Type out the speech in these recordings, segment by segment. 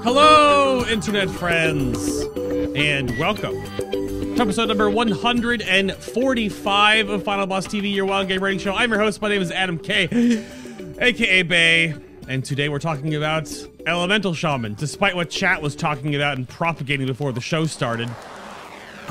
Hello, internet friends, and welcome to episode number 145 of FinalBossTV, your wild game rating show. I'm your host. My name is Adam K, aka Bay, and today we're talking about Elemental Shamans, despite what chat was talking about and propagating before the show started.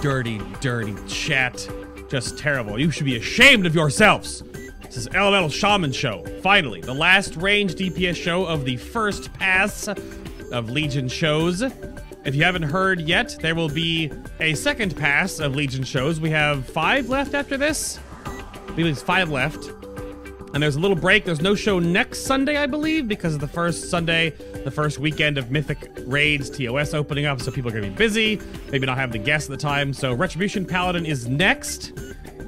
Dirty, dirty chat. Just terrible. You should be ashamed of yourselves. This is Elemental Shaman Show. Finally, the last ranged DPS show of the first pass of Legion shows. If you haven't heard yet, there will be a second pass of Legion shows. We have 5 left after this. I believe it's 5 left. And there's a little break. There's no show next Sunday, I believe, because of the first Sunday, the first weekend of Mythic Raids TOS opening up, so people are going to be busy, maybe not have the guests at the time. So Retribution Paladin is next.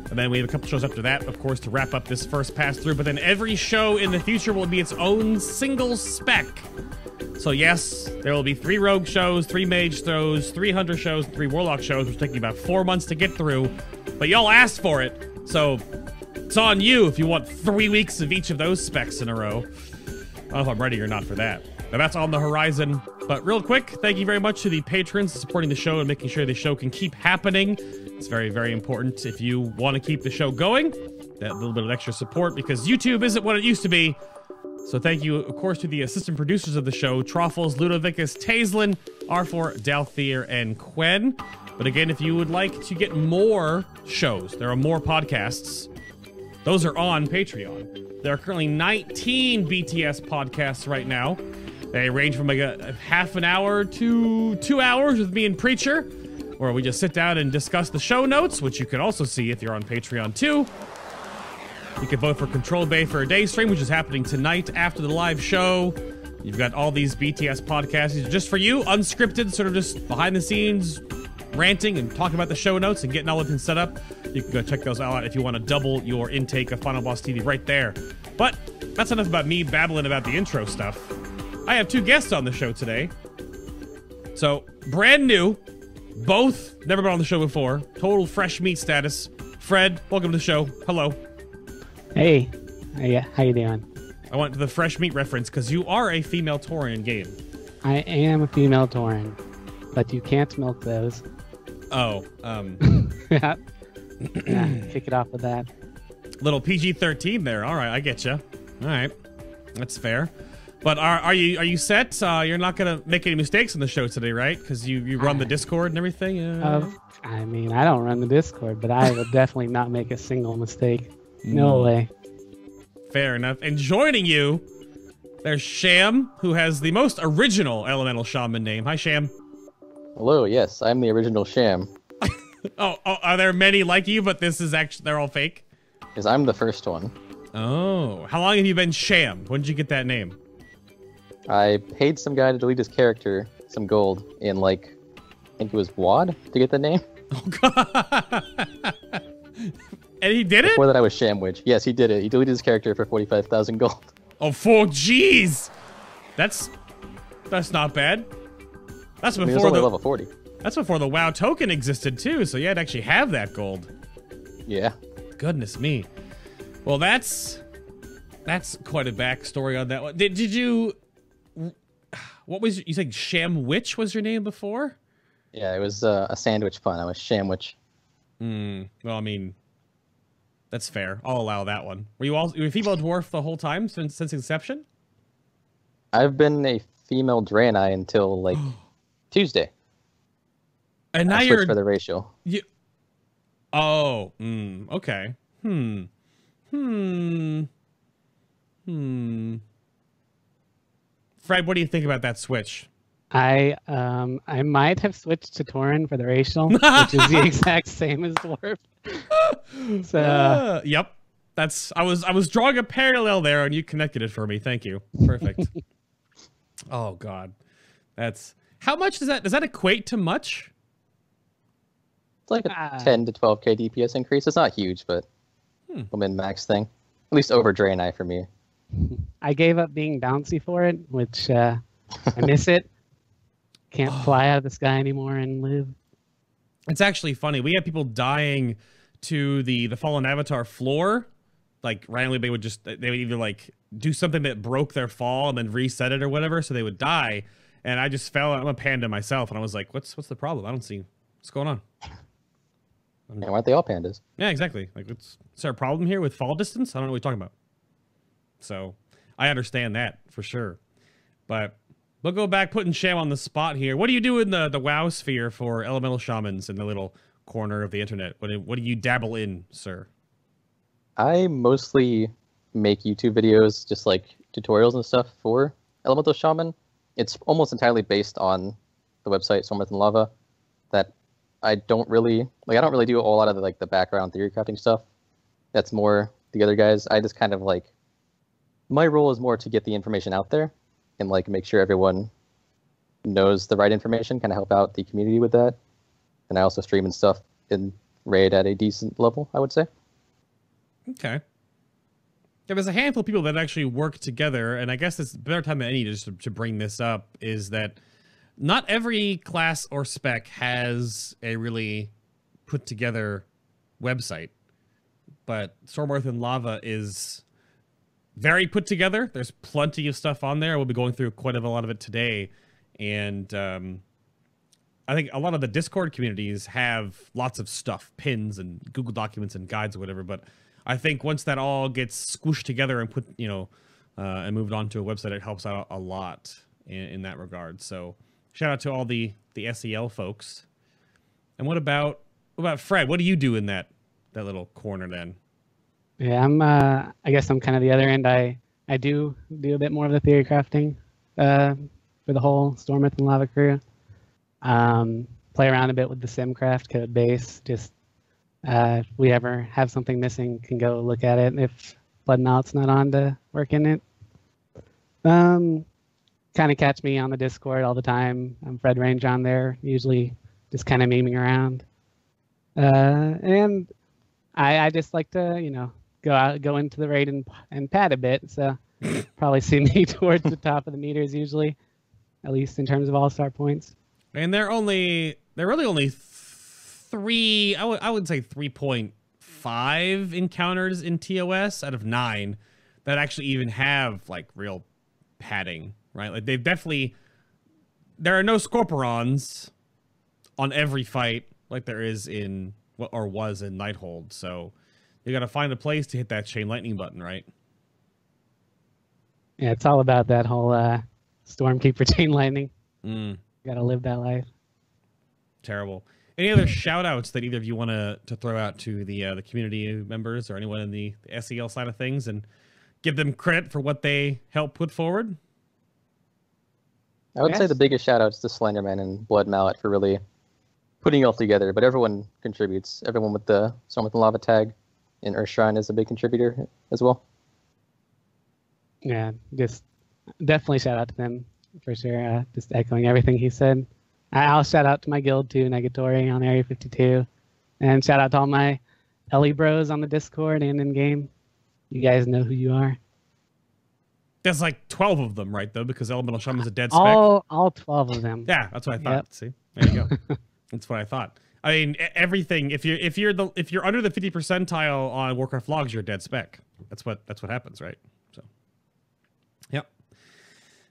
And then we have a couple shows after that, of course, to wrap up this first pass through. But then every show in the future will be its own single spec. So yes, there will be 3 rogue shows, 3 mage shows, 3 hunter shows, 3 warlock shows, which is taking about 4 months to get through. But y'all asked for it, so it's on you if you want 3 weeks of each of those specs in a row. I don't know if I'm ready or not for that. Now that's on the horizon. But real quick, thank you very much to the patrons supporting the show and making sure the show can keep happening. It's very, very important if you want to keep the show going. That little bit of extra support, because YouTube isn't what it used to be. So thank you, of course, to the assistant producers of the show, Troffles, Ludovicus, Taislin, R4, Dalthier, and Quen. But again, if you would like to get more shows, there are more podcasts. Those are on Patreon. There are currently 19 BTS podcasts right now. They range from like a half an hour to 2 hours with me and Preacher, where we just sit down and discuss the show notes, which you can also see if you're on Patreon too. You can vote for Control Bay for a day stream, which is happening tonight after the live show. You've got all these BTS podcasts. These are just for you, unscripted, sort of just behind the scenes, ranting and talking about the show notes and getting all of them set up. You can go check those out if you want to double your intake of Final Boss TV right there. But that's enough about me babbling about the intro stuff. I have 2 guests on the show today. So, brand new. Both never been on the show before. Total fresh meat status. Fred, welcome to the show. Hello. Hey, how you doing? I went to the fresh meat reference because you are a female Taurian game. I am a female Tauren, but you can't milk those. Oh, Yeah, kick it off with that. Little PG-13 there. All right, I get you. All right, that's fair. But are you set? You're not gonna make any mistakes in the show today, right? Because you run the Discord and everything. I mean, I don't run the Discord, but I will definitely not make a single mistake. No way. Fair enough. And joining you, there's Sham, who has the most original Elemental Shaman name. Hi, Sham. Hello, yes, I'm the original Sham. oh, are there many like you, but this is actually, they're all fake? Because I'm the first one. Oh, how long have you been Sham? When did you get that name? I paid some guy to delete his character some gold in, like, I think it was WAD to get the name. Oh, God. And he did it? Before that, I was Shamwich. Yes, he did it. He deleted his character for 45,000 gold. Oh, jeez. That's not bad. That's before only level 40. That's before the WoW token existed too, so you had to actually have that gold. Yeah. Goodness me. Well, that's quite a backstory on that one. Did you? What was you said? Shamwich was your name before? Yeah, it was a sandwich pun. I was Shamwich. Well, I mean, that's fair. I'll allow that one. Were you a female dwarf the whole time since inception? I've been a female Draenei until like Tuesday. And now I you're switched for the racial. Okay. Fred, what do you think about that switch? I might have switched to Tauren for the racial, which is the exact same as dwarf. So yep. I was drawing a parallel there and you connected it for me. Thank you. Perfect. Oh God. That's how much does that equate to much? It's like a 10 to 12k DPS increase. It's not huge, but a min-max thing. At least over Draenei for me. I gave up being bouncy for it, which I miss it. Can't fly out of the sky anymore and live. It's actually funny. We had people dying to the Fallen Avatar floor. Like, randomly, they would either, like, do something that broke their fall and then reset it or whatever, so they would die. And I just fell. I'm a panda myself, and I was like, what's the problem? I don't see what's going on. Yeah, why aren't they all pandas? Yeah, exactly. Like, is there a problem here with fall distance? I don't know what you're talking about. So, I understand that, for sure. But we'll go back, putting Sham on the spot here. What do you do in the WoW sphere for Elemental Shamans in the little corner of the internet? What do you dabble in, sir? I mostly make YouTube videos, just like tutorials and stuff for Elemental Shaman. It's almost entirely based on the website Storm and Lava. That I don't really do a whole lot of the background theory crafting stuff. That's more the other guys. I just kind of my role is more to get the information out there and make sure everyone knows the right information, kind of help out the community with that. And I also stream and stuff in Raid at a decent level, I would say. Okay. Yeah, there's a handful of people that actually work together, and I guess it's a better time than any just to bring this up, is that not every class or spec has a really put together website, but Storm, Earth, and Lava is very put together. There's plenty of stuff on there. We'll be going through quite a lot of it today, and I think a lot of the Discord communities have lots of stuff, pins and Google Documents and guides or whatever, but I think once that all gets squished together and put, and moved on to a website, it helps out a lot in that regard. So shout out to all the SEL folks. And what about Fred? What do you do in that little corner then? Yeah, I guess I'm kind of the other end. I do a bit more of the theory crafting for the whole Storm, Earth, and Lava crew. Play around a bit with the Simcraft code base. Just if we ever have something missing, can go look at it if Blood and Out's not on to work in it. Kind of catch me on the Discord all the time. I'm Fred Range on there, usually just kind of memeing around. And I just like to, go into the raid and pad a bit. So probably see me towards the top of the meters usually, at least in terms of all-star points. And they're really only three, I would say 3.5 encounters in TOS out of 9 that actually even have real padding, right? There are no Scorporons on every fight like there is in, or was in Nighthold, so you gotta find a place to hit that chain lightning button, right? Yeah, it's all about that whole Stormkeeper chain lightning. Mm. You gotta live that life. Terrible. Any other shout outs that either of you want to throw out to the community members or anyone in the SEL side of things and give them credit for what they help put forward? I would say the biggest shout outs to Slenderman and Blood Mallet for really putting it all together, but everyone contributes. Everyone with the Storm with the Lava tag in Earthshrine is a big contributor as well. Yeah, just definitely shout out to them for sure. Just echoing everything he said. I'll shout out to my guild too, Negatory on Area 52. And shout out to all my Ellie bros on the Discord and in game. You guys know who you are. There's 12 of them, right, though, because Elemental Shaman's a dead spec. All 12 of them. Yeah, that's what I thought. Yep. See? There you go. That's what I thought. I mean, everything, if you're under the 50 percentile on Warcraft logs, you're a dead spec. That's what happens, right? So yep.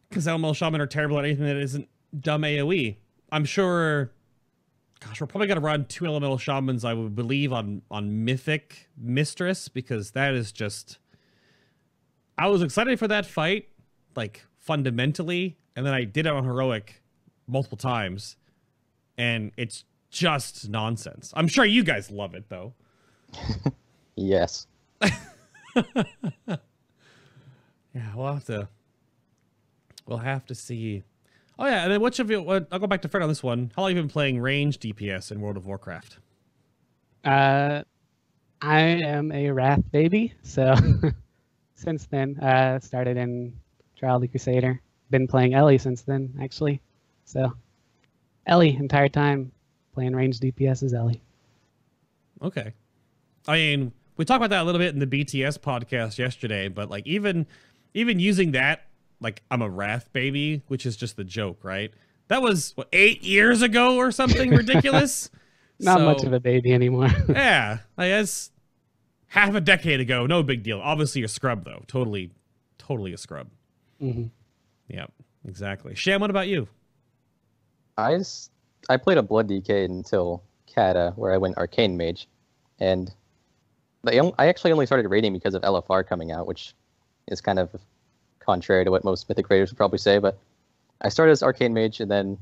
Because Elemental Shaman are terrible at anything that isn't dumb AoE. I'm sure, gosh, we're probably going to run 2 Elemental Shamans, I would believe, on Mythic Mistress, because that is just... I was excited for that fight, fundamentally, and then I did it on Heroic multiple times, and it's just nonsense. I'm sure you guys love it, though. Yes. Yeah, we'll have to see... Oh yeah, and then I'll go back to Fred on this one. How long have you been playing range DPS in World of Warcraft? I am a Wrath baby, so since then, started in Trial of the Crusader. Been playing Ellie since then, actually. So Ellie, entire time playing range DPS as Ellie. Okay. I mean, we talked about that a little bit in the BTS podcast yesterday, but even using that like I'm a Wrath baby, which is just the joke, right? That was what, 8 years ago or something ridiculous. Not much of a baby anymore. Yeah, I guess half a decade ago, no big deal. Obviously a scrub though, totally a scrub. Mm-hmm. Yeah, exactly. Sham, what about you? I played a Blood DK until Kata, where I went Arcane Mage, and I actually only started raiding because of LFR coming out, which is kind of contrary to what most Mythic raiders would probably say, but I started as Arcane Mage and then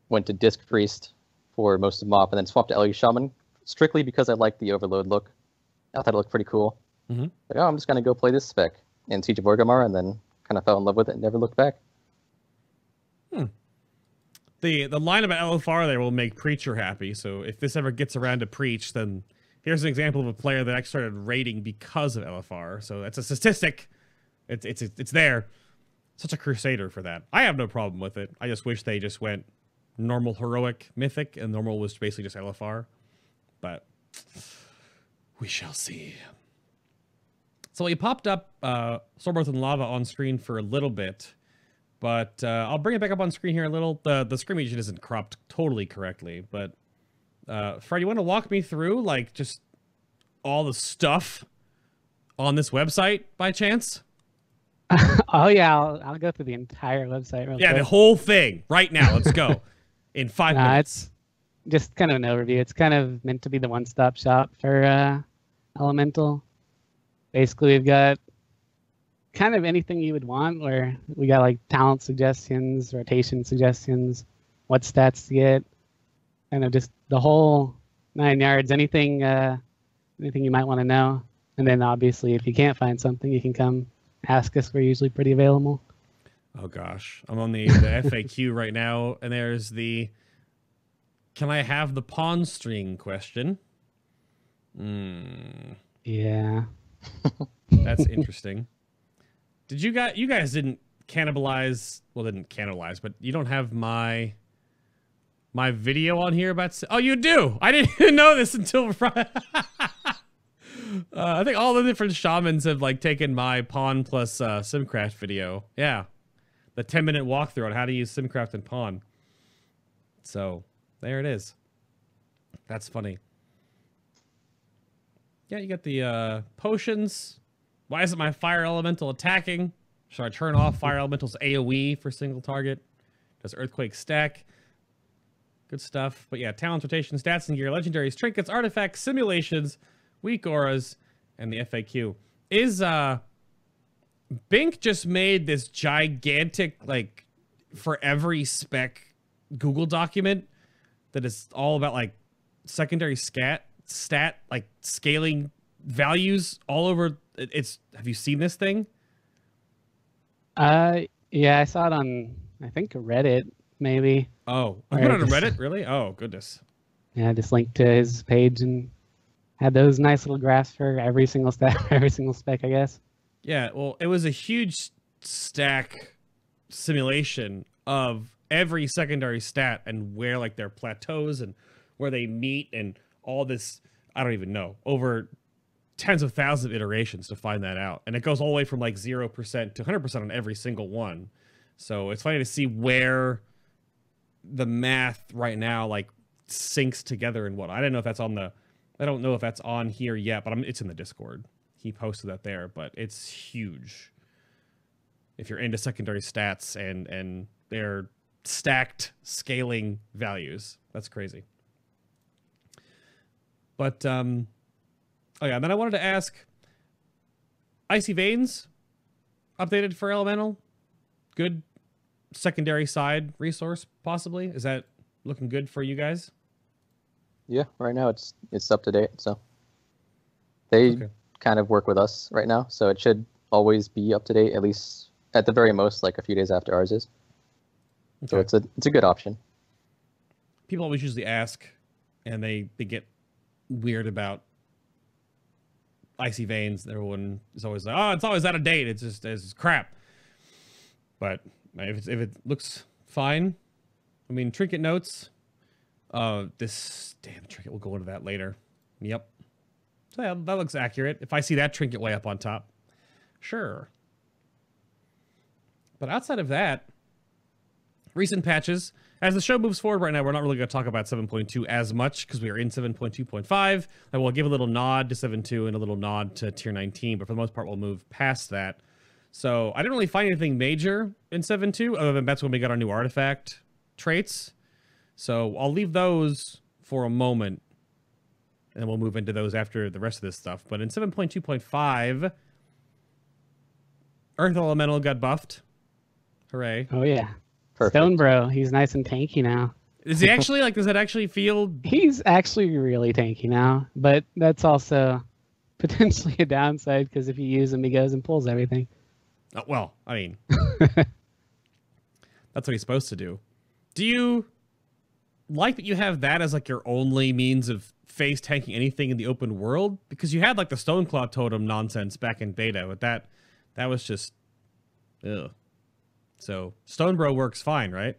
went to Disc Priest for most of MoP, and then swapped to Elemental Shaman strictly because I liked the Overload look. I thought it looked pretty cool. Mm-hmm. Like, oh, I'm just going to go play this spec in Siege of Orgrimmar, and then kind of fell in love with it and never looked back. The line about LFR there will make Preacher happy, so if this ever gets around to Preach, then here's an example of a player that actually started raiding because of LFR, so that's a statistic. It's there. Such a crusader for that. I have no problem with it. I just wish they just went normal, heroic, mythic, and normal was basically just LFR. But we shall see. So we popped up Stormbirth and Lava on screen for a little bit, but I'll bring it back up on screen here a little. The screen region isn't cropped totally correctly, but Fred, you want to walk me through like just all the stuff on this website by chance? Oh yeah, I'll go through the entire website real quick. The whole thing right now. Let's go in 5 minutes. It's just kind of an overview. It's kind of meant to be the one-stop shop for Elemental. Basically, we've got kind of anything you would want, where we got like talent suggestions, rotation suggestions, what stats to get, kind of just the whole 9 yards. Anything you might want to know. And then obviously, if you can't find something, you can come ask us. We're usually pretty available. Oh gosh, I'm on the FAQ right now, and there's the "Can I have the pawn string?" question. Yeah, that's interesting. Did you guys didn't cannibalize? Well, didn't cannibalize, but you don't have my video on here about. Oh, you do. I didn't even know this until Friday. I think all the different shamans have like taken my Pawn plus Simcraft video. Yeah, the 10-minute walkthrough on how to use Simcraft and Pawn. So there it is. That's funny. Yeah, you got the potions. Why isn't my fire elemental attacking? Should I turn off fire elemental's AoE for single target? Does earthquake stack? Good stuff. But yeah, talent, rotation, stats and gear, legendaries, trinkets, artifacts, simulations, weak auras, and the FAQ. Is Bink just made this gigantic, like, for every spec Google document that is all about like secondary stat like scaling values all over. It's have you seen this thing? Yeah, I saw it on, I think, Reddit maybe. Oh, I put it on Reddit, really? Oh goodness. Yeah, I just linked to his page and had those nice little graphs for every single stat, every single spec, I guess. Yeah, well, it was a huge stack simulation of every secondary stat and where like their plateaus and where they meet and all this. I don't even know, over tens of thousands of iterations to find that out. And it goes all the way from like 0% to 100% on every single one. So it's funny to see where the math right now like syncs together and what. I don't know if that's on the, I don't know if that's on here yet, but it's in the Discord. He posted that there, but it's huge. If you're into secondary stats and their stacked scaling values, that's crazy. But, oh yeah, and then I wanted to ask, Icy Veins, updated for Elemental? Good secondary side resource, possibly? Is that looking good for you guys? Yeah, right now it's up to date, so they kind of work with us right now, so it should always be up to date, at least at the very most, like a few days after ours is. Okay. So it's a good option. People always usually ask, and they get weird about Icy Veins. Everyone is always like, oh, it's always out of date. It's crap. But if it looks fine, I mean, Trinket notes. This damn Trinket, we'll go into that later. Yep. So yeah, that looks accurate. If I see that Trinket way up on top, sure. But outside of that, recent patches, as the show moves forward right now, we're not really going to talk about 7.2 as much because we are in 7.2.5. I will give a little nod to 7.2 and a little nod to Tier 19, but for the most part, we'll move past that. So I didn't really find anything major in 7.2, other than that's when we got our new artifact traits. So I'll leave those for a moment, and we'll move into those after the rest of this stuff. But in 7.2.5, Earth Elemental got buffed. Hooray. Oh, yeah. Perfect. Stone Bro, he's nice and tanky now. Is he actually, like, does that actually feel... He's actually really tanky now, but that's also potentially a downside because if you use him, he goes and pulls everything. Well, I mean, that's what he's supposed to do. Do you like that you have that as, like, your only means of face tanking anything in the open world? Because you had, like, the Stoneclaw Totem nonsense back in beta, but that was just... Ugh. So, Stone Bro works fine, right?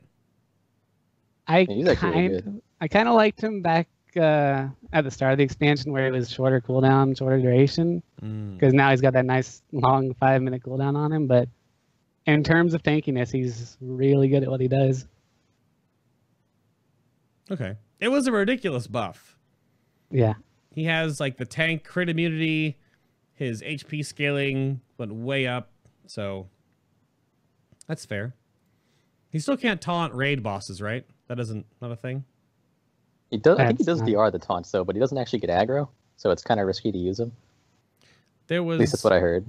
He's actually really good. I kind of liked him back at the start of the expansion where it was shorter cooldown, shorter duration. Because now he's got that nice long 5-minute cooldown on him. But in terms of tankiness, he's really good at what he does. Okay. It was a ridiculous buff. Yeah. He has, like, the tank crit immunity. His HP scaling went way up. So, that's fair. He still can't taunt raid bosses, right? That isn't not a thing? He does. I think he does DR the taunts, though, but he doesn't actually get aggro, so it's kind of risky to use him. There was, at least that's what I heard.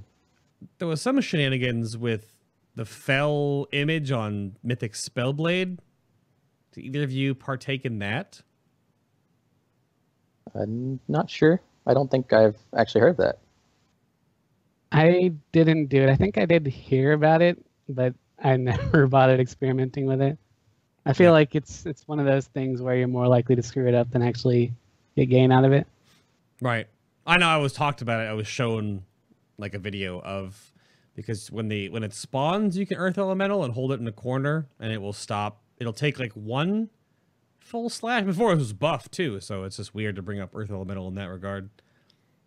There was some shenanigans with the Fell image on Mythic Spellblade. Did either of you partake in that? I'm not sure. I don't think I've actually heard that. I didn't do it. I think I did hear about it, but I never bothered experimenting with it. I feel like it's one of those things where you're more likely to screw it up than actually get gain out of it. Right. I know I was talked about it. I was shown like a video of, because when it spawns, you can Earth Elemental and hold it in a corner and it will stop. It'll take like one full slash. Before it was buffed too, so it's just weird to bring up Earth Elemental in that regard.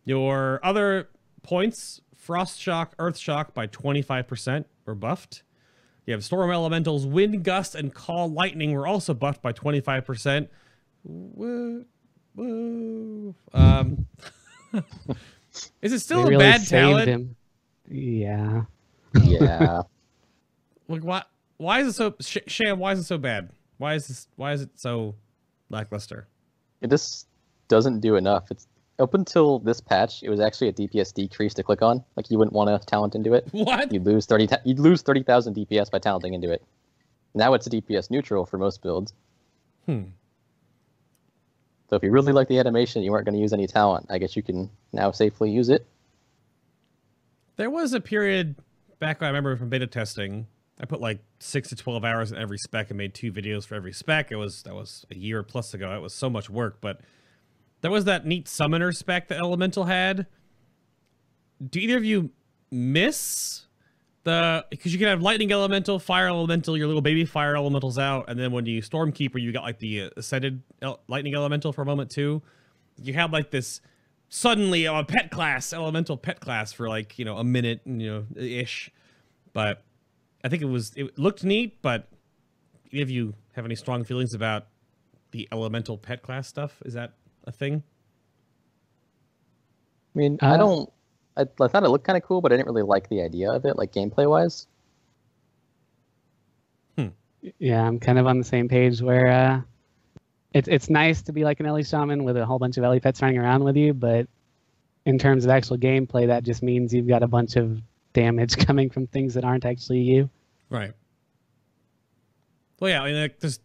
Your other points, Frost Shock, Earth Shock by 25% were buffed. You have Storm Elementals, Wind Gust, and Call Lightning were also buffed by 25%. Woo, woo. Is it still They a really bad saved talent? him. Yeah. Yeah. Like, why is it so Sham? Why is it so bad? Why is it so lackluster? It just doesn't do enough. It's up until this patch, it was actually a DPS decrease to click on. Like, you wouldn't want to talent into it. What? You'd lose 30,000 DPS by talenting into it. Now it's a DPS neutral for most builds. So if you really like the animation, you weren't going to use any talent. I guess you can now safely use it. There was a period back, I remember from beta testing, I put like 6 to 12 hours in every spec and made 2 videos for every spec. That was a year plus ago. It was so much work, but there was that neat summoner spec that Elemental had. Do either of you miss because you can have Lightning Elemental, Fire Elemental, your little baby Fire Elementals out, and then when you Stormkeeper, you got like the Ascended Lightning Elemental for a moment too. You have like this suddenly a pet class, Elemental pet class for like, a minute, ish. But I think it looked neat, but any of you have any strong feelings about the Elemental pet class stuff? Is that a thing? I mean, I thought it looked kind of cool, but I didn't really like the idea of it, like gameplay-wise. Yeah, I'm kind of on the same page where it's nice to be like an Ellie Shaman with a whole bunch of Ellie pets running around with you, but in terms of actual gameplay, that just means you've got a bunch of damage coming from things that aren't actually you. Right. Well, yeah, I mean, like, there's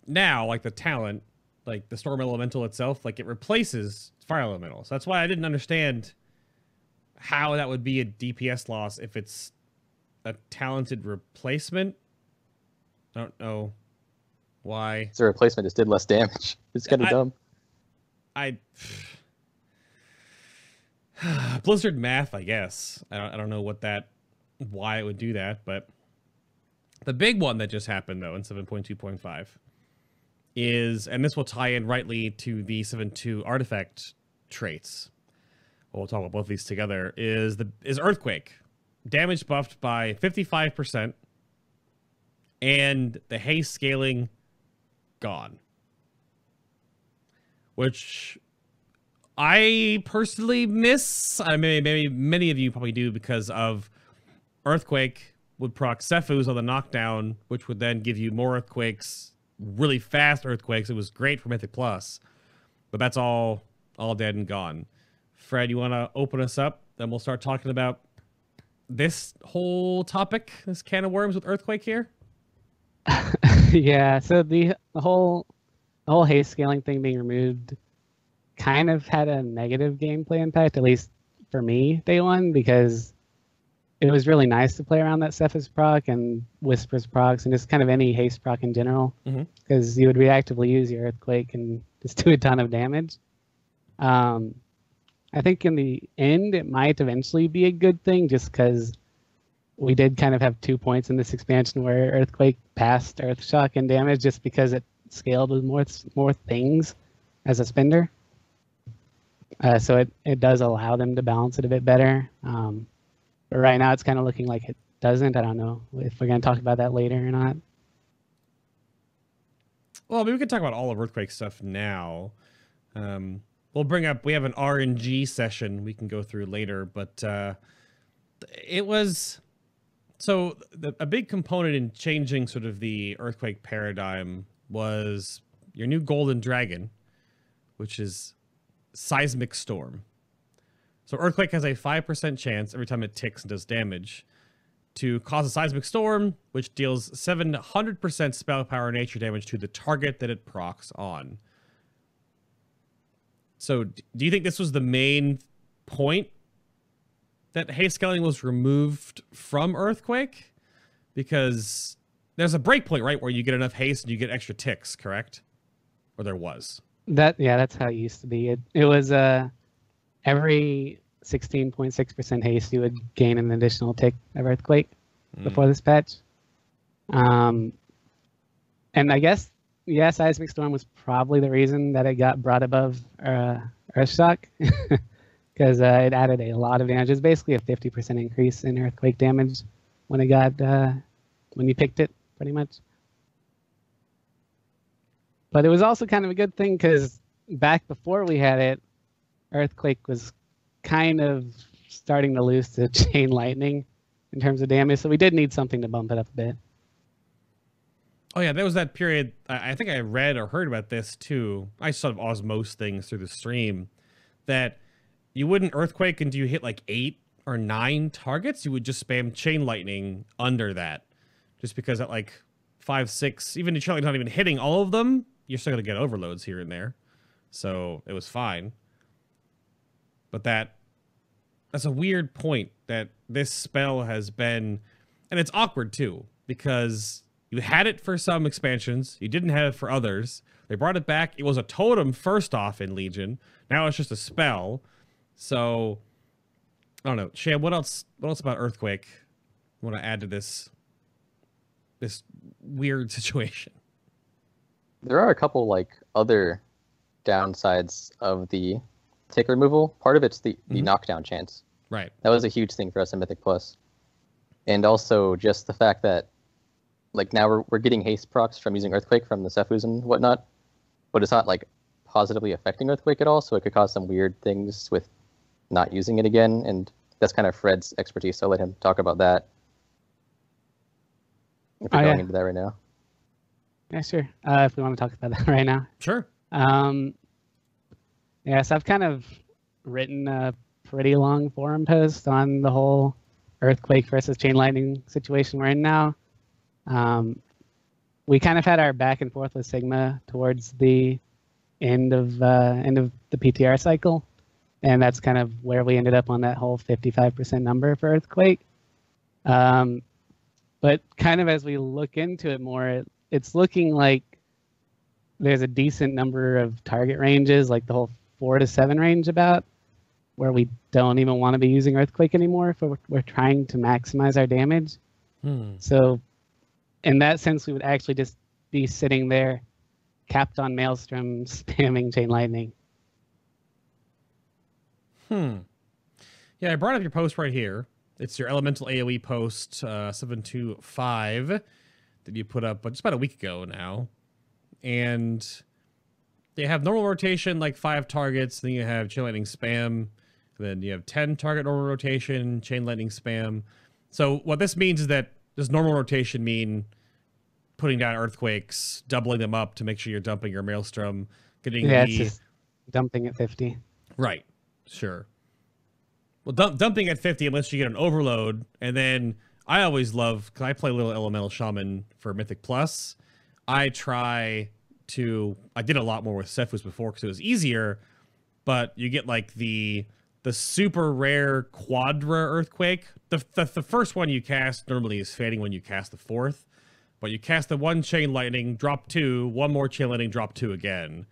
now, like, the talent, like, the Storm Elemental itself, like, it replaces Fire Elemental. So that's why I didn't understand how that would be a DPS loss if it's a talented replacement. I don't know why. It's a replacement, just did less damage. It's kind of dumb. Blizzard math, I guess. I don't know why it would do that, but the big one that just happened though in 7.2.5 is, and this will tie in rightly to the 7.2 artifact traits. We'll talk about both of these together. Is Earthquake damage buffed by 55%, and the haste scaling gone. Which I personally miss. I mean, maybe many of you probably do, because of Earthquake would proc Sephuz on the knockdown, which would then give you more earthquakes, really fast earthquakes. It was great for Mythic Plus, but that's all dead and gone. Fred, you want to open us up? Then we'll start talking about this whole topic, this can of worms with Earthquake here. Yeah. So the whole haste scaling thing being removed kind of had a negative gameplay impact, at least for me, day one, because it was really nice to play around that Cephas proc and Whispers procs and just kind of any haste proc in general, because you would reactively use your Earthquake and just do a ton of damage. I think in the end, it might eventually be a good thing, just because we did kind of have 2 points in this expansion where Earthquake passed Earthshock in damage, just because it scaled with more things as a spender. So it does allow them to balance it a bit better. But right now it's kind of looking like it doesn't. I don't know if we're going to talk about that later or not. Well, maybe we can talk about all of Earthquake stuff now. We'll bring up, we have an RNG session we can go through later, but it was, so a big component in changing sort of the Earthquake paradigm was your new Golden Dragon, which is Seismic Storm. So Earthquake has a 5% chance every time it ticks and does damage to cause a Seismic Storm, which deals 700% spell power nature damage to the target that it procs on. So do you think this was the main point, that haste scaling was removed from Earthquake? Because there's a break point, right, where you get enough haste and you get extra ticks, correct? Or there was. Yeah, that's how it used to be. It was every 16.6% haste you would gain an additional tick of Earthquake before this patch. And I guess, yeah, Seismic Storm was probably the reason that it got brought above Earthshock, because it added a lot of damage. It was basically a 50% increase in Earthquake damage when it got when you picked it, pretty much. But it was also kind of a good thing, because back before we had it, Earthquake was kind of starting to lose to Chain Lightning in terms of damage, so we did need something to bump it up a bit. Oh yeah, there was that period, I think I read or heard about this too, I sort of osmose things through the stream, that you wouldn't Earthquake until you hit like 8 or 9 targets. You would just spam Chain Lightning under that, just because at like 5, 6, even if you're not even hitting all of them, you're still going to get overloads here and there. So it was fine. But that's a weird point, that this spell has been, and it's awkward too, because you had it for some expansions, you didn't have it for others. They brought it back. It was a totem first off in Legion. Now it's just a spell. So I don't know. Sham, what else about Earthquake you want to add to this weird situation? There are a couple like other downsides of the tick removal. Part of it's the knockdown chance. Right. That was a huge thing for us in Mythic Plus. And also just the fact that like now we're getting haste procs from using Earthquake from the Sephuz and whatnot, but it's not like positively affecting Earthquake at all, so it could cause some weird things with not using it again, and that's kind of Fred's expertise, so I'll let him talk about that. If we're going into that right now. Yeah, sure. If we want to talk about that right now. Sure. Yeah, so I've kind of written a pretty long forum post on the whole Earthquake versus Chain Lightning situation we're in now. We kind of had our back and forth with Sigma towards the end of the PTR cycle, and that's kind of where we ended up on that whole 55% number for Earthquake. But kind of as we look into it more, it's looking like there's a decent number of target ranges, like the whole 4 to 7 range about, where we don't even want to be using Earthquake anymore if we're trying to maximize our damage. So in that sense, we would actually just be sitting there capped on Maelstrom, spamming Chain Lightning. Yeah, I brought up your post right here. It's your Elemental AoE post 725. that you put up just about a week ago now. And they have normal rotation, like 5 targets. Then you have chain lightning spam. Then you have 10 target normal rotation, chain lightning spam. So what this means is that does normal rotation mean putting down earthquakes, doubling them up to make sure you're dumping your maelstrom, getting it's just dumping at 50. Right, sure. Well, dumping at 50 unless you get an overload, and then I always love, because I play a little Elemental Shaman for Mythic Plus, I did a lot more with Cephus before because it was easier, but you get like the super rare Quadra Earthquake. The first one you cast normally is fading when you cast the 4th, but you cast the 1 chain lightning, drop 2, 1 more chain lightning, drop 2 again.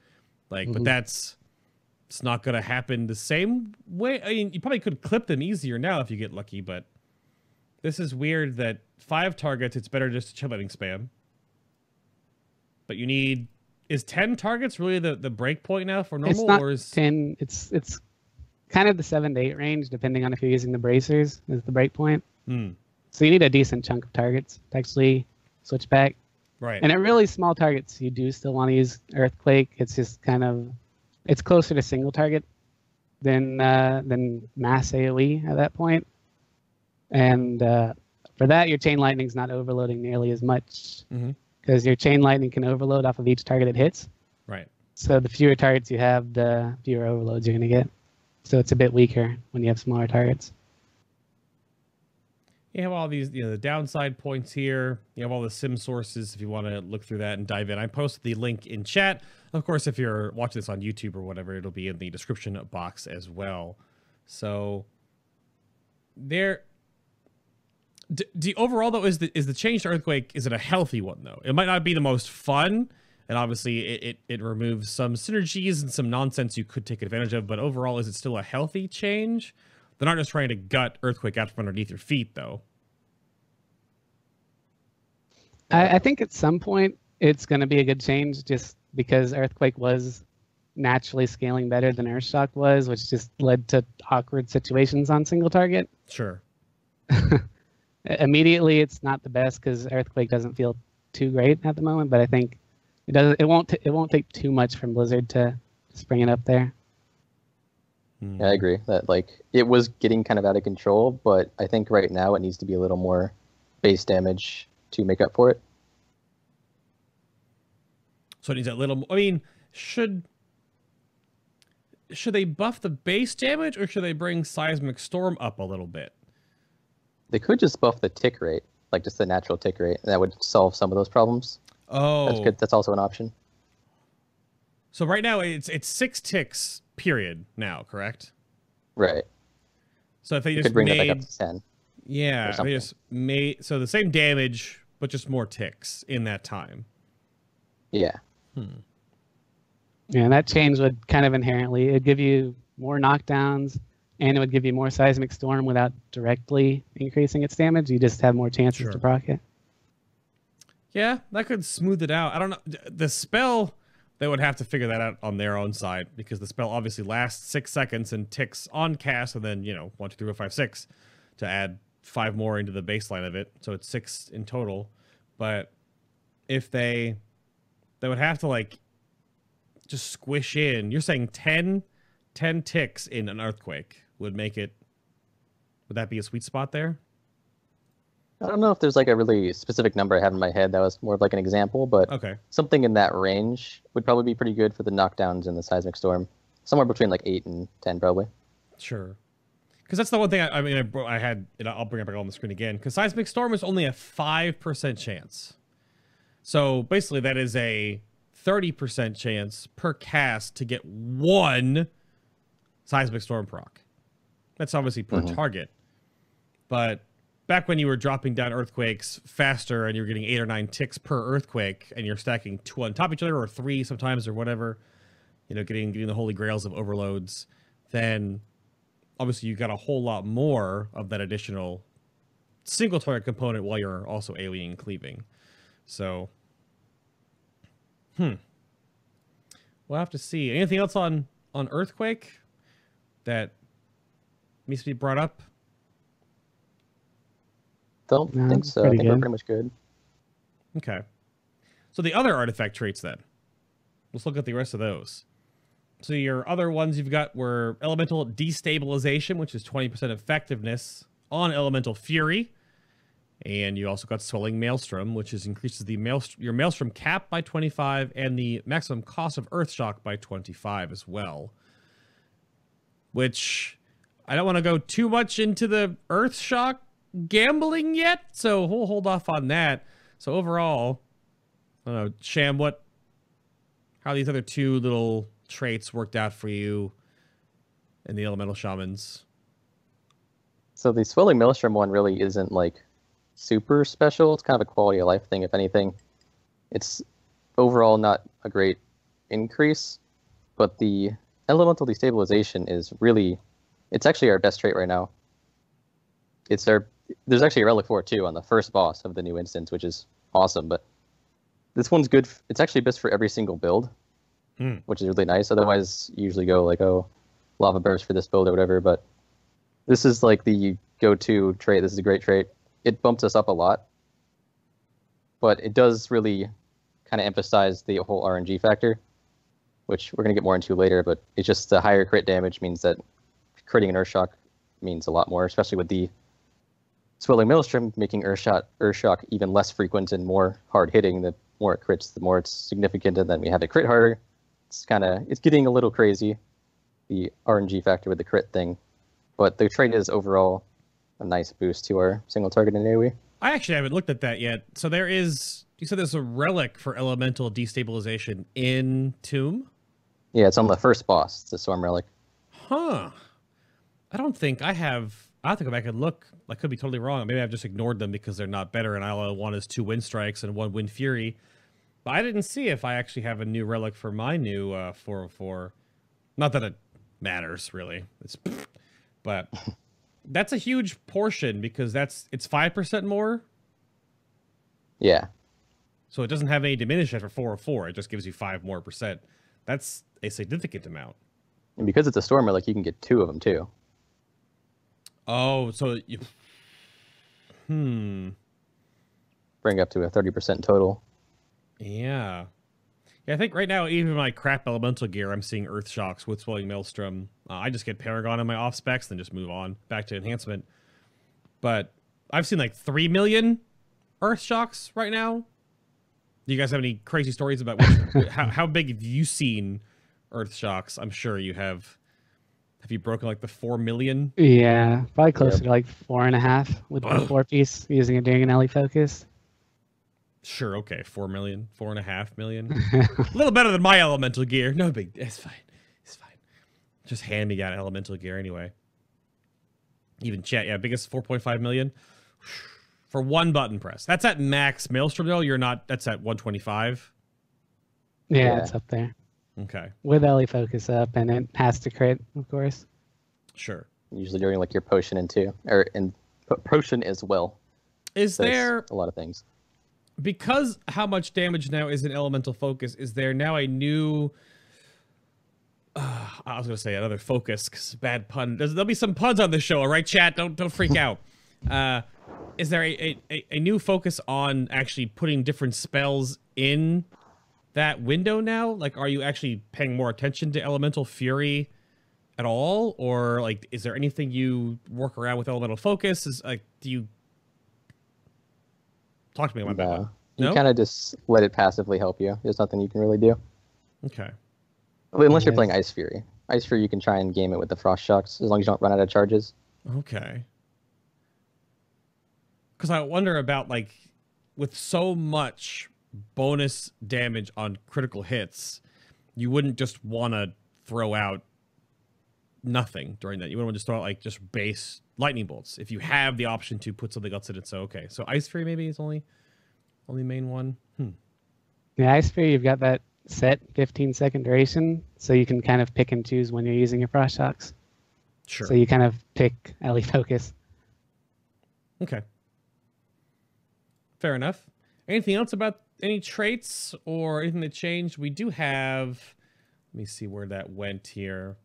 Like, but it's not going to happen the same way. I mean, you probably could clip them easier now if you get lucky, but this is weird that 5 targets, it's better just to chain lightning spam. But you need, is 10 targets really the break point now for normal? It's not or is 10, it's kind of the 7 to 8 range, depending on if you're using the bracers as the break point. So you need a decent chunk of targets to actually switch back. Right. And at really small targets, you do still want to use Earthquake. It's just kind of, it's closer to single target than mass AoE at that point. And for that, your chain lightning's not overloading nearly as much because your chain lightning can overload off of each target it hits. Right. So the fewer targets you have, the fewer overloads you're going to get. So it's a bit weaker when you have smaller targets. You have all these, the downside points here. You have all the sim sources if you want to look through that and dive in. I posted the link in chat. Of course, if you're watching this on YouTube or whatever, it'll be in the description box as well. So there, overall though, is the change to Earthquake, is it a healthy one though? It might not be the most fun, and obviously it removes some synergies and some nonsense you could take advantage of, but overall, is it still a healthy change? They're not just trying to gut Earthquake out from underneath your feet, though. I think at some point it's going to be a good change just because Earthquake was naturally scaling better than Earthshock was, which just led to awkward situations on single target. Sure. Immediately, it's not the best because Earthquake doesn't feel too great at the moment, but I think it won't take too much from Blizzard to just bring it up there. Yeah, I agree that like it was getting kind of out of control, but I think right now it needs to be a little more base damage to make up for it. So it needs a little. I mean, should they buff the base damage or should they bring Seismic Storm up a little bit? They could just buff the tick rate, like just the natural tick rate, and that would solve some of those problems. Oh, that's good. That's also an option. So right now it's 6 ticks. Period now, correct? Right. So if they you just could bring made, that back up to 10. Yeah, if they just made so the same damage but just more ticks in that time. Yeah. Yeah, and that change would kind of inherently it'd give you more knockdowns and it would give you more Seismic Storm without directly increasing its damage. You just have more chances to proc it. Yeah, that could smooth it out. I don't know. The spell, they would have to figure that out on their own side because the spell obviously lasts 6 seconds and ticks on cast, and then 1, 2, 3, 4, 5, 6 to add 5 more into the baseline of it, so it's 6 in total. But if they would have to like just squish in. You're saying 10 ticks in an Earthquake would make it. Would that be a sweet spot there? I don't know if there's like a really specific number I have in my head. That was more of like an example, but something in that range would probably be pretty good for the knockdowns and the Seismic Storm. Somewhere between like 8 and 10 probably. Sure. Because that's the one thing I had, I'll bring it back on the screen again, because Seismic Storm is only a 5% chance. So basically that is a 30% chance per cast to get 1 Seismic Storm proc. That's obviously per target. But back when you were dropping down Earthquakes faster and you were getting 8 or 9 ticks per Earthquake and you're stacking 2 on top of each other or 3 sometimes or whatever, getting the holy grails of overloads, then obviously you got a whole lot more of that additional single target component while you're also AoE and cleaving. So, we'll have to see. Anything else on Earthquake that needs to be brought up? Don't think so. I think we're pretty much good. Okay. So the other artifact traits then. Let's look at the rest of those. So your other ones you've got were Elemental Destabilization, which is 20% effectiveness on Elemental Fury. And you also got Swelling Maelstrom, which increases the your Maelstrom cap by 25 and the maximum cost of Earthshock by 25 as well. Which, I don't want to go too much into the Earthshock gambling yet, so we'll hold off on that. So overall, I don't know, Sham, how these other two little traits worked out for you in the Elemental Shamans? So the Swelling Maelstrom one really isn't like super special. It's kind of a quality of life thing, if anything. It's overall not a great increase, but the Elemental Destabilization is really, it's actually our best trait right now. There's actually a relic for it too on the first boss of the new instance, which is awesome, but this one's good. It's actually best for every single build, which is really nice. Otherwise, you usually go like, oh, Lava Burst for this build or whatever, but this is like the go-to trait. This is a great trait. It bumps us up a lot, but it does really kind of emphasize the whole RNG factor, which we're going to get more into later, but it's just the higher crit damage means that critting an Earthshock means a lot more, especially with the Swelling Maelstrom making Earthshock even less frequent and more hard-hitting. The more it crits, the more it's significant, and then we have it crit harder. It's getting a little crazy, the RNG factor with the crit thing, but the trait is overall a nice boost to our single target in AoE. I actually haven't looked at that yet. So you said there's a relic for Elemental Destabilization in Tomb? Yeah, it's on the first boss. It's a Storm Relic. Huh. I don't think I have. I'll have to go back and look. I could be totally wrong. Maybe I've just ignored them because they're not better and all I want is 2 Wind Strikes and 1 Wind Fury. But I didn't see if I actually have a new relic for my new 404. Not that it matters, really. But that's a huge portion because it's 5% more. Yeah. So it doesn't have any diminution for 404. It just gives you 5% more. That's a significant amount. And because it's a Storm Relic, you can get 2 of them too. Oh, so you... Bring up to a 30% total. Yeah. Yeah, I think right now, even my crap elemental gear, I'm seeing Earthshocks with Swelling Maelstrom. I just get Paragon on my off specs, then just move on back to enhancement. But I've seen like 3 million Earthshocks right now. Do you guys have any crazy stories about how big have you seen Earthshocks? I'm sure you have. Have you broken like the 4 million? Yeah, probably closer to like 4.5 with the 4-piece using a during an LE focus. Sure, okay, 4 million, 4.5 million. A little better than my elemental gear. No big, it's fine. It's fine. Just hand me down elemental gear anyway. Even chat, yeah, biggest 4.5 million for 1 button press. That's at max Maelstrom though. You're not. That's at 125. Yeah, it's up there. Okay. With LE focus up, and it has to crit, of course. Sure. Usually during like your potion in potion as well. Is there a lot of things? Because how much damage now is in elemental focus? Is there now a new? I was gonna say another focus, cause bad pun. There'll be some puns on this show, all right, chat. Don't freak out. Is there a new focus on actually putting different spells in that window now? Like, are you actually paying more attention to elemental fury at all, or like, is there anything you work around with elemental focus? Is like, do you talk to me about that? You kind of just let it passively help you. There's nothing you can really do. Okay. Unless you're playing Ice Fury. Ice Fury, you can try and game it with the Frost Shocks as long as you don't run out of charges. Okay. Because I wonder about, like, with so much bonus damage on critical hits, you wouldn't just want to throw out nothing during that. You wouldn't want to just throw out, like, just base lightning bolts. If you have the option to put something else in it, so okay. So Ice Fury maybe is only main one. Yeah, Ice Fury, you've got that set 15-second duration, so you can kind of pick and choose when you're using your Frost Shocks. Sure. So you kind of pick LE focus. Okay. Fair enough. Anything else about any traits or anything that changed? We do have, let me see where that went here.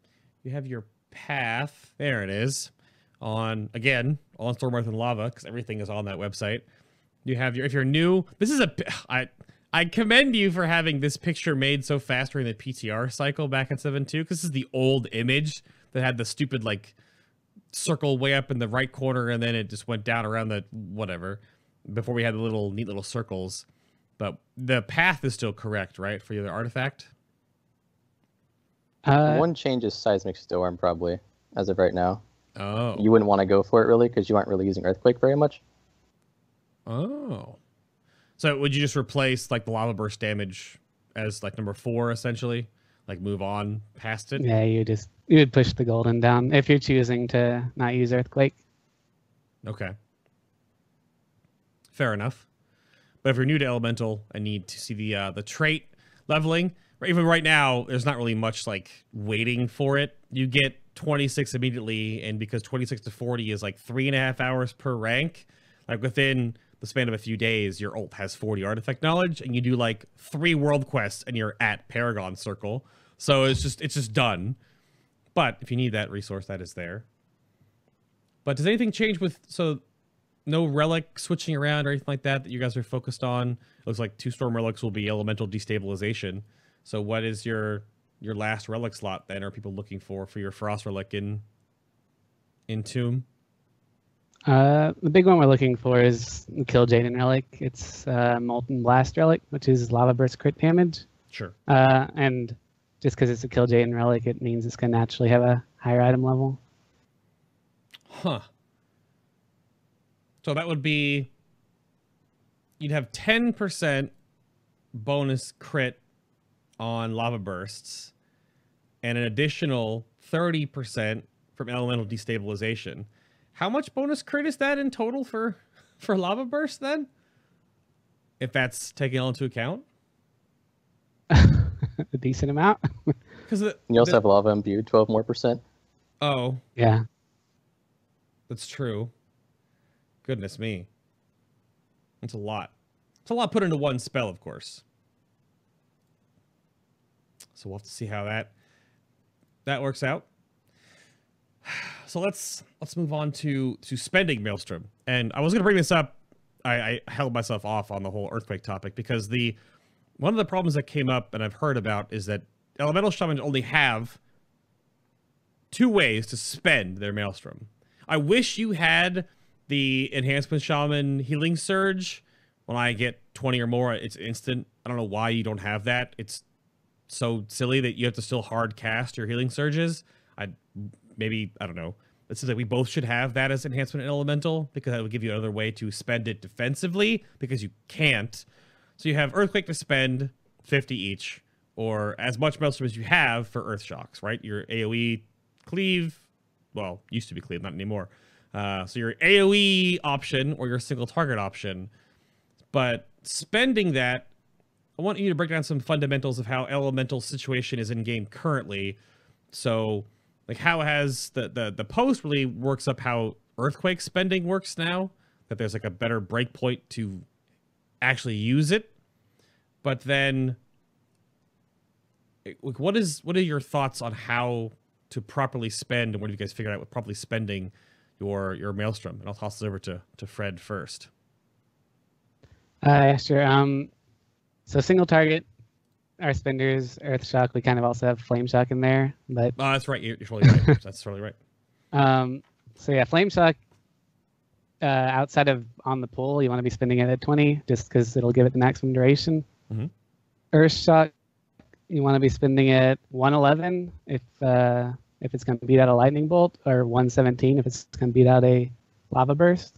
You have your path. There it is. On, again, on Storm, Earth, and Lava, because everything is on that website. You have your, if you're new, this is I commend you for having this picture made so fast during the PTR cycle back in 7.2, because this is the old image that had the stupid, like, circle way up in the right corner, and then it just went down around the whatever, before we had the little neat little circles. But the path is still correct, right, for the artifact? One change is Seismic Storm, probably, as of right now. Oh. You wouldn't want to go for it, really, because you aren't really using Earthquake very much. Oh. So would you just replace, like, the lava burst damage as, like, number 4, essentially? Like, move on past it? Yeah, you would push the golden down if you're choosing to not use Earthquake. Okay. Fair enough. But if you're new to Elemental and need to see the trait leveling, even right now, there's not really much, like, waiting for it. You get 26 immediately, and because 26 to 40 is, like, 3.5 hours per rank, like, within the span of a few days, your ult has 40 artifact knowledge, and you do, like, 3 world quests, and you're at Paragon Circle. So it's just done. But if you need that resource, that is there. But does anything change with... So... No relic switching around or anything like that you guys are focused on? It looks like 2 storm relics will be elemental destabilization. So what is your last relic slot then? Are people looking for your frost relic in Tomb? The big one we're looking for is Kill Jaden relic. It's Molten Blast relic, which is lava burst crit damage. Sure. And just because it's a Kill Jaden relic, it means it's going to naturally have a higher item level. Huh. So that would be, you'd have 10% bonus crit on lava bursts and an additional 30% from elemental destabilization. How much bonus crit is that in total for lava burst then? If that's taken all into account? A decent amount. Because you also have lava imbued, 12% more. Oh. Yeah. That's true. Goodness me. That's a lot. It's a lot put into one spell, of course. So we'll have to see how that works out. So let's move on to spending Maelstrom. And I was going to bring this up. I held myself off on the whole Earthquake topic because one of the problems that came up and I've heard about is that Elemental Shamans only have 2 ways to spend their Maelstrom. I wish you had the Enhancement Shaman Healing Surge. When I get 20 or more, it's instant. I don't know why you don't have that. It's so silly that you have to still hard cast your Healing Surges. I don't know. It seems like we both should have that as Enhancement and Elemental, because that would give you another way to spend it defensively, because you can't. So you have Earthquake to spend 50 each, or as much Maelstrom as you have for Earth Shocks, right? Your AoE cleave, well, used to be cleave, not anymore. So your AoE option or your single target option. But spending that, I want you to break down some fundamentals of how Elemental situation is in game currently. So, like, how has the post really works up how Earthquake spending works now, that there's like a better breakpoint to actually use it. But then, what are your thoughts on how to properly spend, and what have you guys figured out with properly spending your Maelstrom? And I'll toss this over to Fred first. Yeah, sure. So single target, our spenders, Earth Shock. We kind of also have Flame Shock in there, but oh, that's right. You're totally right. That's totally right. So yeah, Flame Shock. Outside of on the pull, you want to be spending it at 20, just because it'll give it the maximum duration. Mm-hmm. Earth Shock, you want to be spending it 111 if it's going to beat out a lightning bolt, or 117 if it's going to beat out a lava burst.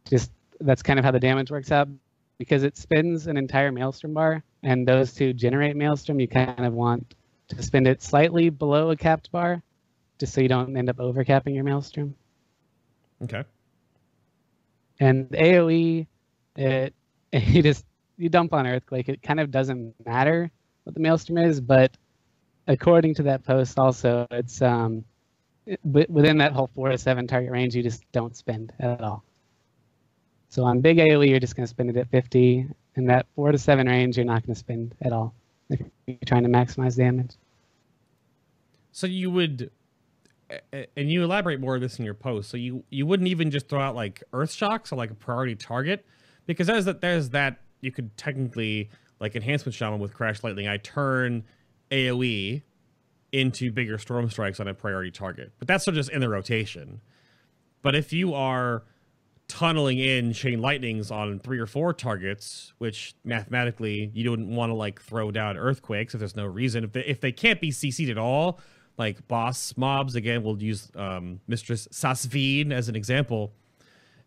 Just that's kind of how the damage works out, because it spins an entire Maelstrom bar, and those 2 generate Maelstrom. You kind of want to spend it slightly below a capped bar, just so you don't end up overcapping your Maelstrom. Okay. And AoE, you dump on Earthquake. It kind of doesn't matter what the Maelstrom is, but according to that post, also it's within that whole 4 to 7 target range, you just don't spend at all. So on big AoE, you're just going to spend it at 50. In that 4 to 7 range, you're not going to spend at all if you're trying to maximize damage. So you would, and you elaborate more of this in your post, so you wouldn't even just throw out like Earth Shocks or like a priority target, Because there's that you could technically, like Enhancement Shaman with Crash Lightning, I turn AoE into bigger Storm Strikes on a priority target. But that's still just in the rotation. But if you are tunneling in Chain Lightnings on 3 or 4 targets, which mathematically you don't want to like throw down Earthquakes if there's no reason. If they can't be CC'd at all, like boss mobs, again, we'll use Mistress Sasveen as an example.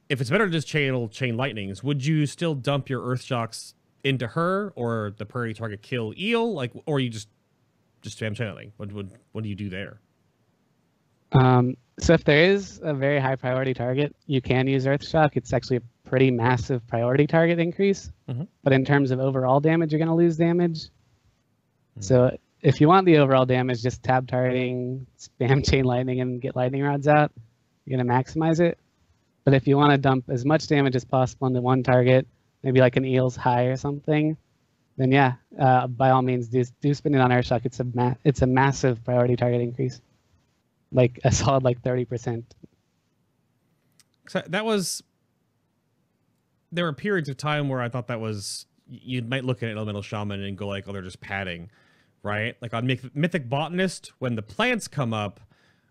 If it's better to just chain Lightnings, would you still dump your Earth Shocks into her or the priority target kill Eel? Like, or you just spam channeling? What do you do there? So if there is a very high priority target, you can use Earthshock. It's actually a pretty massive priority target increase. But in terms of overall damage, you're going to lose damage. So if you want the overall damage, just tab targeting, spam chain lightning, and get lightning rods out. You're going to maximize it. But if you want to dump as much damage as possible into one target, maybe like an Eel's High or something, then yeah, by all means, do spin it on Earthshock. It's a massive priority target increase. Like a solid 30%. So there were periods of time where I thought that was, you might look at Elemental Shaman and go like, oh, they're just padding, right? Like on Mythic Botanist, when the plants come up,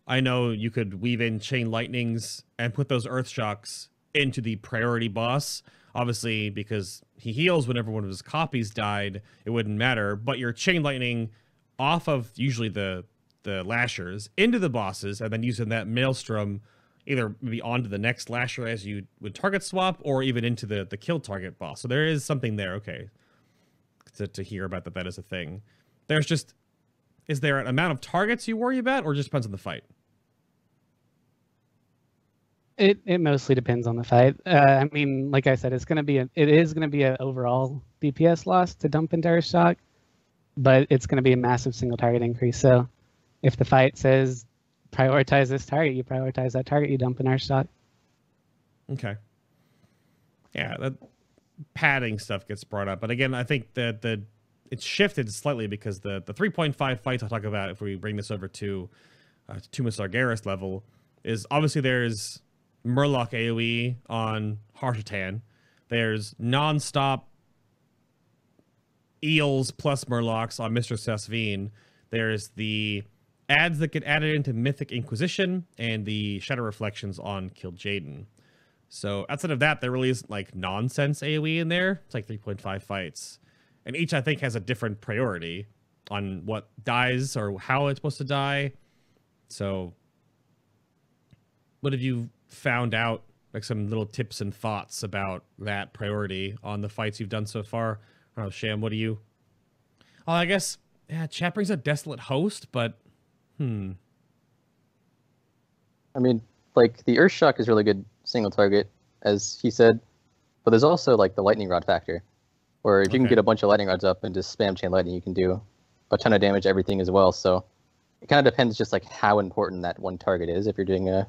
I know you could weave in Chain Lightnings and put those Earth Shocks into the priority boss. Obviously, because he heals whenever one of his copies died, it wouldn't matter. But your Chain Lightning off of usually the lashers into the bosses, and then using that maelstrom either maybe onto the next lasher as you would target swap, or even into the kill target boss. So there is something there, okay, to hear about that is a thing. There's just, is there an amount of targets you worry about, or just depends on the fight? It mostly depends on the fight. I mean, like I said, it is gonna be an overall DPS loss to dump into Earthshock, but it's gonna be a massive single target increase. So if the fight says prioritize this target, you prioritize that target, you dump an Earthshock. Okay. Yeah, that padding stuff gets brought up. But again, I think that it's shifted slightly because the 3.5 fights I'll talk about if we bring this over to Sargeras level is obviously there's Murloc AoE on Harshatan. There's non-stop Eels plus Murlocs on Mr. Sasveen. There's the adds that get added into Mythic Inquisition and the Shadow Reflections on Kill Jaden. So outside of that, there really isn't like nonsense AoE in there. It's like 3.5 fights. And each, I think, has a different priority on what dies or how it's supposed to die. So what have you found out, like some little tips and thoughts about that priority on the fights you've done so far? I don't know, Sham, what do you... Oh, I guess, yeah, chat brings up Desolate Host, but I mean, like, the Earthshock is really good single target, as he said, but there's also, like, the Lightning Rod factor, where if you can get a bunch of Lightning Rods up and just spam Chain Lightning, you can do a ton of damage, everything as well. So it kind of depends just, like, how important that one target is if you're doing a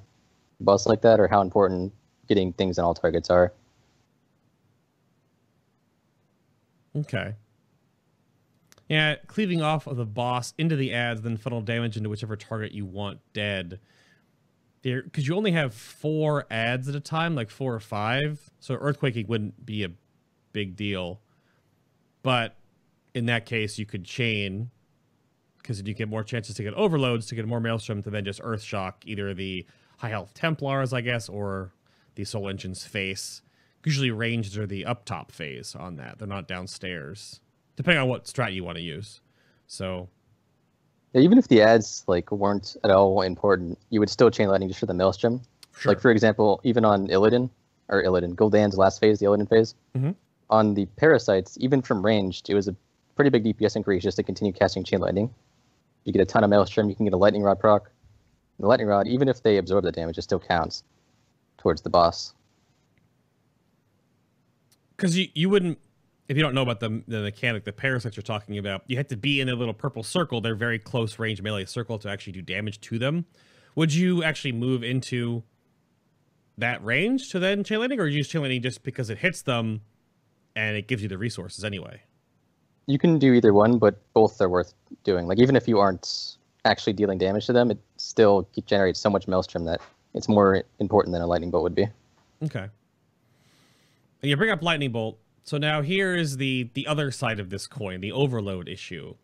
boss like that, or how important getting things on all targets are. Okay. Yeah, cleaving off of the boss into the adds, then funnel damage into whichever target you want dead. Because you only have 4 adds at a time, like 4 or 5. So earthquaking wouldn't be a big deal. But in that case, you could chain, because you get more chances to get overloads, to get more Maelstrom, to then just Earthshock either the High Health Templars, I guess, or the Soul Engine's face. Usually ranged are the up top phase on that. They're not downstairs, depending on what strat you want to use. So yeah, even if the ads like weren't at all important, you would still chain lightning just for the Maelstrom. Sure. Like for example, even on Gul'dan's last phase, the Illidan phase, on the parasites, even from ranged, it was a pretty big DPS increase just to continue casting chain lightning. You get a ton of Maelstrom, you can get a lightning rod proc. The lightning rod, even if they absorb the damage, it still counts towards the boss. Because you wouldn't, if you don't know about the mechanic, the parasites you're talking about, you have to be in a little purple circle. They're very close range melee circle to actually do damage to them. Would you actually move into that range to then chain lightning, or use chain lightning just because it hits them and it gives you the resources anyway? You can do either one, but both are worth doing. Like even if you aren't actually dealing damage to them, it still generates so much Maelstrom that it's more important than a lightning bolt would be. Okay. And you bring up Lightning Bolt. So now here is the other side of this coin, the overload issue.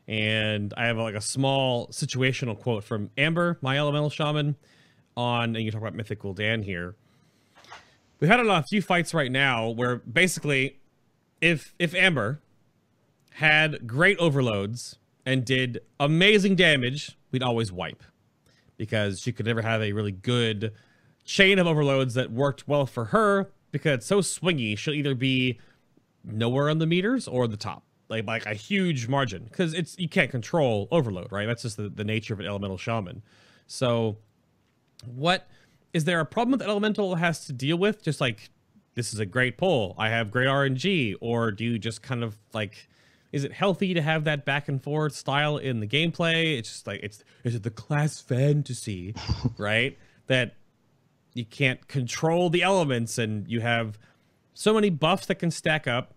And I have like a small situational quote from Amber, my Elemental Shaman, and you talk about Mythic Gul'dan here. We've had a few fights right now where basically if Amber had great overloads and did amazing damage, we'd always wipe. Because she could never have a really good chain of overloads that worked well for her, because it's so swingy, she'll either be nowhere on the meters or the top. Like a huge margin, because you can't control overload, right? That's just the nature of an Elemental Shaman. So is there a problem that Elemental has to deal with? Just like, this is a great pull, I have great RNG, or do you just kind of like, is it healthy to have that back and forth style in the gameplay? It's just like, is it the class fantasy, right? That you can't control the elements and you have so many buffs that can stack up.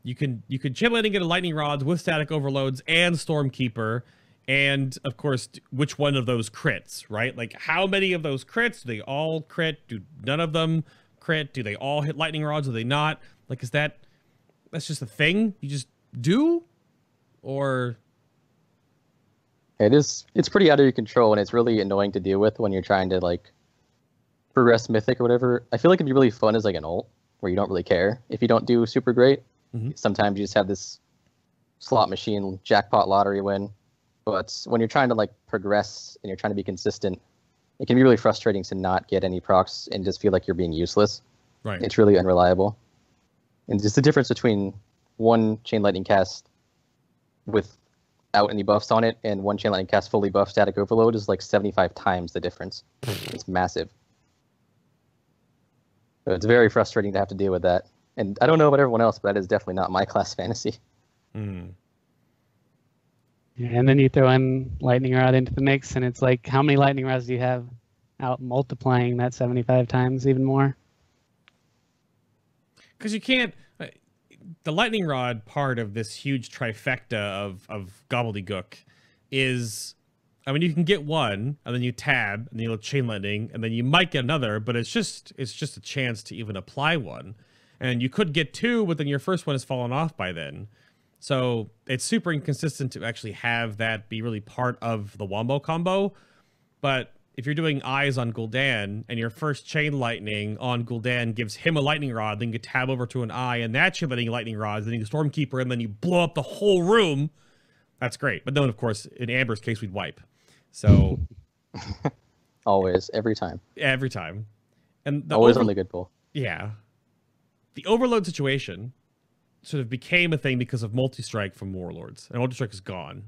You can chain lightning into lightning rods with static overloads and Stormkeeper, and of course, which one of those crits, right? Like, how many of those crits? Do they all crit? Do none of them crit? Do they all hit lightning rods? Do they not? Like, that's just a thing you just do, or? It's pretty out of your control, and it's really annoying to deal with when you're trying to like progress Mythic or whatever. I feel like it'd be really fun as like an ult, where you don't really care if you don't do super great. Sometimes you just have this slot machine jackpot lottery win. But when you're trying to like progress and you're trying to be consistent, it can be really frustrating to not get any procs and just feel like you're being useless. Right. It's really unreliable. And just the difference between one Chain Lightning cast without any buffs on it and one Chain Lightning cast fully buffed static overload is like 75 times the difference. It's massive. So it's very frustrating to have to deal with that. And I don't know about everyone else, but that is definitely not my class fantasy. Yeah, and then you throw in Lightning Rod into the mix, and it's like, how many Lightning Rods do you have out multiplying that 75 times even more? Because you can't... the Lightning Rod part of this huge trifecta of gobbledygook is... I mean, you can get one, and then you tab, and then you'll chain lightning, and then you might get another, but it's just a chance to even apply one. And you could get two, but then your first one has fallen off by then. So it's super inconsistent to actually have that be really part of the Wombo combo. But if you're doing eyes on Gul'dan, and your first chain lightning on Gul'dan gives him a lightning rod, then you tab over to an eye, and that's your lightning rods, then you Stormkeeper, and then you blow up the whole room, that's great. But then, of course, in Amber's case, we'd wipe. So always, every time. Every time. And always on the good pull. Yeah. The overload situation sort of became a thing because of multi-strike from Warlords. And multi-strike is gone.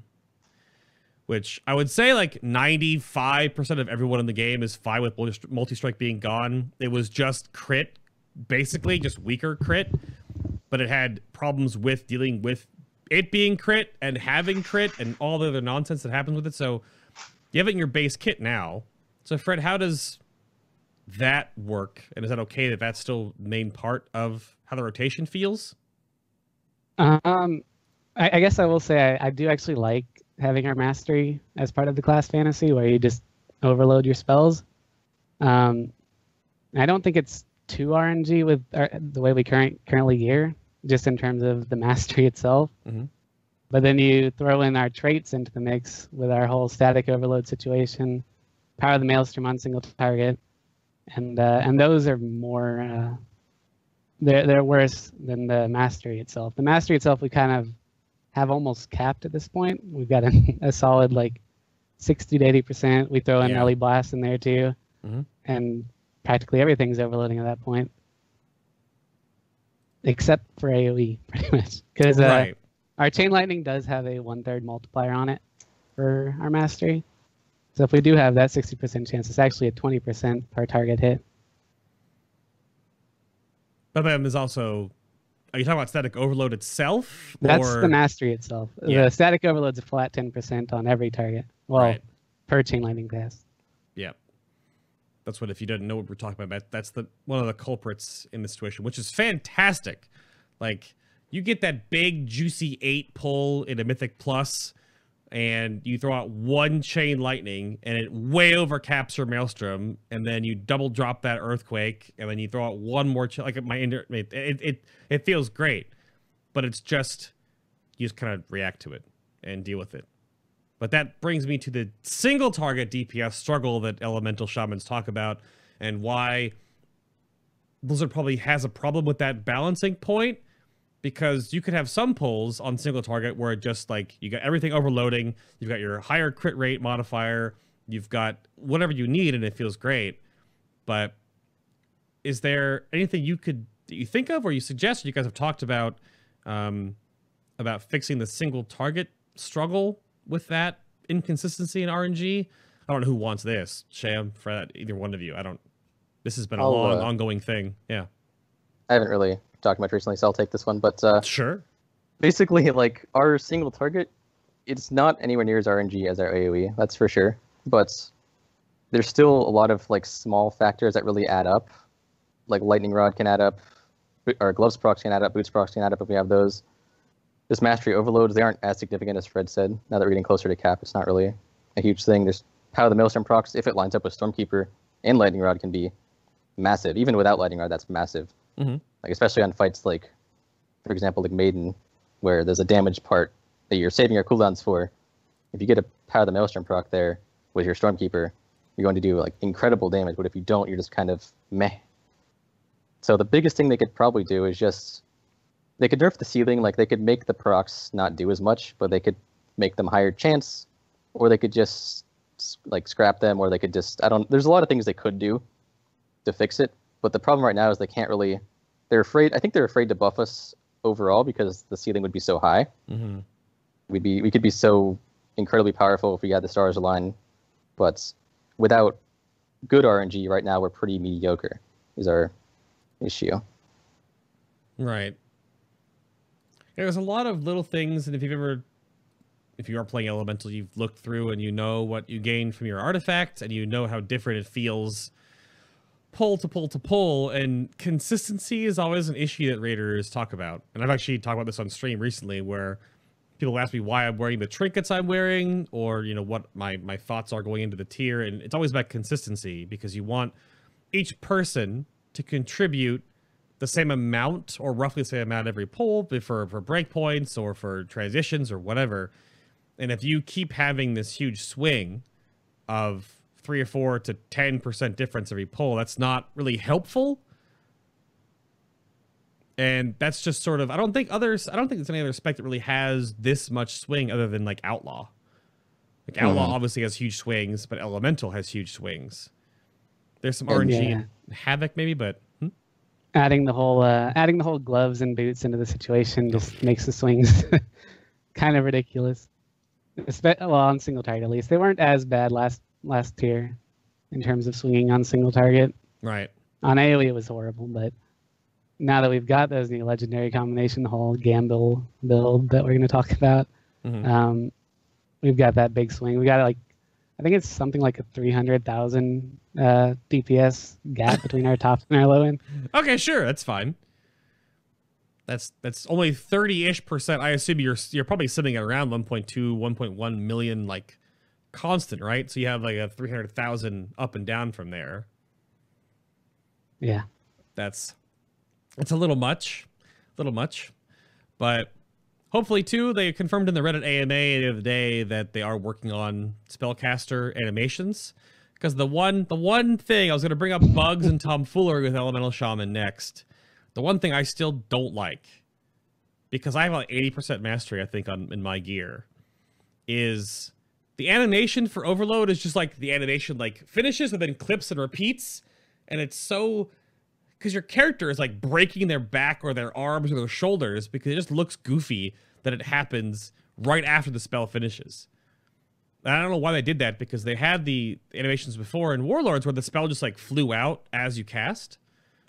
Which I would say like 95% of everyone in the game is fine with multi-strike being gone. It was just crit, basically, just weaker crit. But it had problems with dealing with it being crit and having crit and all the other nonsense that happens with it. So you have it in your base kit now. So Fred, how does that work? And is that okay that that's still main part of how the rotation feels? I guess I will say I do actually like having our mastery as part of the class fantasy, where you just overload your spells. I don't think it's too RNG with the way we currently gear, just in terms of the mastery itself. But then you throw in our traits into the mix with our whole static overload situation, power the maelstrom on single target, and those are more they're worse than the mastery itself. The mastery itself we kind of have almost capped at this point. We've got a solid like 60 to 80%. We throw in early blast in there too, and practically everything's overloading at that point, except for AOE, pretty much, because our chain lightning does have a 1/3 multiplier on it for our mastery. So if we do have that 60% chance, it's actually a 20% per target hit. But then there's also, are you talking about static overload itself? That's the mastery itself. The static overload's a flat 10% on every target. Well, per chain lightning pass. Yeah. That's what, if you didn't know what we're talking about, that's one of the culprits in this situation, which is fantastic. Like, you get that big, juicy 8 pull in a Mythic Plus, and you throw out one chain lightning and it way overcaps your maelstrom, and then you double drop that earthquake, and then you throw out one more like it feels great, but it's just you just kind of react to it and deal with it. But that brings me to the single target DPS struggle that Elemental Shamans talk about, and why Blizzard probably has a problem with that balancing point. Because you could have some pulls on single target where it just like you got everything overloading, you've got your higher crit rate modifier, you've got whatever you need, and it feels great. But is there anything that you think of or you suggest? You guys have talked about fixing the single target struggle with that inconsistency in RNG. I don't know who wants this, Sham, Fred, either one of you. I don't. This has been a long, ongoing thing. Yeah. I haven't really talked much recently, so I'll take this one. But sure. Basically, like our single target, it's not anywhere near as RNG as our AoE. That's for sure. But there's still a lot of like small factors that really add up. Like lightning rod can add up, or gloves procs can add up, boots procs can add up if we have those. This mastery overloads, they aren't as significant as Fred said. Now that we're getting closer to cap, it's not really a huge thing. There's Power of the Maelstrom procs, if it lines up with Stormkeeper and lightning rod, can be massive. Even without lightning rod, that's massive. Mm-hmm. Like especially on fights like, for example, like Maiden, where there's a damage part that you're saving your cooldowns for. If you get a Power of the Maelstrom proc there with your Stormkeeper, you're going to do like incredible damage. But if you don't, you're just kind of meh. So the biggest thing they could probably do is just they could nerf the ceiling. Like they could make the procs not do as much, but they could make them higher chance, or they could just like scrap them, or they could just There's a lot of things they could do to fix it. But the problem right now is they can't really. They're afraid. I think they're afraid to buff us overall because the ceiling would be so high. Mm-hmm. We could be so incredibly powerful if we had the stars align, but without good RNG right now, we're pretty mediocre. Is our issue. Right. There's a lot of little things, and if you are playing Elemental, you've looked through and you know what you gain from your artifact, and you know how different it feels. Pull to pull to pull, and consistency is always an issue that raiders talk about. And I've actually talked about this on stream recently, where people ask me why I'm wearing the trinkets I'm wearing, or what my thoughts are going into the tier, and it's always about consistency, because you want each person to contribute the same amount, or roughly the same amount every pull, for breakpoints or for transitions or whatever. And if you keep having this huge swing of 3 or 4 to 10% difference every pull, that's not really helpful. And that's just sort of, I don't think there's any other spec that really has this much swing other than like Outlaw. Like Outlaw obviously has huge swings, but Elemental has huge swings. There's some RNG and Havoc maybe, but adding the whole gloves and boots into the situation just makes the swings kind of ridiculous. Well, on single target at least. They weren't as bad last tier in terms of swinging on single target. Right. On AoE it was horrible, but now that we've got those new legendary combination, the whole gamble build that we're going to talk about, we've got that big swing. We got I think it's something like a 300,000 DPS gap between our top and our low end. Okay, sure, that's fine. That's only 30-ish%. I assume you're probably sitting at around 1.2, 1.1 million like constant, right? So you have like a 300,000 up and down from there. Yeah. It's a little much. But hopefully too, they confirmed in the Reddit AMA the other day that they are working on spellcaster animations. Because the one thing I was gonna bring up bugs and tomfoolery with Elemental Shaman next. The one thing I still don't like, because I have like 80% mastery, I think, in my gear, is the animation for Overload is just like the animation like finishes and then clips and repeats. And it's so, because your character is like breaking their back or their arms or their shoulders, because it just looks goofy that it happens right after the spell finishes. And I don't know why they did that, because they had the animations before in Warlords where the spell just like flew out as you cast.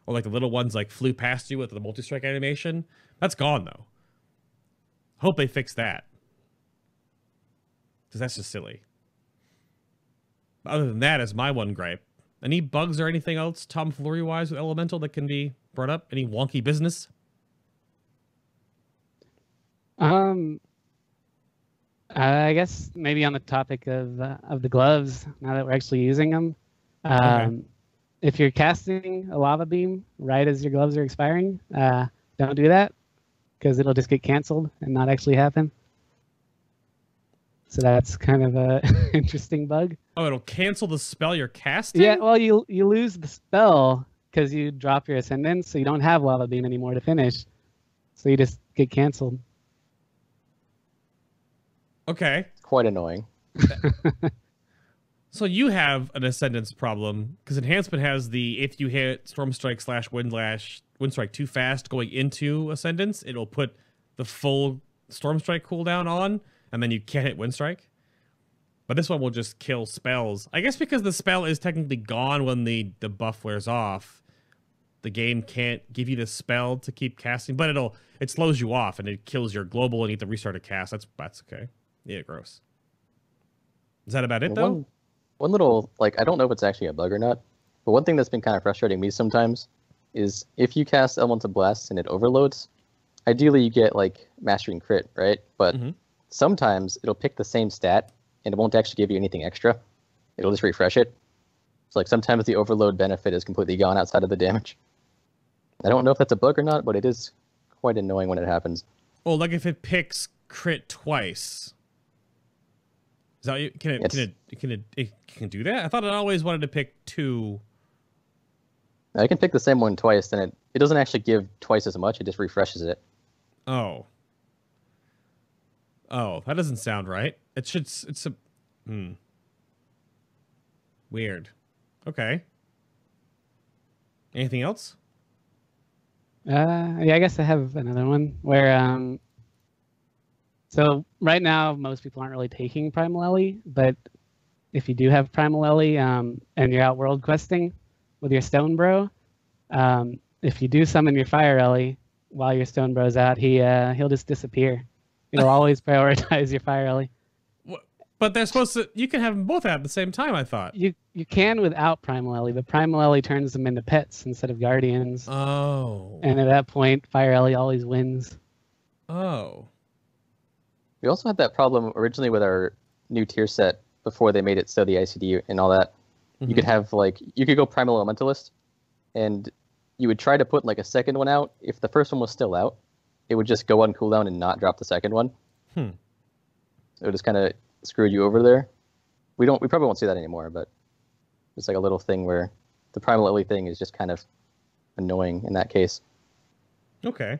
Or like the little ones like flew past you with the multi-strike animation. That's gone though. Hope they fix that. Because that's just silly. Other than that, is my one gripe. Any bugs or anything else tomfoolery-wise with Elemental that can be brought up? Any wonky business? I I guess maybe on the topic of the gloves, now that we're actually using them, if you're casting a lava beam right as your gloves are expiring, don't do that because it'll just get canceled and not actually happen. So that's kind of a interesting bug. Oh, it'll cancel the spell you're casting? Yeah, well, you lose the spell because you drop your ascendance, so you don't have lava beam anymore to finish. So you just get canceled. Okay. Quite annoying. So you have an ascendance problem because enhancement has the if you hit storm strike / wind strike too fast going into ascendance, it'll put the full storm strike cooldown on, and then you can't hit wind strike. But this one will just kill spells. I guess because the spell is technically gone when the buff wears off, the game can't give you the spell to keep casting, but it slows you off and it kills your global and you have to restart a cast. That's okay. Yeah, gross. Is that about it though? One little, like, I don't know if it's actually a bug or not, but one thing that's been kind of frustrating me sometimes is if you cast Elemental Blast and it overloads, ideally you get, like, Mastering Crit, right? But sometimes it'll pick the same stat and it won't actually give you anything extra. It'll just refresh it. So, like, sometimes the overload benefit is completely gone outside of the damage. I don't know if that's a bug or not, but it is quite annoying when it happens. Well, like if it picks crit twice. Is that it can do that? I thought it always wanted to pick 2. I can pick the same one twice, then it doesn't actually give twice as much. It just refreshes it. Oh, that doesn't sound right. It should. It's a weird. Okay. Anything else? Yeah, I guess I have another one where so right now most people aren't really taking Primal Ellie, but if you do have Primal Ellie and you're out world questing with your Stone Bro, if you do summon your Fire Ellie while your Stone Bro's out, he'll just disappear. It'll always prioritize your Fire Ellie. But they're supposed to. You can have them both out at the same time. I thought you can without Primal Ellie, but Primal Ellie turns them into pets instead of guardians. Oh. And at that point, Fire Ellie always wins. Oh. We also had that problem originally with our new tier set before they made it so the ICD and all that. You could have, like, you could go Primal Elementalist, and you would try to put, like, a second one out. If the first one was still out, it would just go on cooldown and not drop the second one. So it just kind of screwed you over there. We probably won't see that anymore, but it's like a little thing where the Primal Ellie thing is just kind of annoying in that case. Okay.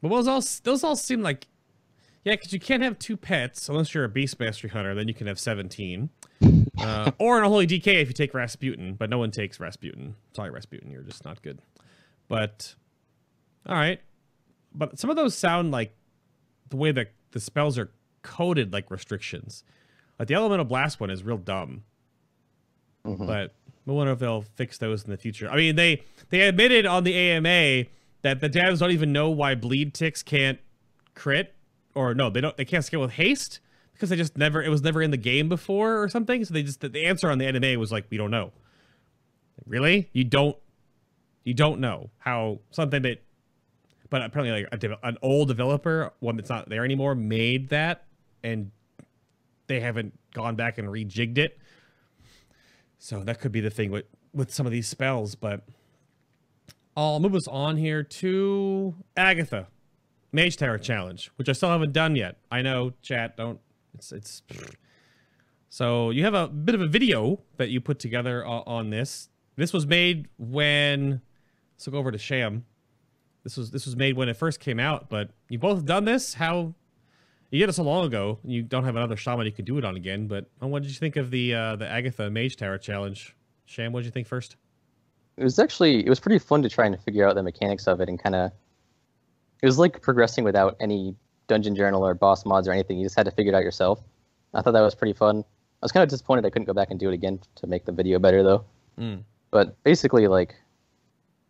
But those all seem like, yeah, because you can't have 2 pets unless you're a Beast Mastery Hunter. Then you can have 17, or an Unholy DK if you take Rasputin. But no one takes Rasputin. Sorry, Rasputin, you're just not good. But all right, but some of those sound like the way that the spells are coded like restrictions. Like the Elemental Blast one is real dumb. But I wonder if they'll fix those in the future. I mean, they admitted on the AMA that the devs don't even know why bleed ticks can't crit, or no, they can't scale with haste because they just never, it was never in the game before or something. So the answer on the AMA was like, we don't know. Really? You don't know how something that, but apparently like an old developer, one that's not there anymore, made that, and they haven't gone back and rejigged it. So that could be the thing with some of these spells. But I'll move us on here to Agatha, Mage Tower Challenge, which I still haven't done yet. I know, chat, don't. It's. So you have a bit of a video that you put together on this. This was made when. Let's go over to Sham. This was made when it first came out, but you both done this. How you did it so long ago? You don't have another shaman you can do it on again. But what did you think of the Agatha Mage Tower Challenge? Sham, what did you think first? It was pretty fun to try and figure out the mechanics of it, and kind of it was like progressing without any dungeon journal or boss mods or anything. You just had to figure it out yourself. I thought that was pretty fun. I was kind of disappointed I couldn't go back and do it again to make the video better though. But basically, like,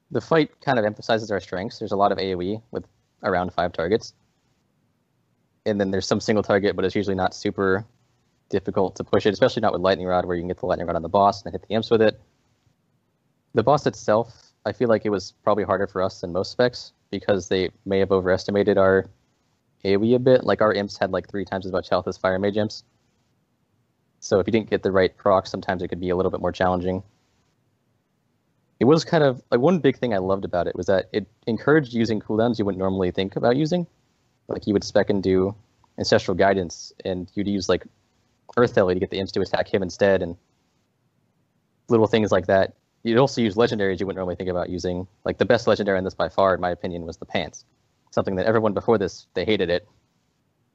the fight kind of emphasizes our strengths. There's a lot of AoE with around 5 targets. And then there's some single target, but it's usually not super difficult to push it, especially not with Lightning Rod, where you can get the Lightning Rod on the boss and hit the imps with it. The boss itself, I feel like it was probably harder for us than most specs, because they may have overestimated our AoE a bit. Like our imps had like 3 times as much health as fire mage imps. So if you didn't get the right proc, sometimes it could be a little bit more challenging. It was kind of like one big thing I loved about it was that it encouraged using cooldowns you wouldn't normally think about using. Like you would spec and do Ancestral Guidance, and you'd use like Earth Ellie to get the imps to attack him instead, and little things like that. You'd also use legendaries you wouldn't normally think about using. Like the best legendary in this by far, in my opinion, was the Pants. Something that everyone before this, they hated it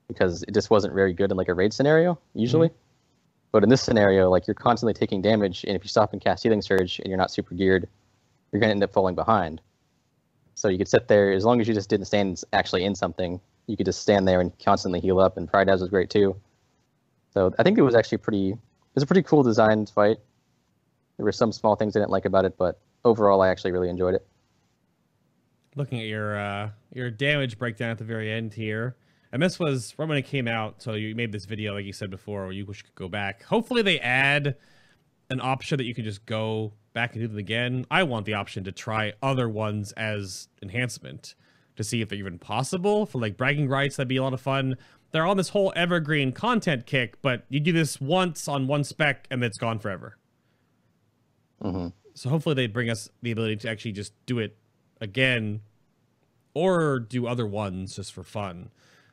because it just wasn't very good in like a raid scenario, usually. Mm-hmm. But in this scenario, like you're constantly taking damage, and if you stop and cast Healing Surge and you're not super geared, you're going to end up falling behind. So you could sit there, as long as you just didn't stand actually in something, you could just stand there and constantly heal up, and Pride Dash was great too. So I think it was actually it was a pretty cool designed fight. There were some small things I didn't like about it, but overall I actually really enjoyed it. Looking at your damage breakdown at the very end here, and this was from when it came out, so you made this video, like you said before, where you wish you could go back. Hopefully they add an option that you can just go back and do them again. I want the option to try other ones as enhancement to see if they're even possible for like bragging rights. That'd be a lot of fun. They're on this whole evergreen content kick, but you do this once on one spec and it's gone forever. Mm-hmm. So hopefully they bring us the ability to actually just do it again or do other ones just for fun,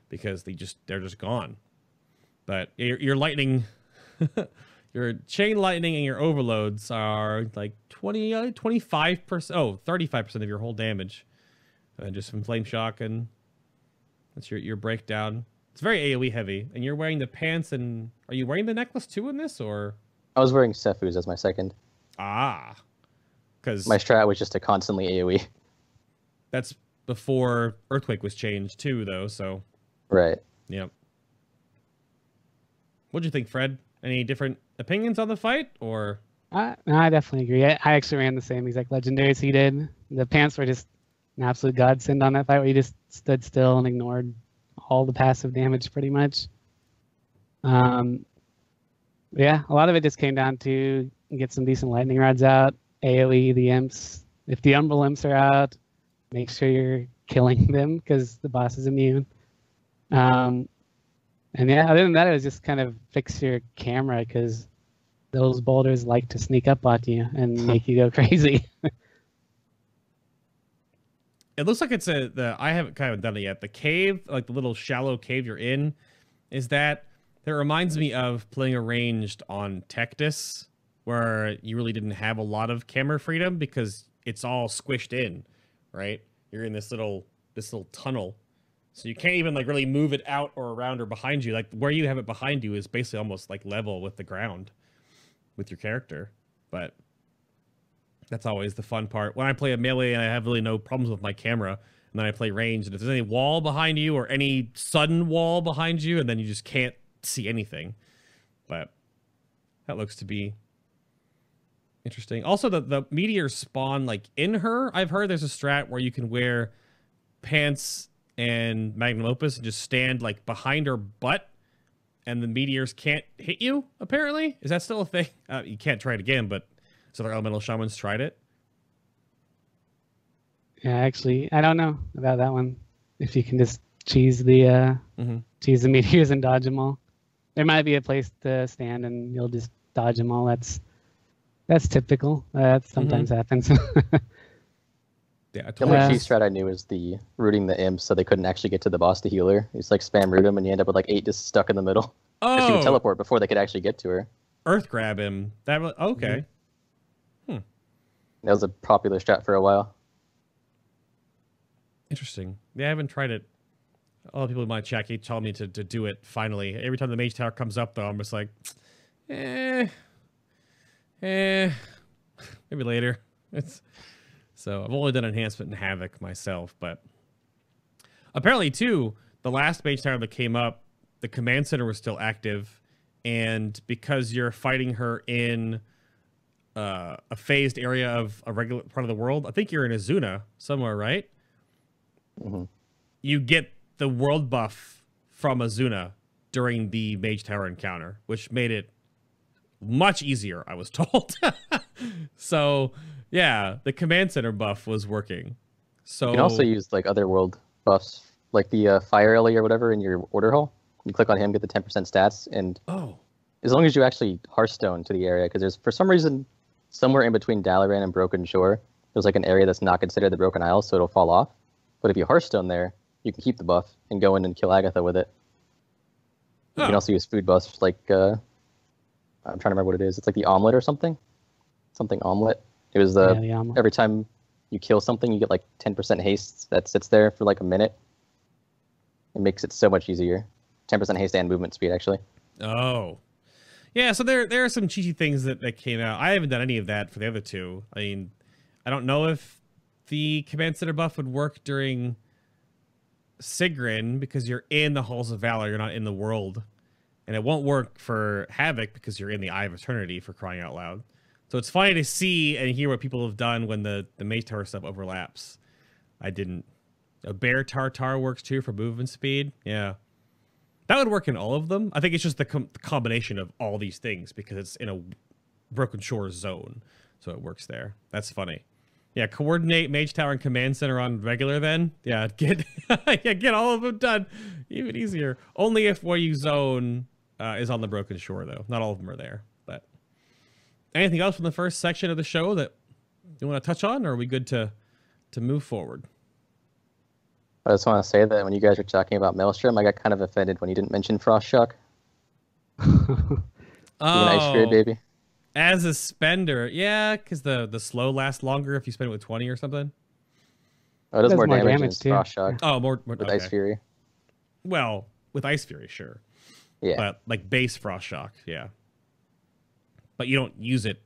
because they're just gone. But your lightning, your chain lightning and your overloads are like 25%, 35% of your whole damage. And just from flame shock, and that's your breakdown. It's very AoE heavy, and you're wearing the pants, and are you wearing the necklace too in this, or? I was wearing Sephu's as my second. Ah, because my strat was just to constantly AoE. That's before Earthquake was changed too, though. So. Right. Yep. What'd you think, Fred? Any different opinions on the fight, or? No, I definitely agree. I actually ran the same exact legendaries he did. The pants were just an absolute godsend on that fight, where you just stood still and ignored all the passive damage pretty much. Yeah, a lot of it just came down to get some decent lightning rods out, AoE the imps. If the Umbral imps are out, make sure you're killing them because the boss is immune. And yeah, other than that, it was just kind of fix your camera, because those boulders like to sneak up on you and make you go crazy. It looks like it's I haven't kind of done it yet. The cave, like the little shallow cave you're in, that reminds me of playing Arranged on Tectus, where you really didn't have a lot of camera freedom because it's all squished in, right? You're in this little tunnel, so you can't even like really move it out or around or behind you. Like where you have it behind you is basically almost like level with the ground with your character, but. That's always the fun part. When I play a melee and I have really no problems with my camera, and then I play range, and if there's any wall behind you or any sudden wall behind you, and then you just can't see anything. But that looks to be interesting. Also, the meteors spawn like in her. I've heard there's a strat where you can wear pants and magnum opus and just stand like behind her butt, and the meteors can't hit you, apparently. Is that still a thing? You can't try it again, but so the Elemental Shamans tried it? Yeah, actually, I don't know about that one. If you can just cheese the meteors and dodge them all. There might be a place to stand and you'll just dodge them all. That's typical. That sometimes happens. Yeah, the only cheese strat I knew is the rooting the imps so they couldn't actually get to the boss to heal her. It's like spam root him and you end up with like 8 just stuck in the middle. Oh! She would teleport before they could actually get to her. Earth grab him. That was okay. That was a popular strat for a while. Interesting. Yeah, I haven't tried it. All the people in my chat keep telling me to do it finally. Every time the mage tower comes up, though, I'm just like, maybe later. So I've only done enhancement and havoc myself, but apparently too, the last mage tower that came up, the command center was still active, and because you're fighting her in a phased area of a regular part of the world, I think you're in Azuna somewhere, right? Mm-hmm. You get the world buff from Azuna during the mage tower encounter, which made it much easier, I was told. So yeah, the command center buff was working. So you can also use like other world buffs like the Fire Ellie or whatever in your order hall. You click on him, get the 10% stats, and as long as you actually Hearthstone to the area, because there's, for some reason, somewhere in between Dalaran and Broken Shore, there's like an area that's not considered the Broken Isles, so it'll fall off. But if you Hearthstone there, you can keep the buff and go in and kill Agatha with it. You can also use food buffs like, I'm trying to remember what it is. It's like the omelet or something. Something omelet. It was the omelet. Every time you kill something, you get like 10% haste that sits there for like a minute. It makes it so much easier. 10% haste and movement speed, actually. Oh. Yeah, so there are some cheesy things that came out. I haven't done any of that for the other two. I mean, I don't know if the Command Center buff would work during Sigrin because you're in the Halls of Valor, you're not in the world. And it won't work for Havoc because you're in the Eye of Eternity, for crying out loud. So it's funny to see and hear what people have done when the Mage Tower stuff overlaps. I didn't. A Bear Tartar works too for movement speed. Yeah. That would work in all of them. I think it's just the combination of all these things because it's in a Broken Shore zone. So it works there. That's funny. Yeah, coordinate Mage Tower and Command Center on regular then. Yeah, get get all of them done. Even easier. Only if where you zone is on the Broken Shore, though. Not all of them are there. But anything else from the first section of the show that you want to touch on, or are we good to move forward? I just want to say that when you guys were talking about Maelstrom, I got kind of offended when you didn't mention Frost Shock. Oh, Ice Fury, baby. As a spender, yeah, because the slow lasts longer if you spend it with 20 or something. Oh, it does more damage than Frost Shock. Oh, more with okay. Ice Fury. Well, with Ice Fury, sure. Yeah. But like base Frost Shock, yeah. But you don't use it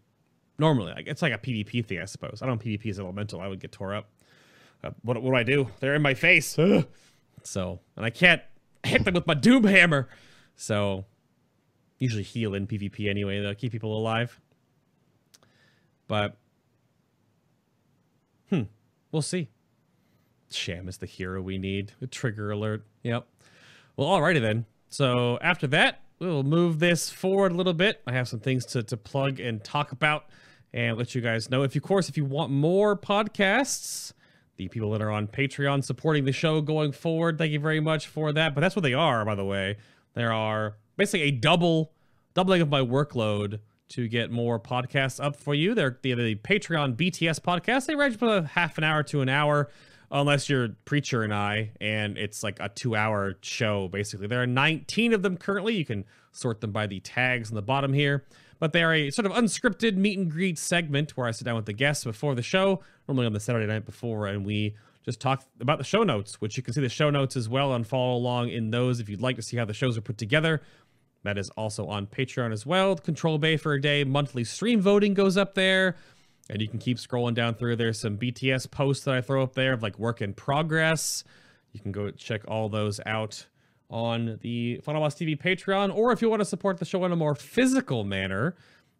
normally. Like it's like a PvP thing, I suppose. I don't PvP as Elemental. I would get tore up. What do I do? They're in my face. Ugh. So, and I can't hit them with my Doom Hammer. So, usually heal in PvP anyway to keep people alive. But, we'll see. Sham is the hero we need. A trigger alert. Yep. Well, alrighty then. So, after that, we'll move this forward a little bit. I have some things to plug and talk about and let you guys know. If you want more podcasts, the people that are on Patreon supporting the show going forward, thank you very much for that. But that's what they are, by the way. There are basically a doubling of my workload to get more podcasts up for you. They're the Patreon BTS podcast. They range from a half an hour to an hour, unless you're Preacher and I, and it's like a 2-hour show, basically. There are 19 of them currently. You can sort them by the tags on the bottom here. But they are a sort of unscripted meet and greet segment where I sit down with the guests before the show, normally on the Saturday night before, and we just talk about the show notes, which you can see the show notes as well and follow along in those if you'd like to see how the shows are put together. That is also on Patreon as well. Control Bay for a Day monthly stream voting goes up there, and you can keep scrolling down through. There's some BTS posts that I throw up there of like work in progress. You can go check all those out on the FinalBossTV Patreon, or if you want to support the show in a more physical manner,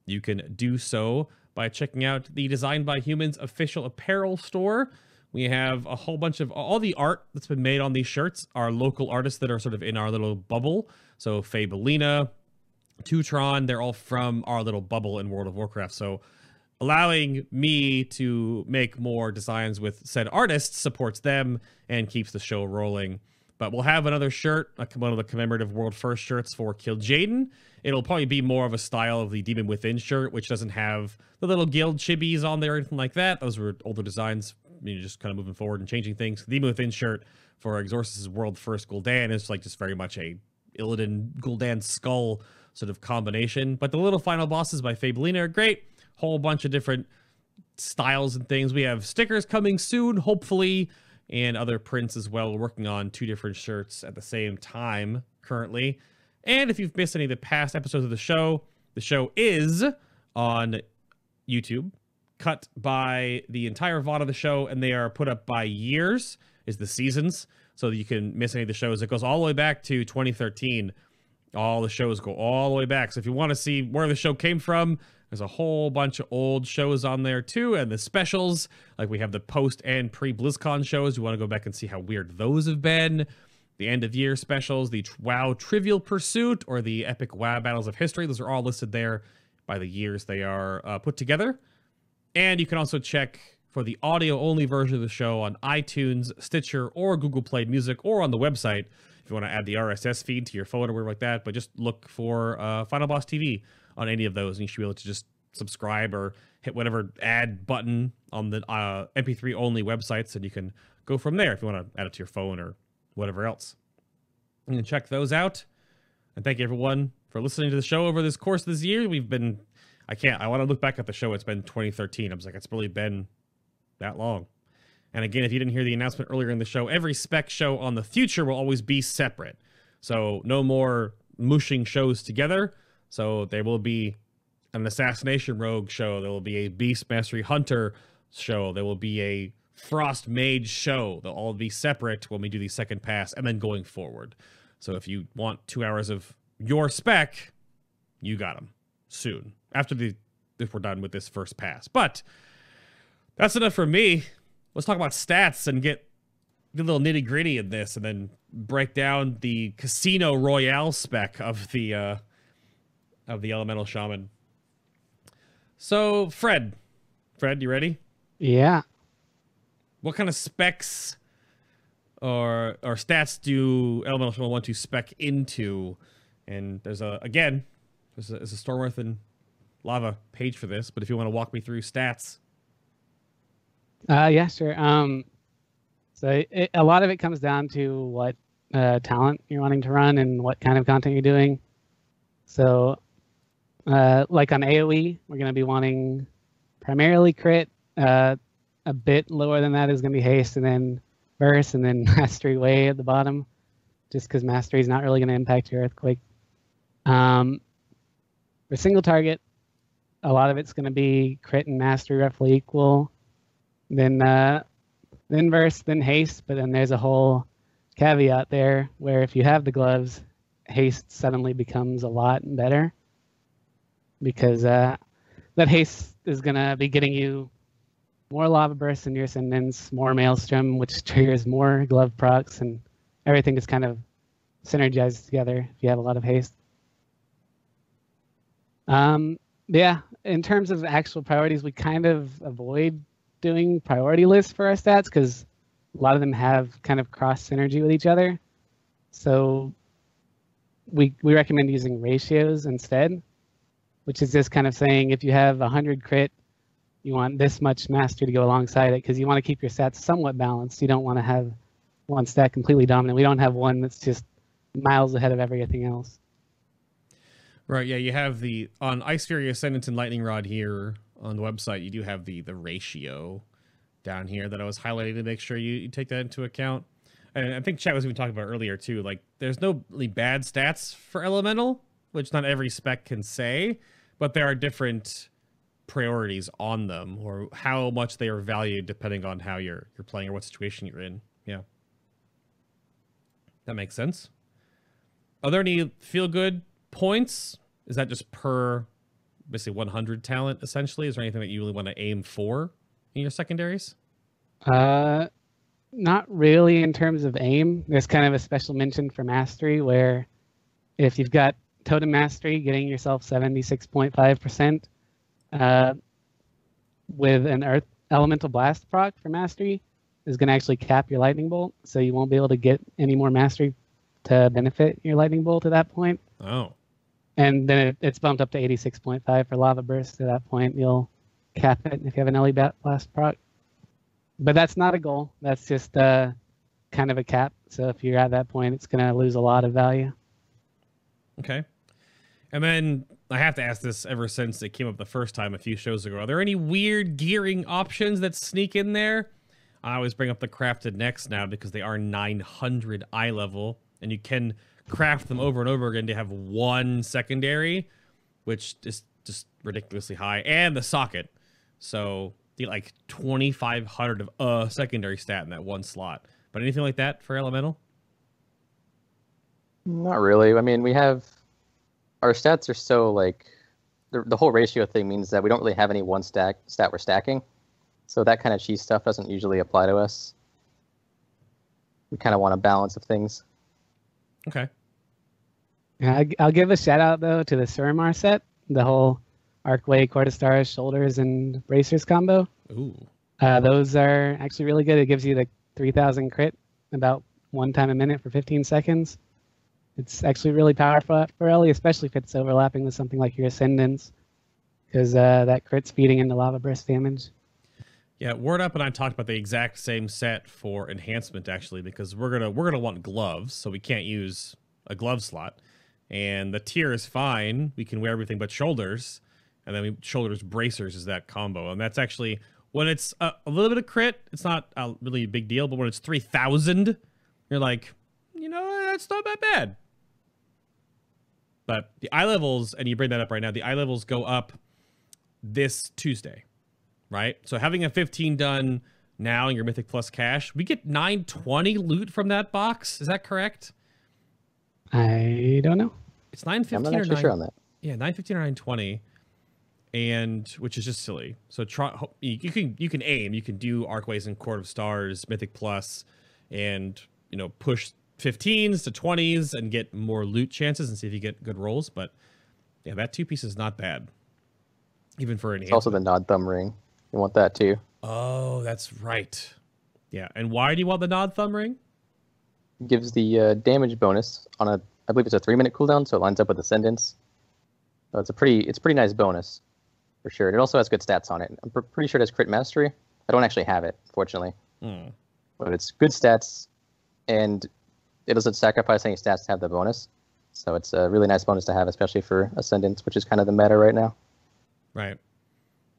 you can do so by checking out the Designed by Humans official apparel store. We have a whole bunch of all the art that's been made on these shirts are local artists that are sort of in our little bubble. So Fabelina, Teutron, they're all from our little bubble in World of Warcraft. So allowing me to make more designs with said artists supports them and keeps the show rolling. But we'll have another shirt, one of the commemorative World First shirts for Kil'jaeden. It'll probably be more of a style of the Demon Within shirt, which doesn't have the little guild chibis on there or anything like that. Those were older designs, just kind of moving forward and changing things. The Demon Within shirt for Exorcist's World First Gul'dan is like just very much a Illidan Gul'dan skull sort of combination. But the little final bosses by Fabelina are great. Whole bunch of different styles and things. We have stickers coming soon, hopefully, and other prints as well. We're working on 2 different shirts at the same time currently. And if you've missed any of the past episodes of the show is on YouTube, cut by the entire VOD of the show, and they are put up by years, is the seasons, so that you can miss any of the shows. It goes all the way back to 2013. All the shows go all the way back. So if you want to see where the show came from, there's a whole bunch of old shows on there too, and the specials, like we have the post and pre-BlizzCon shows. You want to go back and see how weird those have been. The end of year specials, the WoW Trivial Pursuit, or the epic WoW Battles of History. Those are all listed there by the years they are put together. And you can also check for the audio-only version of the show on iTunes, Stitcher, or Google Play Music, or on the website if you want to add the RSS feed to your phone or whatever like that. But just look for FinalBossTV on any of those, and you should be able to just subscribe or hit whatever add button on the MP3-only websites, and you can go from there if you want to add it to your phone or whatever else. You can check those out. And thank you, everyone, for listening to the show over this course of this year. I want to look back at the show. It's been 2013. I was like, it's really been that long. And again, if you didn't hear the announcement earlier in the show, every spec show on the future will always be separate. So no more mushing shows together. So there will be an Assassination Rogue show. There will be a Beast Mastery Hunter show. There will be a Frost Mage show. They'll all be separate when we do the second pass and then going forward. So if you want 2 hours of your spec, you got them soon if we're done with this first pass. But that's enough for me. Let's talk about stats and get a little nitty gritty in this, and then break down the Casino Royale spec of the Elemental Shaman. So Fred, you ready? Yeah. What kind of specs or stats do Elemental Shaman want to spec into? And there's a Stormworth and Lava page for this, but if you want to walk me through stats. Yeah, sure. So a lot of it comes down to what talent you're wanting to run and what kind of content you're doing. So like on AoE, we're going to be wanting primarily crit. A bit lower than that is going to be haste, and then burst, and then mastery way at the bottom, just because mastery is not really going to impact your earthquake. For single target, a lot of it's going to be crit and mastery roughly equal. Then burst, then haste, but then there's a whole caveat there where if you have the gloves, haste suddenly becomes a lot better, because that haste is going to be getting you more lava bursts in your ascendants, more maelstrom, which triggers more glove procs, and everything is kind of synergized together if you have a lot of haste. Yeah, in terms of actual priorities, we kind of avoid doing priority lists for our stats because a lot of them have kind of cross synergy with each other. So we recommend using ratios instead, which is just kind of saying if you have 100 crit, you want this much mastery to go alongside it because you want to keep your stats somewhat balanced. You don't want to have one stat completely dominant. We don't have one that's just miles ahead of everything else. Right, yeah, you have on Ice Fury Ascendant and Lightning Rod here on the website, you do have the ratio down here that I was highlighting to make sure you take that into account. And I think chat was even talking about earlier too, like there's no really bad stats for Elemental, which not every spec can say, but there are different priorities on them or how much they are valued depending on how you're playing or what situation you're in. Yeah. That makes sense. Are there any feel-good points? Is that just per basically 100 talent essentially? Is there anything that you really want to aim for in your secondaries? Not really in terms of aim. There's kind of a special mention for mastery where if you've got totem mastery, getting yourself 76.5% with an earth elemental blast proc for mastery is going to actually cap your lightning bolt, so you won't be able to get any more mastery to benefit your lightning bolt at that point. Oh. And then it's bumped up to 86.5 for lava burst. At that point, you'll cap it if you have an LE blast proc. But that's not a goal. That's just kind of a cap. So if you're at that point, it's going to lose a lot of value. Okay. And then I have to ask this ever since it came up the first time a few shows ago. Are there any weird gearing options that sneak in there? I always bring up the crafted necks now because they are 900 eye level, and you can craft them over and over again to have one secondary, which is just ridiculously high, and the socket. So you get like 2,500 of a secondary stat in that one slot. But anything like that for Elemental? Not really. I mean, we have our stats are so like the whole ratio thing means that we don't really have any one stat we're stacking. So that kind of cheese stuff doesn't usually apply to us. We kind of want a balance of things. Okay. Yeah, I'll give a shout out though to the Suramar set, the whole Arcway, Cortastars, Shoulders, and Bracers combo. Ooh. Those are actually really good. It gives you the 3,000 crit about 1 time a minute for 15 seconds. It's actually really powerful for early, especially if it's overlapping with something like your Ascendants, because that crit's feeding into Lava Burst damage. Yeah, Word Up and I talked about the exact same set for enhancement, actually, because we're gonna want gloves, so we can't use a glove slot. And the tier is fine. We can wear everything but shoulders, and then shoulders bracers is that combo. And that's actually, when it's a little bit of crit, it's not really a big deal, but when it's 3,000, you're like, you know, that's not that bad. But the eye levels, and you bring that up right now, the eye levels go up this Tuesday, right? So having a 15 done now in your Mythic Plus cash, we get 920 loot from that box. Is that correct? I don't know. It's 915 I'm not or actually 9, sure on that. Yeah, 915 or 920, and which is just silly. So try, you can aim, you can do Arcways and Court of Stars, Mythic Plus, and you know, push 15s to 20s and get more loot chances and see if you get good rolls. But yeah, that 2-piece is not bad, even for an. It's also the Nod Thumb Ring. You want that too. Oh, that's right. Yeah, and why do you want the Nod Thumb Ring? Gives the damage bonus on a, I believe it's a 3-minute cooldown, so it lines up with Ascendants. So it's a pretty nice bonus for sure. It also has good stats on it. I'm pretty sure it has Crit Mastery. I don't actually have it, fortunately, but it's good stats, and it doesn't sacrifice any stats to have the bonus. So it's a really nice bonus to have, especially for Ascendants, which is kind of the meta right now. Right.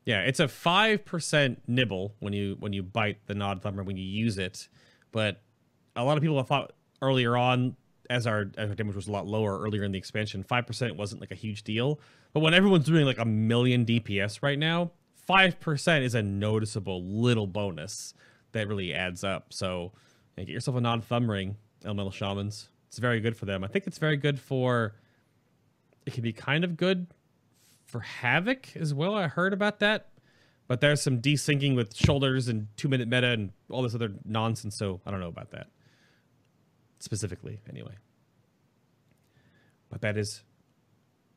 Yeah, it's a 5% nibble when you bite the Nod Thumb Ring when you use it, but a lot of people have thought earlier on, as our damage was a lot lower earlier in the expansion, 5% wasn't like a huge deal. But when everyone's doing like 1,000,000 DPS right now, 5% is a noticeable little bonus that really adds up. So yeah, get yourself a Nod Thumb Ring, Elemental Shamans. It's very good for them. I think it's very good for, it can be kind of good for Havoc as well. I heard about that. But there's some desyncing with shoulders and 2-minute meta and all this other nonsense, so I don't know about that. Specifically, anyway. But that is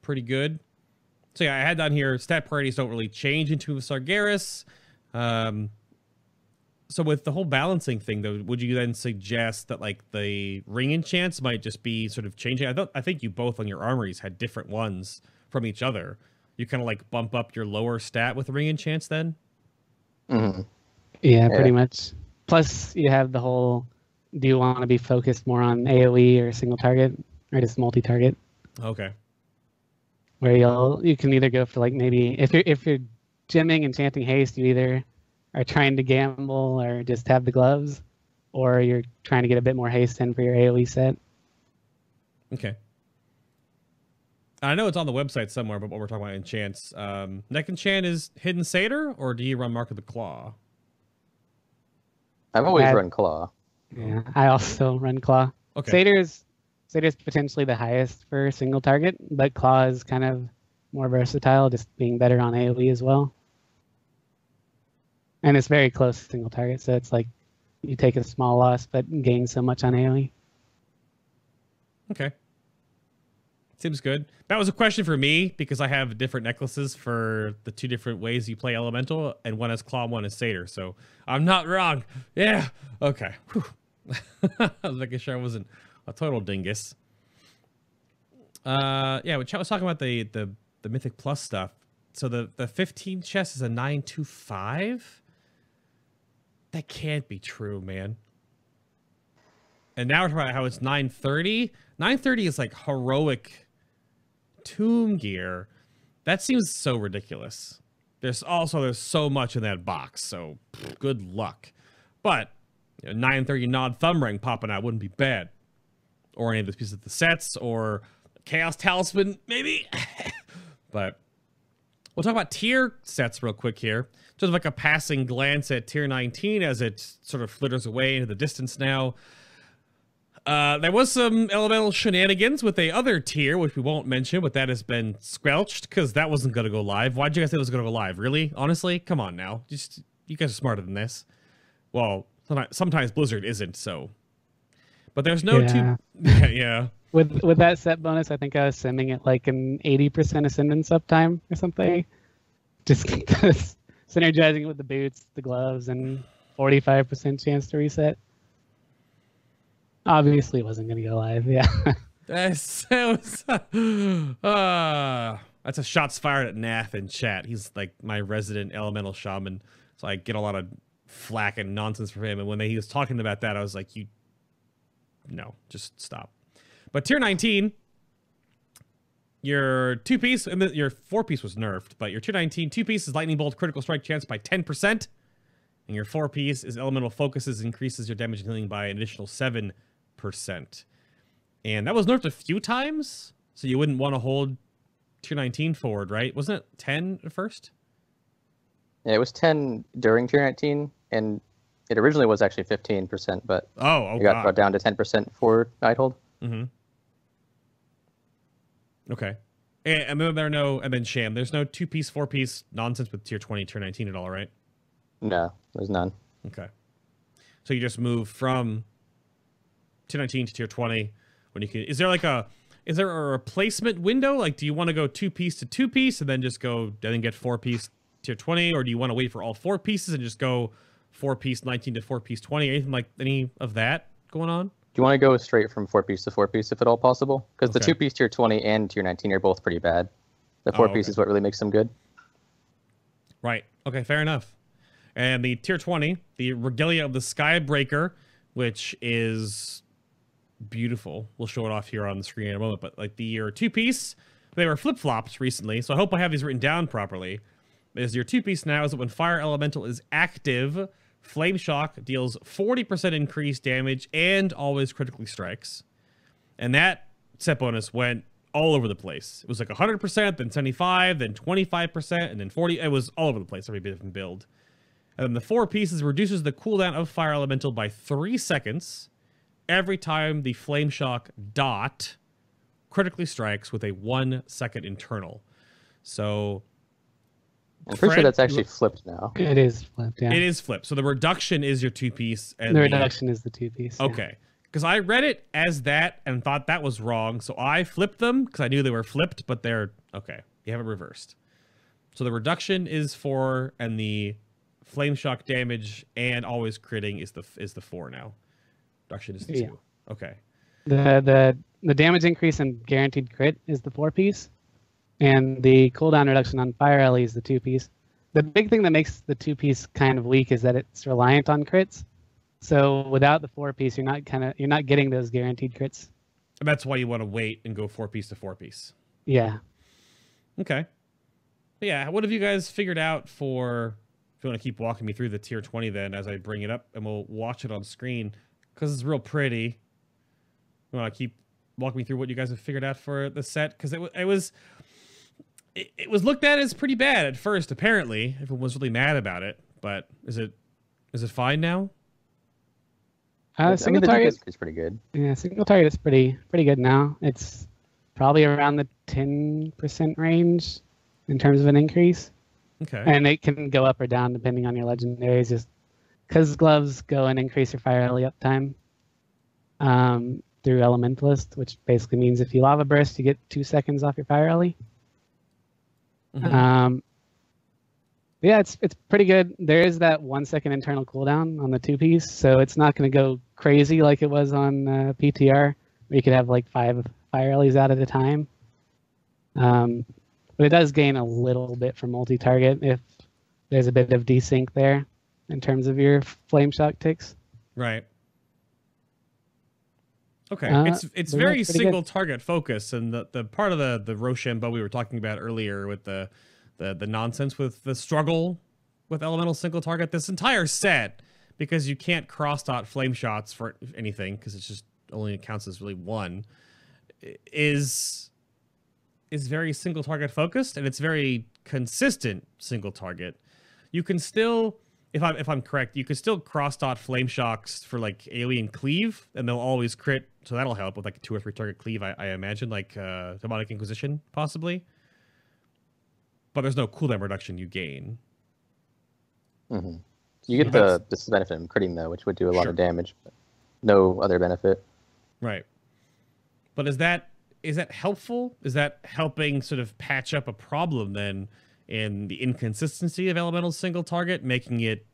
pretty good. So yeah, I had down here, stat priorities don't really change into Sargeras. So with the whole balancing thing, though, would you then suggest that like the ring enchants might just be sort of changing? I think you both on your armories had different ones from each other. You kind of like bump up your lower stat with ring enchants then? Mm-hmm. Yeah, pretty much. Plus, you have the whole, do you want to be focused more on AoE or single target, or just multi-target? Okay. Where you can either go for like maybe, if you're gemming and chanting haste, you either are trying to gamble or just have the gloves, or you're trying to get a bit more haste in for your AoE set. Okay. I know it's on the website somewhere, but what we're talking about enchants. Neck enchant is Hidden Satyr, or do you run Mark of the Claw? I've always run Claw. Yeah, I also run Claw. Okay. Satyr's potentially the highest for single target, but Claw is kind of more versatile, just being better on AoE as well. And it's very close to single target, so it's like you take a small loss but gain so much on AoE. Okay. Seems good. That was a question for me because I have different necklaces for the 2 different ways you play Elemental, and one has Claw, one is Satyr. So I'm not wrong. Yeah. Okay. I was making sure I wasn't a total dingus. Yeah, when Chat was talking about the Mythic Plus stuff. So the 15 chest is a 925? That can't be true, man. And now we're talking about how it's 930. 930 is like heroic tomb gear. That seems so ridiculous. There's so much in that box, so good luck. But you know, 930 Nod Thumb Ring popping out wouldn't be bad. Or any of the pieces of the sets, or Chaos Talisman, maybe. But we'll talk about tier sets real quick here. Just like a passing glance at tier 19 as it sort of flitters away into the distance now. There was some elemental shenanigans with the other tier, which we won't mention, but that has been squelched because that wasn't going to go live. Why'd you guys say it was going to go live? Really? Honestly? Come on now. Just, you guys are smarter than this. Well, sometimes Blizzard isn't, so. But there's no yeah. With that set bonus, I think I was simming at like an 80% ascendance uptime or something. Just because synergizing with the boots, the gloves, and 45% chance to reset. Obviously, wasn't going to go live. Yeah. That's a shots fired at Nath in chat. He's like my resident elemental shaman, so I get a lot of flack and nonsense from him. And when he was talking about that, I was like, no, just stop. But tier 19, your 2-piece and your 4-piece was nerfed, but your tier 19 2-piece is lightning bolt critical strike chance by 10%, and your 4-piece is elemental focuses increases your damage and healing by an additional 7%. And that was nerfed a few times, so you wouldn't want to hold tier 19 forward, right? Wasn't it 10 at first? Yeah, it was 10 during tier 19, and it originally was actually 15%, but it got brought down to 10% for Nighthold. Mm-hmm. Okay. And then Sham, there's no 2-piece, 4-piece nonsense with tier 20, tier 19 at all, right? No, there's none. Okay. So you just move from tier 19 to tier 20 when you can. Is there a replacement window? Like, do you want to go 2-piece to 2-piece and then just go and then get 4-piece tier 20, or do you want to wait for all 4 pieces and just go 4-piece 19 to 4-piece 20? Anything like any of that going on? Do you want to go straight from 4-piece to 4-piece if at all possible? Because the 2-piece tier 20 and tier 19 are both pretty bad. The 4-piece is what really makes them good. Right. Okay, fair enough. And the tier 20, the Regalia of the Skybreaker, which is beautiful. We'll show it off here on the screen in a moment. But like your 2-piece, they were flip-flopped recently, so I hope I have these written down properly. Is your 2-piece now is that when Fire Elemental is active, Flame Shock deals 40% increased damage and always critically strikes. And that set bonus went all over the place. It was like 100%, then 75%, then 25%, and then 40%. It was all over the place, every different build. And then the 4 pieces reduces the cooldown of Fire Elemental by 3 seconds every time the Flame Shock dot critically strikes with a 1-second internal. So I'm pretty sure that's actually flipped now. It is flipped, yeah. It is flipped. So the reduction is your 2-piece. And the reduction is the 2-piece. Okay. Because I read it as that and thought that was wrong. So I flipped them because I knew they were flipped, but they're... Okay. You have it reversed. So the reduction is 4, and the Flame Shock damage and always critting is the 4 now. Reduction is the 2. Yeah. Okay. The damage increase and guaranteed crit is the 4-piece. And the cooldown reduction on Fire Ellie is the 2-piece. The big thing that makes the 2-piece kind of weak is that it's reliant on crits. So without the 4-piece, you're not getting those guaranteed crits. And that's why you want to wait and go 4-piece to 4-piece. Yeah. Okay. Yeah. What have you guys figured out for? If you want to keep walking me through the tier 20, then as I bring it up, and we'll watch it on screen because it's real pretty. You want to keep walking me through what you guys have figured out for the set? Because it was looked at as pretty bad at first, apparently. Everyone was really mad about it, but is it fine now? Single target is pretty good. Yeah, single target is pretty good now. It's probably around the 10% range in terms of an increase. Okay. And it can go up or down depending on your legendaries, just because gloves go and increase your Fire Ellie uptime through Elementalist, which basically means if you Lava Burst, you get 2 seconds off your Fire Ellie. Mm-hmm. Yeah, it's pretty good. There is that 1-second internal cooldown on the 2-piece, so it's not going to go crazy like it was on PTR, where you could have like 5 Fire Ellies out at a time. But it does gain a little bit for multi-target if there's a bit of desync there in terms of your Flame Shock ticks. Right. Okay, it's very single target focus, and the part of the Rochambeau we were talking about earlier with the nonsense with the struggle with elemental single target. This entire set, because you can't cross dot flame shots for anything because it's just only counts as really 1, is very single target focused, and it's very consistent single target. You can still, if I'm correct, you can still cross dot flame shocks for like alien cleave, and they'll always crit. So that'll help with like a 2 or 3 target cleave, I imagine, like Demonic Inquisition possibly. But there's no cooldown reduction you gain. Mm-hmm. You get the benefit of critting though, which would do a lot of damage, but no other benefit. Right. But is that helpful? Is that helping sort of patch up a problem then? in the inconsistency of Elemental's single target, making it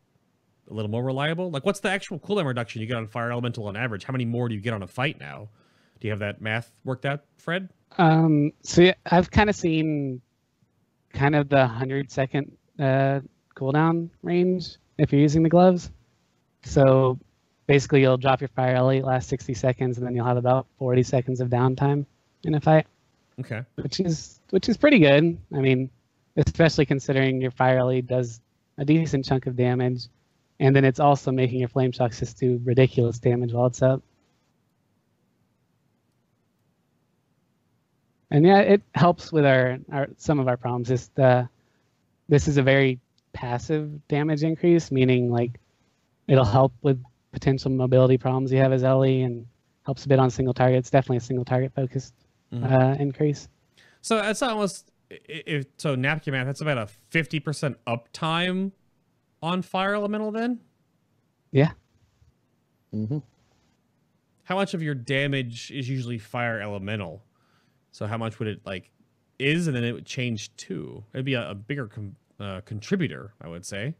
a little more reliable? Like, what's the actual cooldown reduction you get on Fire Elemental on average? How many more do you get on a fight now? Do you have that math worked out, Fred? So yeah, I've kind of seen kind of the 100-second cooldown range if you're using the gloves. So basically, you'll drop your fire elite, last 60 seconds, and then you'll have about 40 seconds of downtime in a fight. Okay. Which is pretty good. I mean, especially considering your fire elite does a decent chunk of damage, and then it's also making your flame shocks just do ridiculous damage while it's up. And yeah, it helps with some of our problems. This is a very passive damage increase, meaning like it'll help with potential mobility problems you have as LE and helps a bit on single target. It's definitely a single target focused increase. So that's almost, so napkin math, that's about a 50% uptime on Fire Elemental then? Yeah. Mm-hmm. How much of your damage is usually Fire Elemental? So how much would it is, and then it would change to? It'd be a bigger contributor, I would say.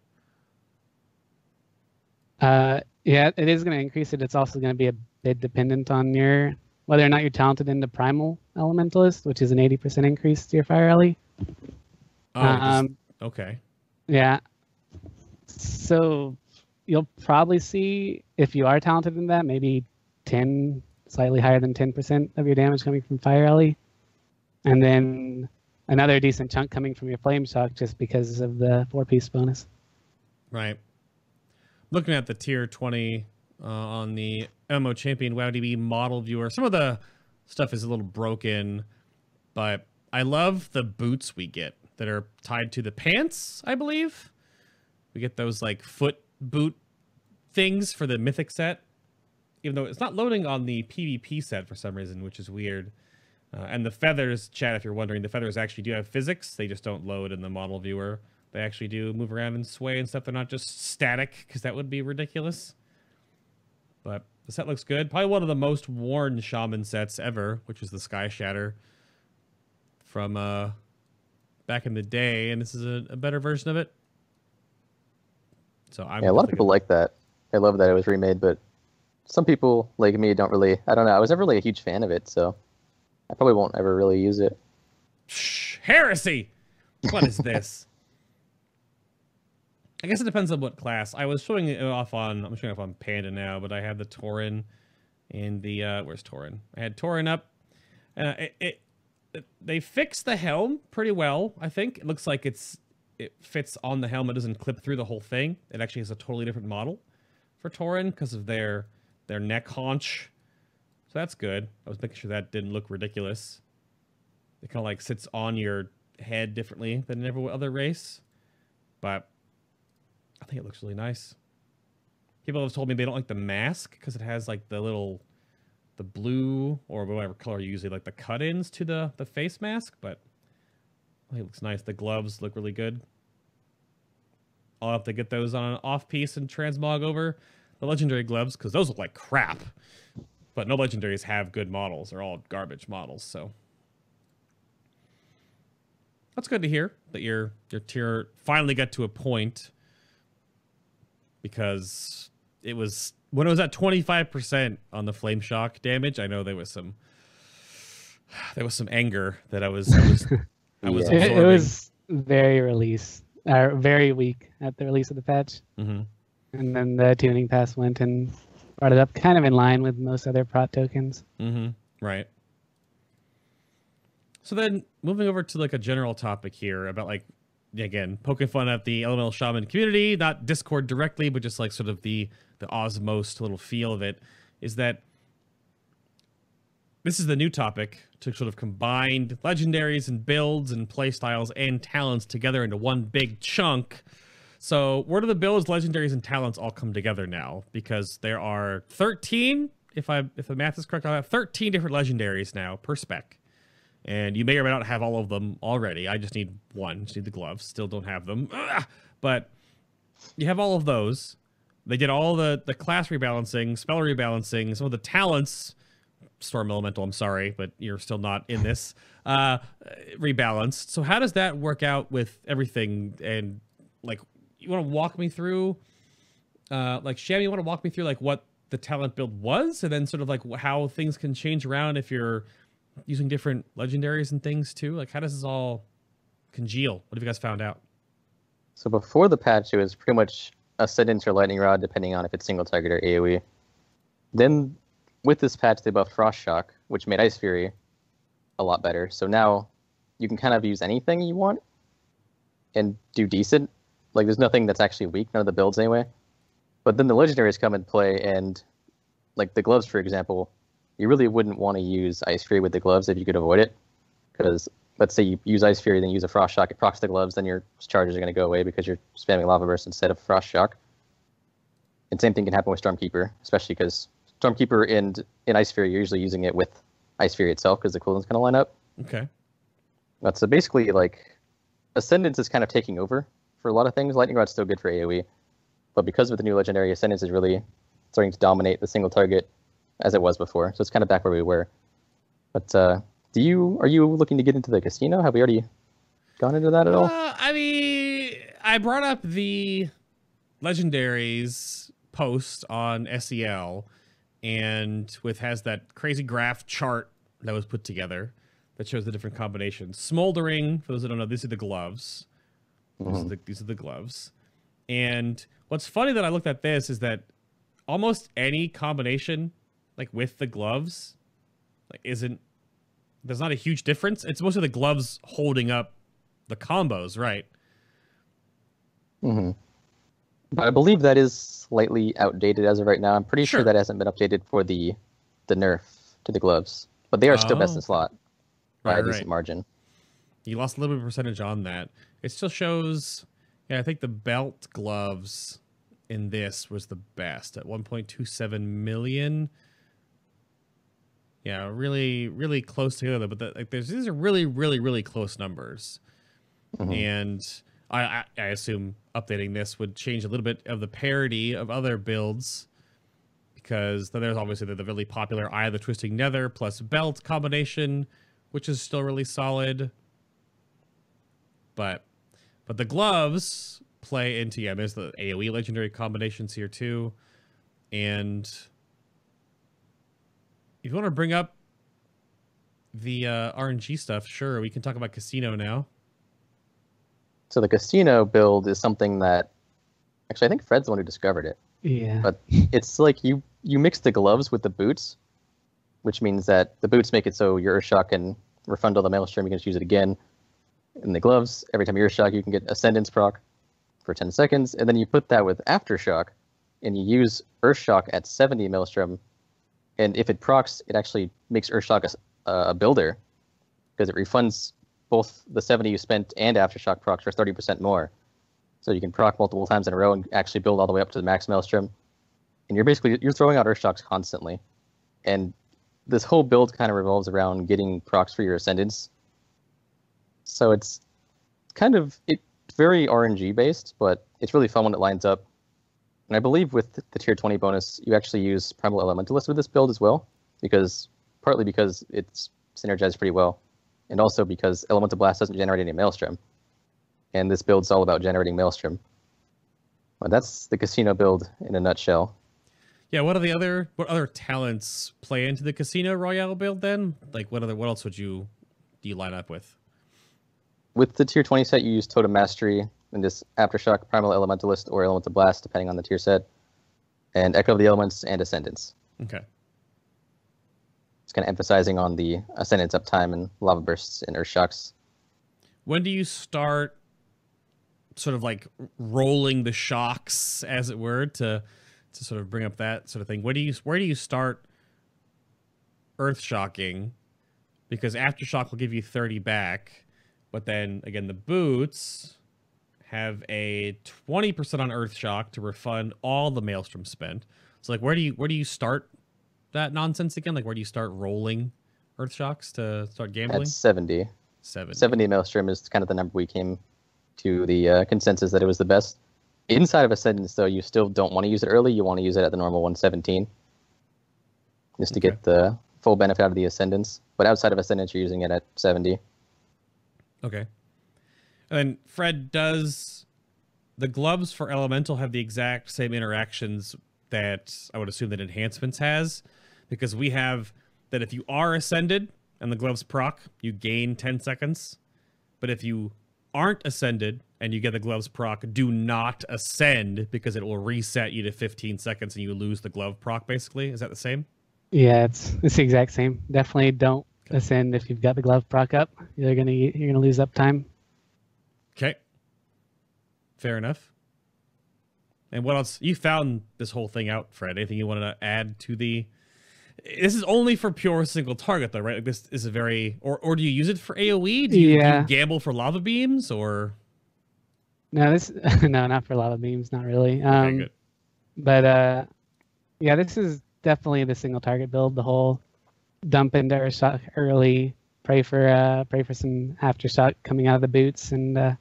Yeah, it is going to increase it. It's also going to be a bit dependent on whether or not you're talented into Primal Elementalist, which is an 80% increase to your Fire LE. Oh, okay. Yeah. So you'll probably see, if you are talented in that, maybe slightly higher than 10% of your damage coming from Fire LE. And then another decent chunk coming from your Flame Shock just because of the 4-piece bonus. Right. Looking at the tier 20 on the MMO Champion WoWDB model viewer, some of the stuff is a little broken, but I love the boots we get that are tied to the pants, I believe. We get those foot boot things for the Mythic set, even though it's not loading on the PvP set for some reason, which is weird. And the feathers, chat, if you're wondering, the feathers actually do have physics. They just don't load in the model viewer. They actually do move around and sway and stuff. They're not just static, because that would be ridiculous. But the set looks good. Probably one of the most worn Shaman sets ever, which is the Sky Shatter from back in the day. And this is a better version of it. So a lot of people like that. I love that it was remade, but some people like me don't really. I don't know. I was never really a huge fan of it, so I probably won't ever really use it. Shh, heresy! What is this? I guess it depends on what class. I was showing it off on. I'm showing it off on Panda now, but I had the Tauren and the where's Tauren? I had Tauren up. They fixed the helm pretty well. I think it looks like it fits on the helm. It doesn't clip through the whole thing. It actually has a totally different model for Tauren because of their neck haunch. So that's good. I was making sure that didn't look ridiculous. It kind of sits on your head differently than every other race, but I think it looks really nice. People have told me they don't like the mask because it has the blue or whatever color you usually the cut-ins to the face mask, but I think it looks nice. The gloves look really good. I'll have to get those on an off-piece and transmog over the legendary gloves because those look like crap. But no legendaries have good models. They're all garbage models, so that's good to hear that your tier finally got to a point, because it was when it was at 25% on the flame shock damage. I know there was some anger that I was absorbing. It was very weak at the release of the patch. Mm-hmm. And then the tuning pass went and brought it up kind of in line with most other prot tokens. Mm-hmm. Right. So then moving over to a general topic here about again, poking fun at the Elemental Shaman community, not Discord directly, but just sort of the osmosed little feel of it, is that this is the new topic to sort of combine legendaries and builds and playstyles and talents together into one big chunk. So where do the builds, legendaries, and talents all come together now? Because there are 13, if the math is correct, I have 13 different legendaries now per spec. And you may or may not have all of them already. I just need one. Just need the gloves. Still don't have them. Ugh! But you have all of those. They did all the class rebalancing, spell rebalancing. Some of the talents Storm Elemental, I'm sorry, but you're still not in this, rebalanced. So how does that work out with everything? And like, you want to walk me through, like Sham, you want to walk me through like what the talent build was, and then sort of like how things can change around if you're using different legendaries and things too? Like, how does this all congeal? What have you guys found out? So before the patch, it was pretty much Ascendance or Lightning Rod, depending on if it's single target or AoE. Then with this patch, they buffed Frost Shock, which made Ice Fury a lot better. So now you can kind of use anything you want and do decent. Like, there's nothing that's actually weak, none of the builds anyway. But then the legendaries come into play, and like the gloves, for example, you really wouldn't want to use Ice Fury with the gloves if you could avoid it. Because let's say you use Ice Fury, then use a Frost Shock, it procs the gloves, then your charges are going to go away because you're spamming Lava Burst instead of Frost Shock. And same thing can happen with Stormkeeper, especially because Stormkeeper in Ice Fury, you're usually using it with Ice Fury itself because the cooldown's going to line up. Okay. But so basically, like, Ascendance is kind of taking over for a lot of things. Lightning Rod's still good for AoE, but because of the new legendary, Ascendance is really starting to dominate the single target as it was before. So it's kind of back where we were. But are you looking to get into the casino? Have we already gone into that at all? I mean, I brought up the legendaries post on SEL, and has that crazy graph chart that was put together that shows the different combinations. Smoldering, for those that don't know, these are the gloves. These are the gloves. And what's funny that I looked at this is that almost any combination, like with the gloves, like there's not a huge difference. It's mostly the gloves holding up the combos, right? Mm-hmm. But I believe that is slightly outdated as of right now. I'm pretty sure that hasn't been updated for the nerf to the gloves. But they are still best in slot by a decent margin. You lost a little bit of percentage on that. It still shows, yeah, I think the belt gloves in this was the best at 1.27 million. Yeah, really, really close together. But these are really, really, really close numbers. Mm-hmm. And I assume updating this would change a little bit of the parity of other builds, because then there's obviously the really popular Eye of the Twisting Nether plus belt combination, which is still really solid. But the gloves play into, yeah, there's the AoE legendary combinations here too. And if you want to bring up the RNG stuff, sure, we can talk about Casino now. So the Casino build is something that, actually, I think Fred's the one who discovered it. Yeah. But it's like you mix the gloves with the boots, which means that the boots make it so your Earthshock can refund all the Maelstrom, you can just use it again. In the gloves, every time you Earthshock, you can get Ascendance proc for 10 seconds, and then you put that with Aftershock, and you use Earthshock at 70 Maelstrom, and if it procs, it actually makes Earthshock a builder, because it refunds both the 70 you spent and Aftershock procs for 30% more. So you can proc multiple times in a row and actually build all the way up to the max Maelstrom. And you're throwing out Earthshocks constantly. And this whole build kind of revolves around getting procs for your Ascendance. So it's very RNG based, but it's really fun when it lines up. And I believe with the tier 20 bonus, you actually use Primal Elementalist with this build as well, partly because it's synergized pretty well, and also because Elemental Blast doesn't generate any Maelstrom. And this build's all about generating Maelstrom. But that's the Casino build in a nutshell. Yeah, what other talents play into the Casino Royale build then? Like what else do you line up with? With the tier 20 set, you use Totem Mastery and just Aftershock, Primal Elementalist, or Elemental Blast, depending on the tier set, and Echo of the Elements and Ascendance. Okay. It's kind of emphasizing on the Ascendance uptime and Lava Bursts and Earthshocks. When do you start sort of like rolling the shocks, as it were, to sort of bring up that sort of thing? Where do you start Earthshocking? Because Aftershock will give you 30 back, but then again the boots have a 20% on Earthshock to refund all the Maelstrom spent. So like where do you start that nonsense again? Like where do you start rolling Earthshocks to start gambling? At 70. 70 Maelstrom is kind of the number we came to the consensus that it was the best. Inside of Ascendance, though, you still don't want to use it early. You want to use it at the normal 117. Just to get the full benefit out of the Ascendance. But outside of Ascendance, you're using it at 70. Okay. And then, Fred, does the gloves for Elemental have the exact same interactions that I would assume that Enhancements has? Because we have that if you are Ascended and the gloves proc, you gain 10 seconds. But if you aren't Ascended and you get the gloves proc, do not ascend because it will reset you to 15 seconds and you lose the glove proc, basically. Is that the same? Yeah, it's the exact same. Definitely don't ascend if you've got the glove proc up. You're gonna lose uptime. Okay. Fair enough. And what else? You found this whole thing out, Fred. Anything you wanted to add to the... This is only for pure single target, though, right? Like, this is a very... Or do you use it for AoE? Do you gamble for lava beams, or... No, no, not for lava beams, not really. Okay, good. But, yeah, this is definitely the single target build. The whole dump into Earthshock early, pray for some Aftershock coming out of the boots, and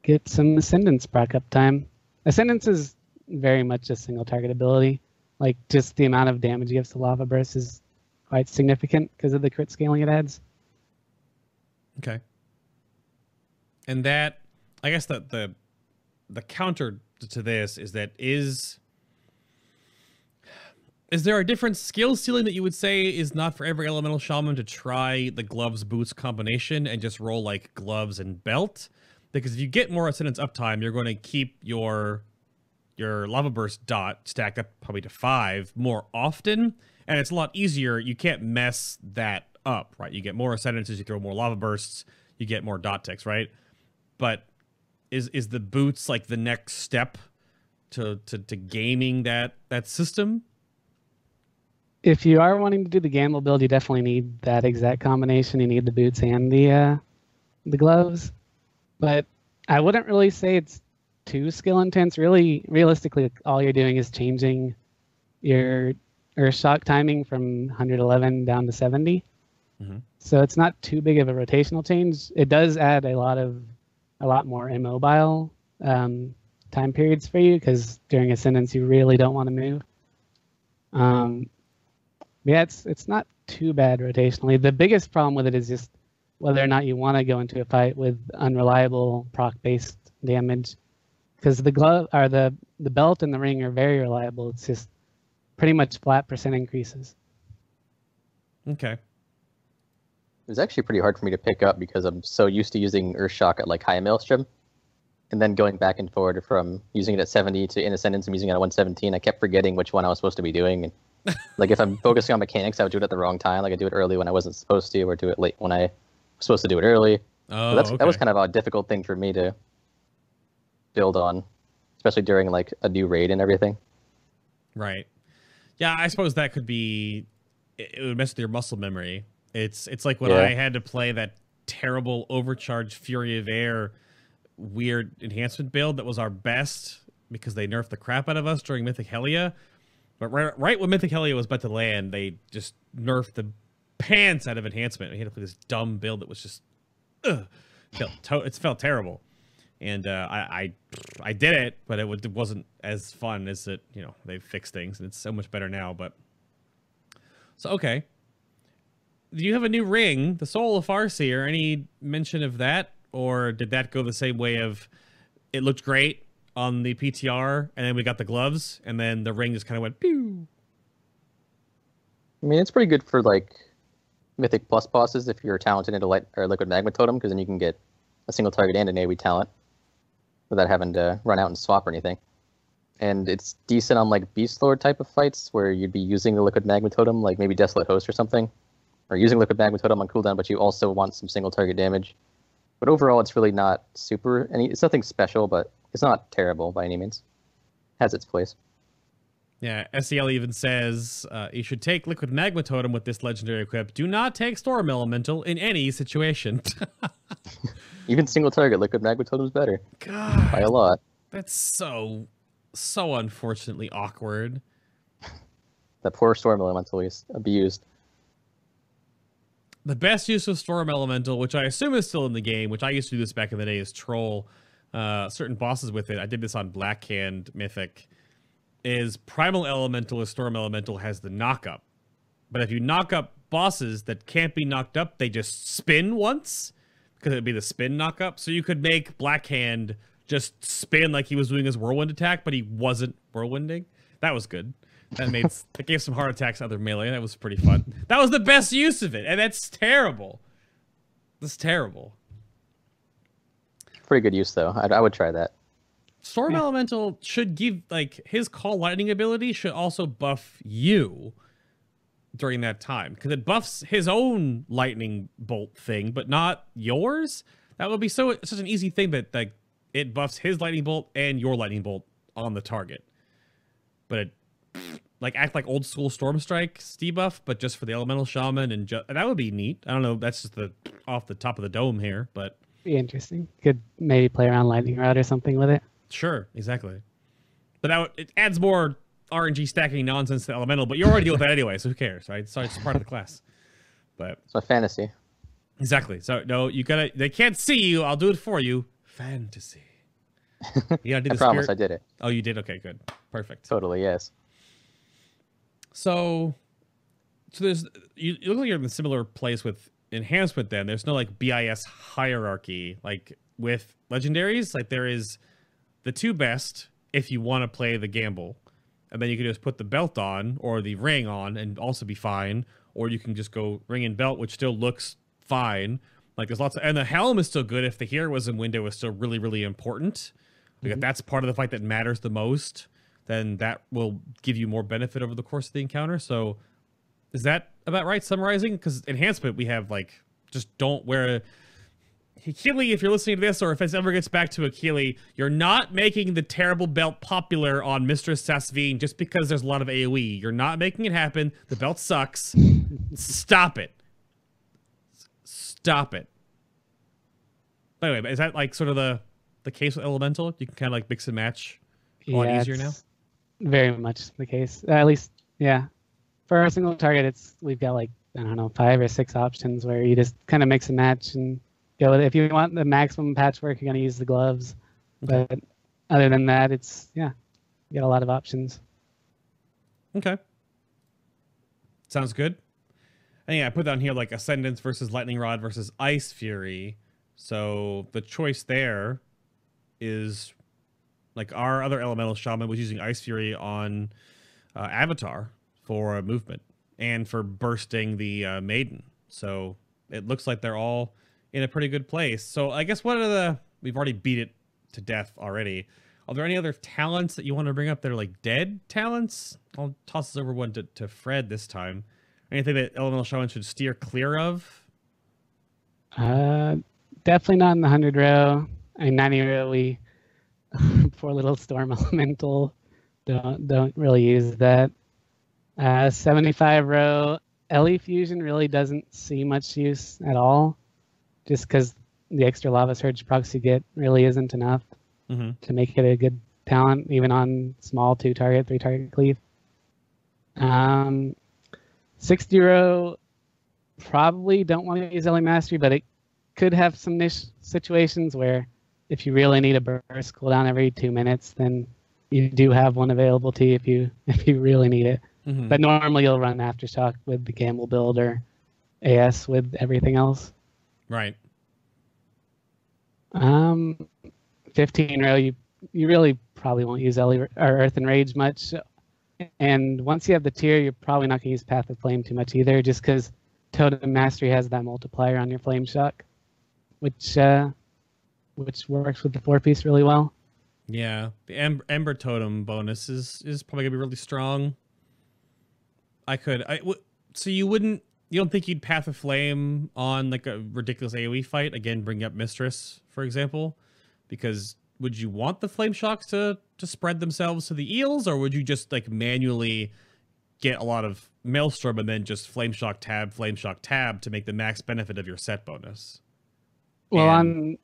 get some Ascendance proc up time. Ascendance is very much a single target ability. Like, just the amount of damage it gives to Lava Burst is quite significant because of the crit scaling it adds. Okay. And that, I guess that the counter to this is that is there a different skill ceiling that you would say is not for every Elemental Shaman to try the gloves boots combination and just roll like gloves and belt? Because if you get more Ascendance uptime, you're going to keep your Lava Burst dot stacked up probably to 5 more often, and it's a lot easier. You can't mess that up, right? You get more Ascendances, you throw more Lava Bursts, you get more dot ticks, right? But is the boots like the next step to gaming that system? If you are wanting to do the gamble build, you definitely need that exact combination. You need the boots and the gloves. But I wouldn't really say it's too skill intense. Really, realistically, all you're doing is changing your shock timing from 111 down to 70. Mm-hmm. So it's not too big of a rotational change. It does add a lot more immobile time periods for you, because during Ascendance you really don't want to move. Yeah, it's not too bad rotationally. The biggest problem with it is just whether or not you want to go into a fight with unreliable proc-based damage, because the glove or the belt and the ring are very reliable. It's just pretty much flat % increases. Okay. It was actually pretty hard for me to pick up because I'm so used to using Earthshock at like high maelstrom, and then going back and forward from using it at 70 to in Ascendance and using it at 117. I kept forgetting which one I was supposed to be doing, and like if I'm focusing on mechanics, I would do it at the wrong time. Like I do it early when I wasn't supposed to, or do it late when I was supposed to do it early. Oh, so that was kind of a difficult thing for me to build on, especially during like a new raid and everything. Right. Yeah, I suppose that could be... It would mess with your muscle memory. It's like when I had to play that terrible overcharged Fury of Air weird enhancement build that was our best because they nerfed the crap out of us during Mythic Helia. But right when Mythic Helia was about to land, they just nerfed the pants out of enhancement. We had to play this dumb build that was just... it felt terrible. And I did it, but it wasn't as fun as it, they've fixed things, and it's so much better now. But so, okay. Do you have a new ring, the Soul of Farseer? Any mention of that? Or did that go the same way of it looked great on the PTR, and then we got the gloves, and then the ring just kind of went pew? I mean, it's pretty good for like Mythic Plus bosses if you're talented into Light or Liquid Magma Totem, because then you can get a single target and an AoE talent without having to run out and swap or anything. And it's decent on like Beast Lord type of fights where you'd be using the Liquid Magma Totem, like maybe Desolate Host or something, or using Liquid Magma Totem on cooldown, but you also want some single target damage. But overall, it's really not it's nothing special, but it's not terrible by any means. It has its place. Yeah, SEL even says you should take Liquid Magma Totem with this legendary equip. Do not take Storm Elemental in any situation. Even single target Liquid Magma Totem is better. God, by a lot. That's so unfortunately awkward. That poor Storm Elemental is abused. The best use of Storm Elemental, which I assume is still in the game, which I used to do this back in the day, is troll certain bosses with it. I did this on Blackhand Mythic. Is Primal Elemental or Storm Elemental has the knock-up. But if you knock up bosses that can't be knocked up, they just spin once, because it'd be the spin knock up. So you could make Blackhand just spin like he was doing his whirlwind attack, but he wasn't whirlwinding. That was good. That gave some heart attacks to other melee. That was pretty fun. That was the best use of it, and that's terrible. That's terrible. Pretty good use though. I would try that. Storm Elemental should give, like, his Call Lightning ability should also buff you during that time, because it buffs his own lightning bolt thing, but not yours. That would be such an easy thing that, like, it buffs his lightning bolt and your lightning bolt on the target. But it, like, act like old school Storm Strike's debuff, but just for the Elemental Shaman, and that would be neat. I don't know. That's just off the top of the dome here, but Be interesting. Could maybe play around Lightning Rod or something with it. sure, exactly. But it adds more RNG stacking nonsense to Elemental, but you already deal with that anyway, so who cares, right? So it's part of the class. But It's my fantasy. exactly. So no, they can't see you. I'll do it for you. Fantasy. You gotta do I the promise spirit. I did it. Oh, you did? Okay, good. Perfect. Totally, yes. So there's you look like you're in a similar place with enhancement then. There's no like BIS hierarchy like with legendaries. Like there is the two best if you want to play the gamble. And then you can just put the belt on or the ring on and also be fine. Or you can just go ring and belt, which still looks fine. Like there's lots of, and the helm is still good if the heroism window is still really, really important. Like if that's part of the fight that matters the most, then that will give you more benefit over the course of the encounter. So is that about right summarizing? Because enhancement, we have like, just don't wear Akili, if you're listening to this, or if it ever gets back to Akili, you're not making the terrible belt popular on Mistress Sasvine just because there's a lot of AoE. You're not making it happen. The belt sucks. Stop it. Stop it. By the way, is that like sort of the case with Elemental? You can kind of like mix and match a lot easier now? Very much the case. At least, yeah. For a single target, we've got like, I don't know, 5 or 6 options where you just kind of mix and match and go with it. If you want the maximum patchwork, you're going to use the gloves. Okay. But other than that, you got a lot of options. Okay. Sounds good. And yeah, I put down here like Ascendance versus Lightning Rod versus Ice Fury. So the choice there is like our other Elemental Shaman was using Ice Fury on Avatar for movement and for bursting the Maiden. So it looks like they're all in a pretty good place. So I guess we've already beat it to death already. Are there any other talents that you want to bring up that are like dead talents? I'll toss this over one to Fred this time. Anything that Elemental Shaman should steer clear of? Definitely not in the 100 row. I mean, 90 row, we poor little Storm Elemental don't really use that. 75 row, LE Fusion really doesn't see much use at all, just because the extra Lava Surge proxy get really isn't enough to make it a good talent, even on small 2-target, 3-target cleave. 60 row, probably don't want to use LE Mastery, but it could have some niche situations where if you really need a burst cooldown every 2 minutes, then you do have one available to you if you really need it. But normally you'll run Aftershock with the Gamble build or AS with everything else. Right. 15 row, you really probably won't use LE or Earth and Rage much. And once you have the tier, you're probably not going to use Path of Flame too much either, just because Totem Mastery has that multiplier on your Flame Shock, which works with the 4-piece really well. Yeah, the Ember Totem bonus is probably going to be really strong. So you don't think you'd Path of Flame on like a ridiculous AoE fight? Again, bring up Mistress, for example, because would you want the Flame Shocks to spread themselves to the eels, or would you just like manually get a lot of Maelstrom and then just Flame Shock tab to make the max benefit of your set bonus? Well, on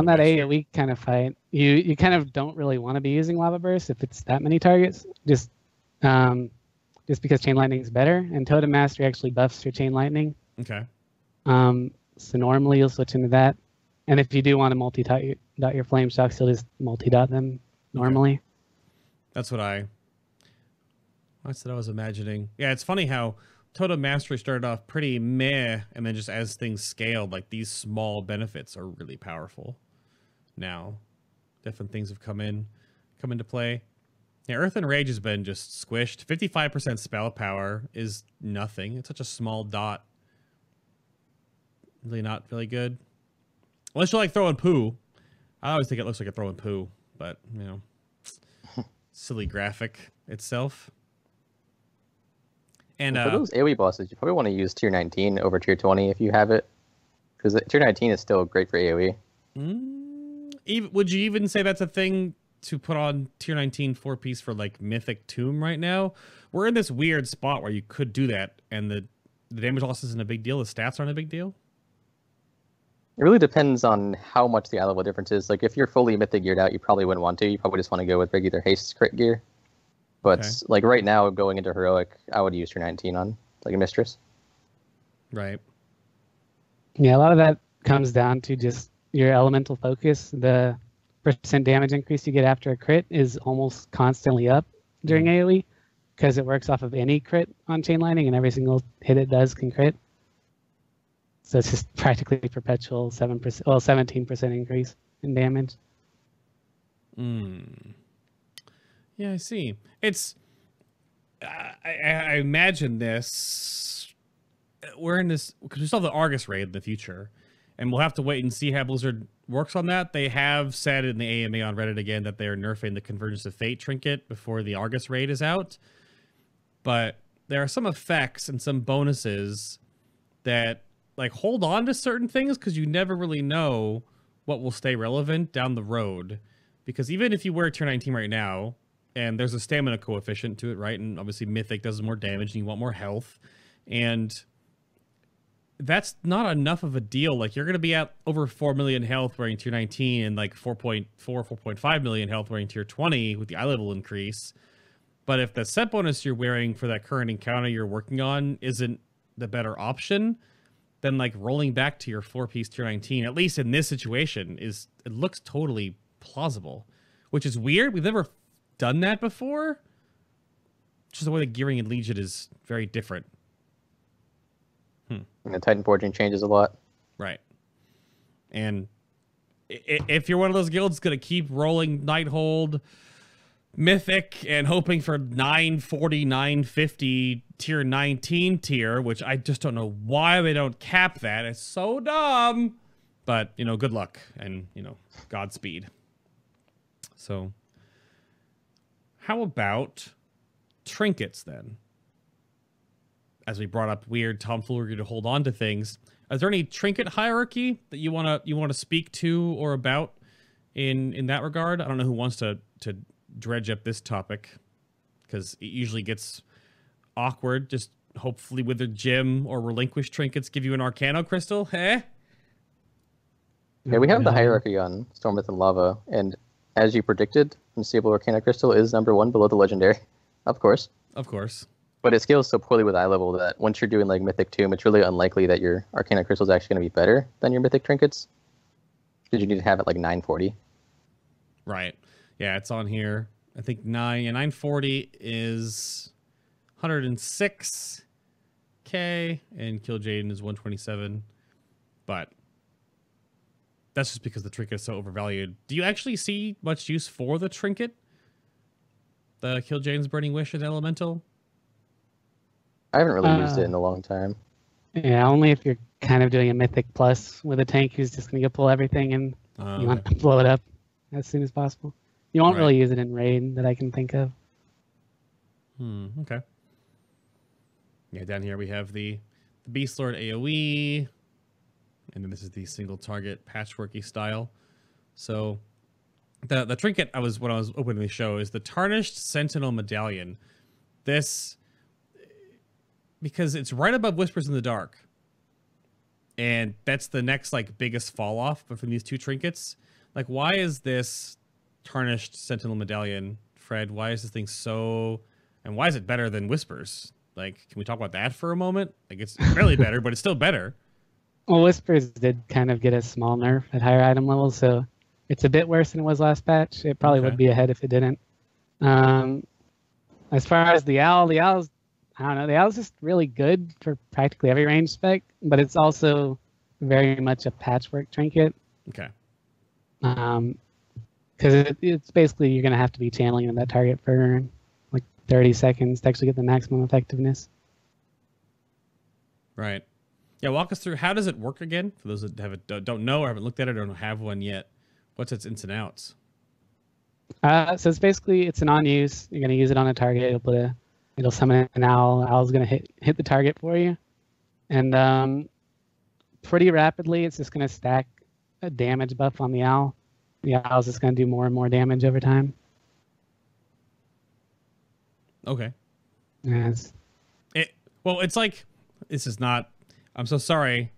that AoE kind of fight, you kind of don't really want to be using Lava Burst if it's that many targets, just because Chain Lightning is better, and Totem Mastery actually buffs your Chain Lightning. Okay. So normally you'll switch into that. And if you do want to multi-dot your Flame Shocks, you'll just multi-dot them normally. Okay. That's what I was imagining. Yeah, it's funny how Totem Mastery started off pretty meh, and then just as things scaled, like these small benefits are really powerful. Now, different things have come into play. Yeah, Earth and Rage has been just squished. 55% spell power is nothing. It's such a small dot. Really not really good. Unless you like throwing poo. I always think it looks like a throwing poo, but you know, silly graphic itself. And for those AoE bosses, you probably want to use tier 19 over tier 20 if you have it, because tier 19 is still great for AoE. Would you even say that's a thing to put on tier 19 4-piece for like Mythic Tomb right now? We're in this weird spot where you could do that, and the damage loss isn't a big deal. The stats aren't a big deal. It really depends on how much the eye level difference is. Like if you're fully Mythic geared out, you probably wouldn't want to. You probably just want to go with regular haste crit gear. But Okay. like right now, going into heroic, I would use tier 19 on like a mistress. Right. Yeah, a lot of that comes down to just your elemental focus. The percent damage increase you get after a crit is almost constantly up during AoE because it works off of any crit on chain lightning, and every single hit it does can crit. So it's just practically perpetual 17% increase in damage. Yeah, I see. It's I imagine this. We're in this because we still have the Argus raid in the future, and we'll have to wait and see how Blizzard works on that. They have said in the AMA on Reddit again that they're nerfing the Convergence of Fate trinket before the Argus raid is out. But there are some effects and some bonuses that like hold on to certain things because you never really know what will stay relevant down the road. Because even if you wear tier 19 right now, and there's a stamina coefficient to it, right? And obviously Mythic does more damage and you want more health. And that's not enough of a deal. Like you're going to be at over 4 million health wearing tier 19 and like 4.5 million health wearing tier 20 with the eye level increase. But if the set bonus you're wearing for that current encounter you're working on isn't the better option, then like rolling back to your 4-piece tier 19, at least in this situation, it looks totally plausible, which is weird. We've never done that before. Just the way the gearing in Legion is very different. And the Titan forging changes a lot. Right. And if you're one of those guilds going to keep rolling Nighthold Mythic and hoping for 940, 950 tier 19 tier, which I just don't know why they don't cap that. It's so dumb. But, you know, good luck and, you know, Godspeed. So, how about trinkets then? As we brought up weird tomfoolery to hold on to things, is there any trinket hierarchy that you wanna speak to or about in that regard? I don't know who wants to dredge up this topic because it usually gets awkward. Just hopefully Withered Gem or Relinquished trinkets give you an Arcano crystal. Eh? Yeah, we have the hierarchy on Stormwrath and Lava, and as you predicted, Unstable Arcana Crystal is #1 below the Legendary, of course. Of course. But it scales so poorly with eye level that once you're doing like Mythic Tomb, it's really unlikely that your Arcana Crystal is actually going to be better than your Mythic Trinkets, because you need to have it like 940. Right. Yeah, it's on here. I think 940 is 106k, and Kill Jaden is 127. But that's just because the trinket is so overvalued. Do you actually see much use for the trinket? The Kill Jaden's Burning Wish and Elemental? I haven't really used it in a long time. Yeah, only if you're kind of doing a Mythic Plus with a tank who's just going to go pull everything and you want to blow it up as soon as possible. You won't really use it in raid that I can think of. Okay. Yeah, down here we have the Beast Lord AoE, and then this is the single target patchworky style. So the trinket when I was opening the show is the Tarnished Sentinel Medallion. This, because it's right above Whispers in the Dark, and that's the next like biggest fall off from these two trinkets. Like, why is this Tarnished Sentinel Medallion, Fred? Why is this thing so, and why is it better than Whispers? Like, can we talk about that for a moment? Like, it's barely better, but it's still better. Well, Whispers did kind of get a small nerf at higher item levels, so it's a bit worse than it was last patch. It probably would be ahead if it didn't. As far as the Owl's I don't know. The owl's just really good for practically every range spec, but it's also very much a patchwork trinket. Okay. Because it's basically you're gonna have to be channeling in that target for like 30 seconds to actually get the maximum effectiveness. Right. Yeah, walk us through, how does it work again? For those that don't know or haven't looked at it or don't have one yet, what's its ins and outs? So it's basically, it's an on-use. You're gonna use it on a target. It'll summon an owl. Owl's gonna hit the target for you, and pretty rapidly, it's just gonna stack a damage buff on the owl. The owl's just gonna do more and more damage over time. Okay. Yes. Well, it's like, this is not, I'm so sorry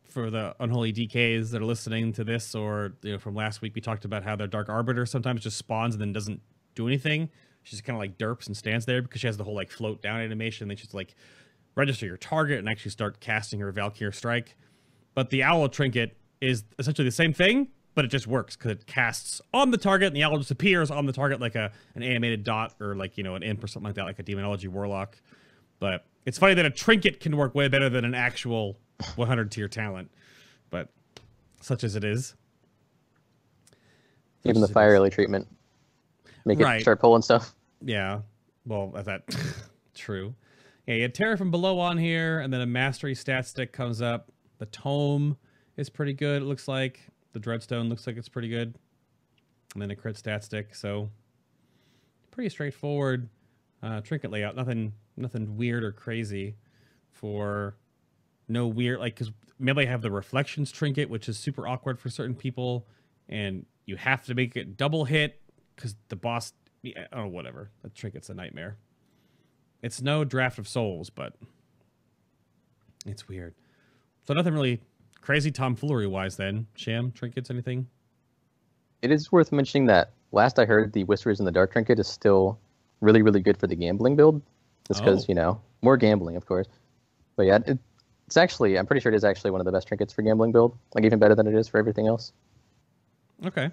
for the unholy DKs that are listening to this, or from last week we talked about how their Dark Arbiter sometimes just spawns and then doesn't do anything. She just kind of like derps and stands there because she has the whole like float down animation. And then she's like register your target and actually start casting her Valkyrie Strike. But the Owl Trinket is essentially the same thing, but it just works because it casts on the target and the owl just appears on the target like an animated dot, or like, an imp or something like that, like a Demonology Warlock. But it's funny that a trinket can work way better than an actual 100 tier talent, but such as it is. Even the fire early treatment. Make it start pulling stuff. Yeah. Well, that true. Yeah, you had Terror from Below on here, and then a Mastery stat stick comes up. The Tome is pretty good, it looks like. The Dreadstone looks like it's pretty good. And then a crit stat stick, so pretty straightforward trinket layout. Nothing weird or crazy for no weird, like, because maybe I have the Reflections trinket, which is super awkward for certain people, and you have to make it double hit because the boss, oh, whatever. The trinket's a nightmare. It's no Draft of Souls, but it's weird. So nothing really crazy tomfoolery-wise then. Sham, trinkets, anything? It is worth mentioning that last I heard, the Whispers in the Dark trinket is still really, really good for the gambling build. Just because, more gambling, of course. But yeah, it's actually, I'm pretty sure it is actually one of the best trinkets for gambling build. Like, even better than it is for everything else. Okay.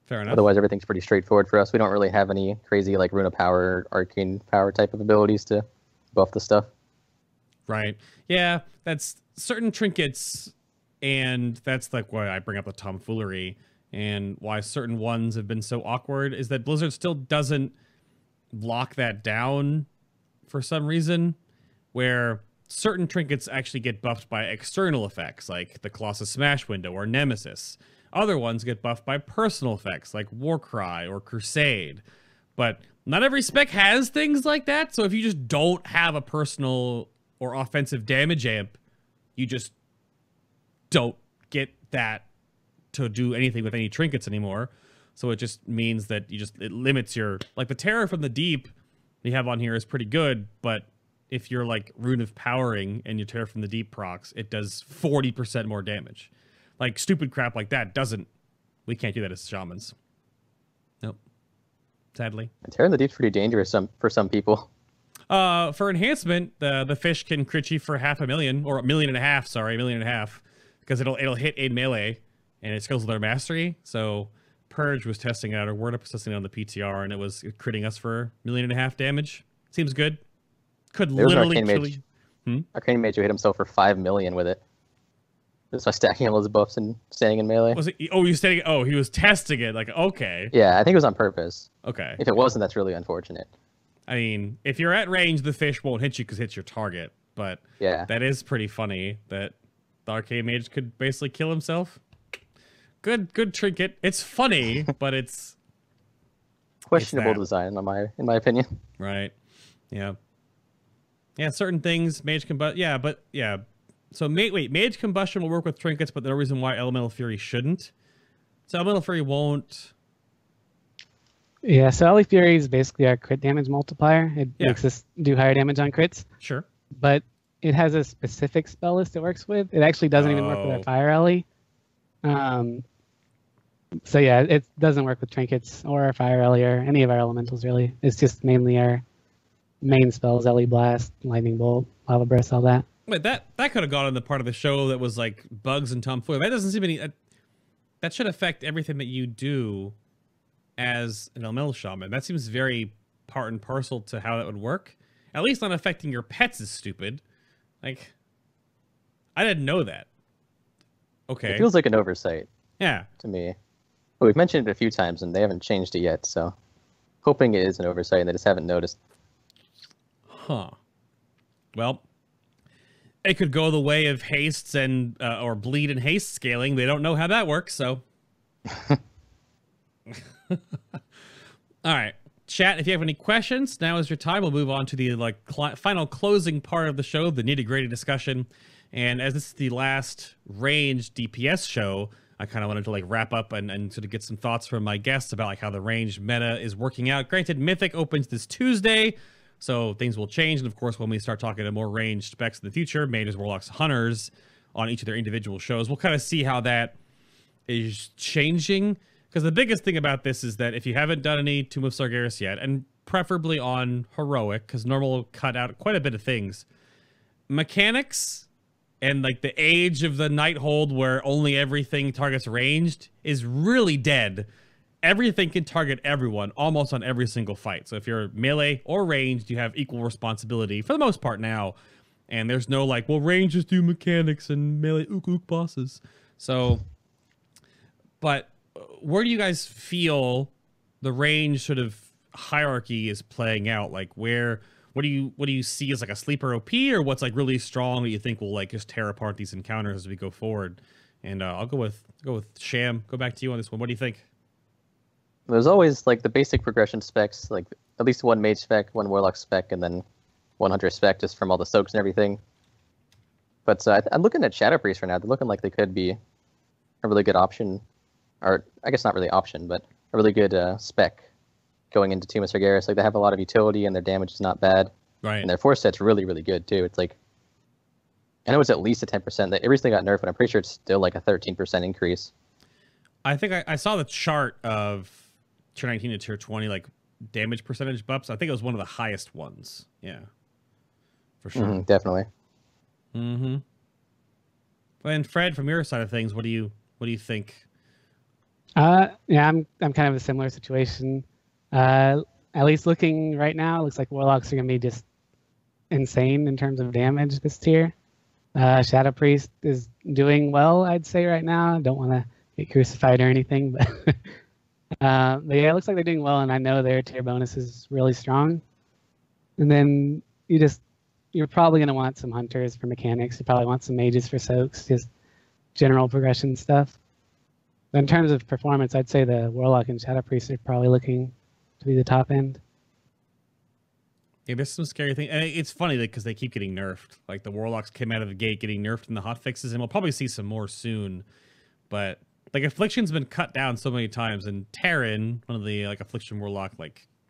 Fair enough. Otherwise, everything's pretty straightforward for us. We don't really have any crazy, like, Runa Power, Arcane Power type of abilities to buff the stuff. Right. Yeah, that's certain trinkets, and that's like why I bring up the tomfoolery, and why certain ones have been so awkward, is that Blizzard still doesn't lock that down for some reason, where certain trinkets actually get buffed by external effects, like the Colossus Smash Window or Nemesis. Other ones get buffed by personal effects, like Warcry or Crusade. But not every spec has things like that, so if you just don't have a personal or offensive damage amp, you just don't get that to do anything with any trinkets anymore. So it just means that it limits your, like the Terror from the Deep you have on here is pretty good, but if you're like Rune of Powering and your Terror from the Deep procs, it does 40% more damage. Like stupid crap like that we can't do that as shamans. Nope. Sadly. And Terror in the Deep's pretty dangerous for some people. For enhancement, the fish can crit you for 500,000 or 1.5 million, sorry, 1.5 million, because it'll hit in melee and it skills with their mastery. So Purge was testing it out, or Word Up was testing it on the PTR, and it was critting us for 1.5 million damage. Seems good. Could literally kill. Arcane Mage who hit himself for 5 million with it. Just by stacking all those buffs and staying in melee. Was it? Oh, he was testing it. Like, okay. Yeah, I think it was on purpose. Okay. If it wasn't, that's really unfortunate. I mean, if you're at range, the fish won't hit you because it's your target. But yeah, that is pretty funny that the Arcane Mage could basically kill himself. Good trinket. It's funny, but it's questionable design in my opinion. Right. Yeah. Yeah. Certain things, Mage Combustion. Yeah, but yeah. So Mage Combustion will work with trinkets, but there's no reason why Elemental Fury shouldn't. So Elemental Fury won't. Yeah, so Ele Fury is basically our crit damage multiplier. It makes us do higher damage on crits. Sure. But it has a specific spell list it works with. It actually doesn't even work with our Fire Ele. So yeah, it doesn't work with trinkets or our Fire Ele or any of our elementals really. It's just mainly our main spells, Ele Blast, Lightning Bolt, Lava Breath, all that. Wait, that could have gone in the part of the show that was like bugs and tomfoolery. That doesn't seem any. That should affect everything that you do as an elemental shaman. That seems very part and parcel to how that would work. At least not affecting your pets is stupid. Like, I didn't know that. Okay. It feels like an oversight. Yeah. To me. But we've mentioned it a few times, and they haven't changed it yet, so hoping it is an oversight and they just haven't noticed. Huh. Well, it could go the way of hastes and or bleed and haste scaling. They don't know how that works, so. All right, chat. If you have any questions, now is your time. We'll move on to the final closing part of the show, the nitty-gritty discussion. And as this is the last range DPS show, I kind of wanted to wrap up and sort of get some thoughts from my guests about how the range meta is working out. Granted, Mythic opens this Tuesday, so things will change. And of course, when we start talking to more ranged specs in the future, mages, warlocks, hunters on each of their individual shows, we'll kind of see how that is changing. Because the biggest thing about this is that if you haven't done any Tomb of Sargeras yet, and preferably on heroic, because normal will cut out quite a bit of things, mechanics and the age of the Nighthold where only everything targets ranged is really dead. Everything can target everyone almost on every single fight. So if you're melee or ranged, you have equal responsibility for the most part now. And there's no well, rangers do mechanics and melee ook bosses. So, but where do you guys feel the range sort of hierarchy is playing out? What do you see as a sleeper OP, or what's really strong that you think will just tear apart these encounters as we go forward? And I'll go with Sham. Go back to you on this one. What do you think? There's always the basic progression specs, at least one mage spec, one warlock spec, and then one hunter spec, just from all the soaks and everything. But I'm looking at Shadow Priest right now. They're looking like they could be a really good option. Or I guess not really option, but a really good spec going into Tomb of Sargeras. They have a lot of utility and their damage is not bad. Right. And their force set's really, really good too. It's I know it's at least a 10%. It recently got nerfed, but I'm pretty sure it's still a 13% increase. I think I saw the chart of tier 19 to tier 20 damage percentage buffs. I think it was one of the highest ones. Yeah. For sure. Definitely. Mm-hmm. And Fred, from your side of things, what do you think? Yeah, I'm kind of a similar situation. At least looking right now, it looks like warlocks are gonna be just insane in terms of damage this tier. Shadow Priest is doing well, I'd say right now. I don't want to get crucified or anything, but yeah, it looks like they're doing well, and I know their tier bonus is really strong. And then you're probably gonna want some hunters for mechanics. You probably want some mages for soaks, just general progression stuff. But in terms of performance, I'd say the Warlock and Shadow Priest are probably looking to be the top end. Yeah, there's some scary thing. And it's funny because they keep getting nerfed. The Warlocks came out of the gate getting nerfed in the hotfixes, and we'll probably see some more soon. But Affliction's been cut down so many times, and Terran, one of the Affliction Warlock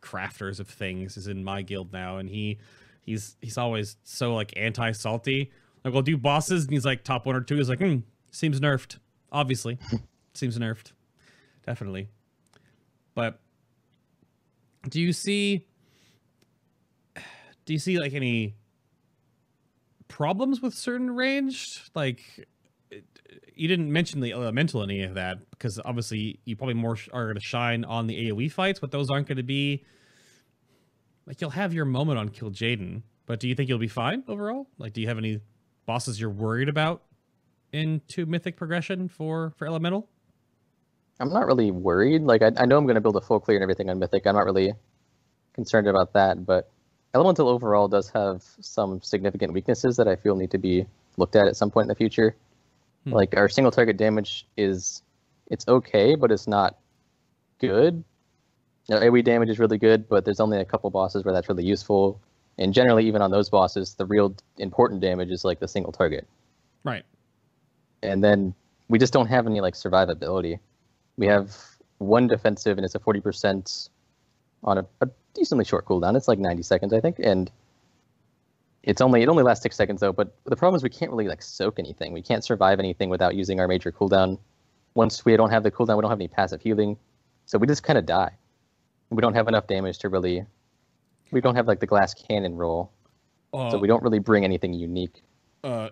crafters of things, is in my guild now, and he's always so anti-salty. We'll do bosses, and he's top 1 or 2. He's seems nerfed, obviously. Seems nerfed, definitely. But do you see any problems with certain ranged? You didn't mention the elemental any of that, because obviously you probably more are going to shine on the AoE fights, but those aren't going to be you'll have your moment on Kill Jaden. But do you think you'll be fine overall? Do you have any bosses you're worried about into Mythic progression for elemental? I'm not really worried. I know I'm going to build a full clear and everything on Mythic. I'm not really concerned about that, but Elemental overall does have some significant weaknesses that I feel need to be looked at some point in the future. Our single target damage it's okay, but it's not good. AoE damage is really good, but there's only a couple bosses where that's really useful. And generally, even on those bosses, the real important damage is the single target. Right. And then we just don't have any survivability. We have one defensive, and it's a 40% on a decently short cooldown. It's 90 seconds, I think, and it only lasts 6 seconds though. But the problem is we can't really soak anything. We can't survive anything without using our major cooldown. Once we don't have the cooldown, we don't have any passive healing, so we just kind of die. We don't have enough damage to really. We don't have the glass cannon roll, so we don't really bring anything unique.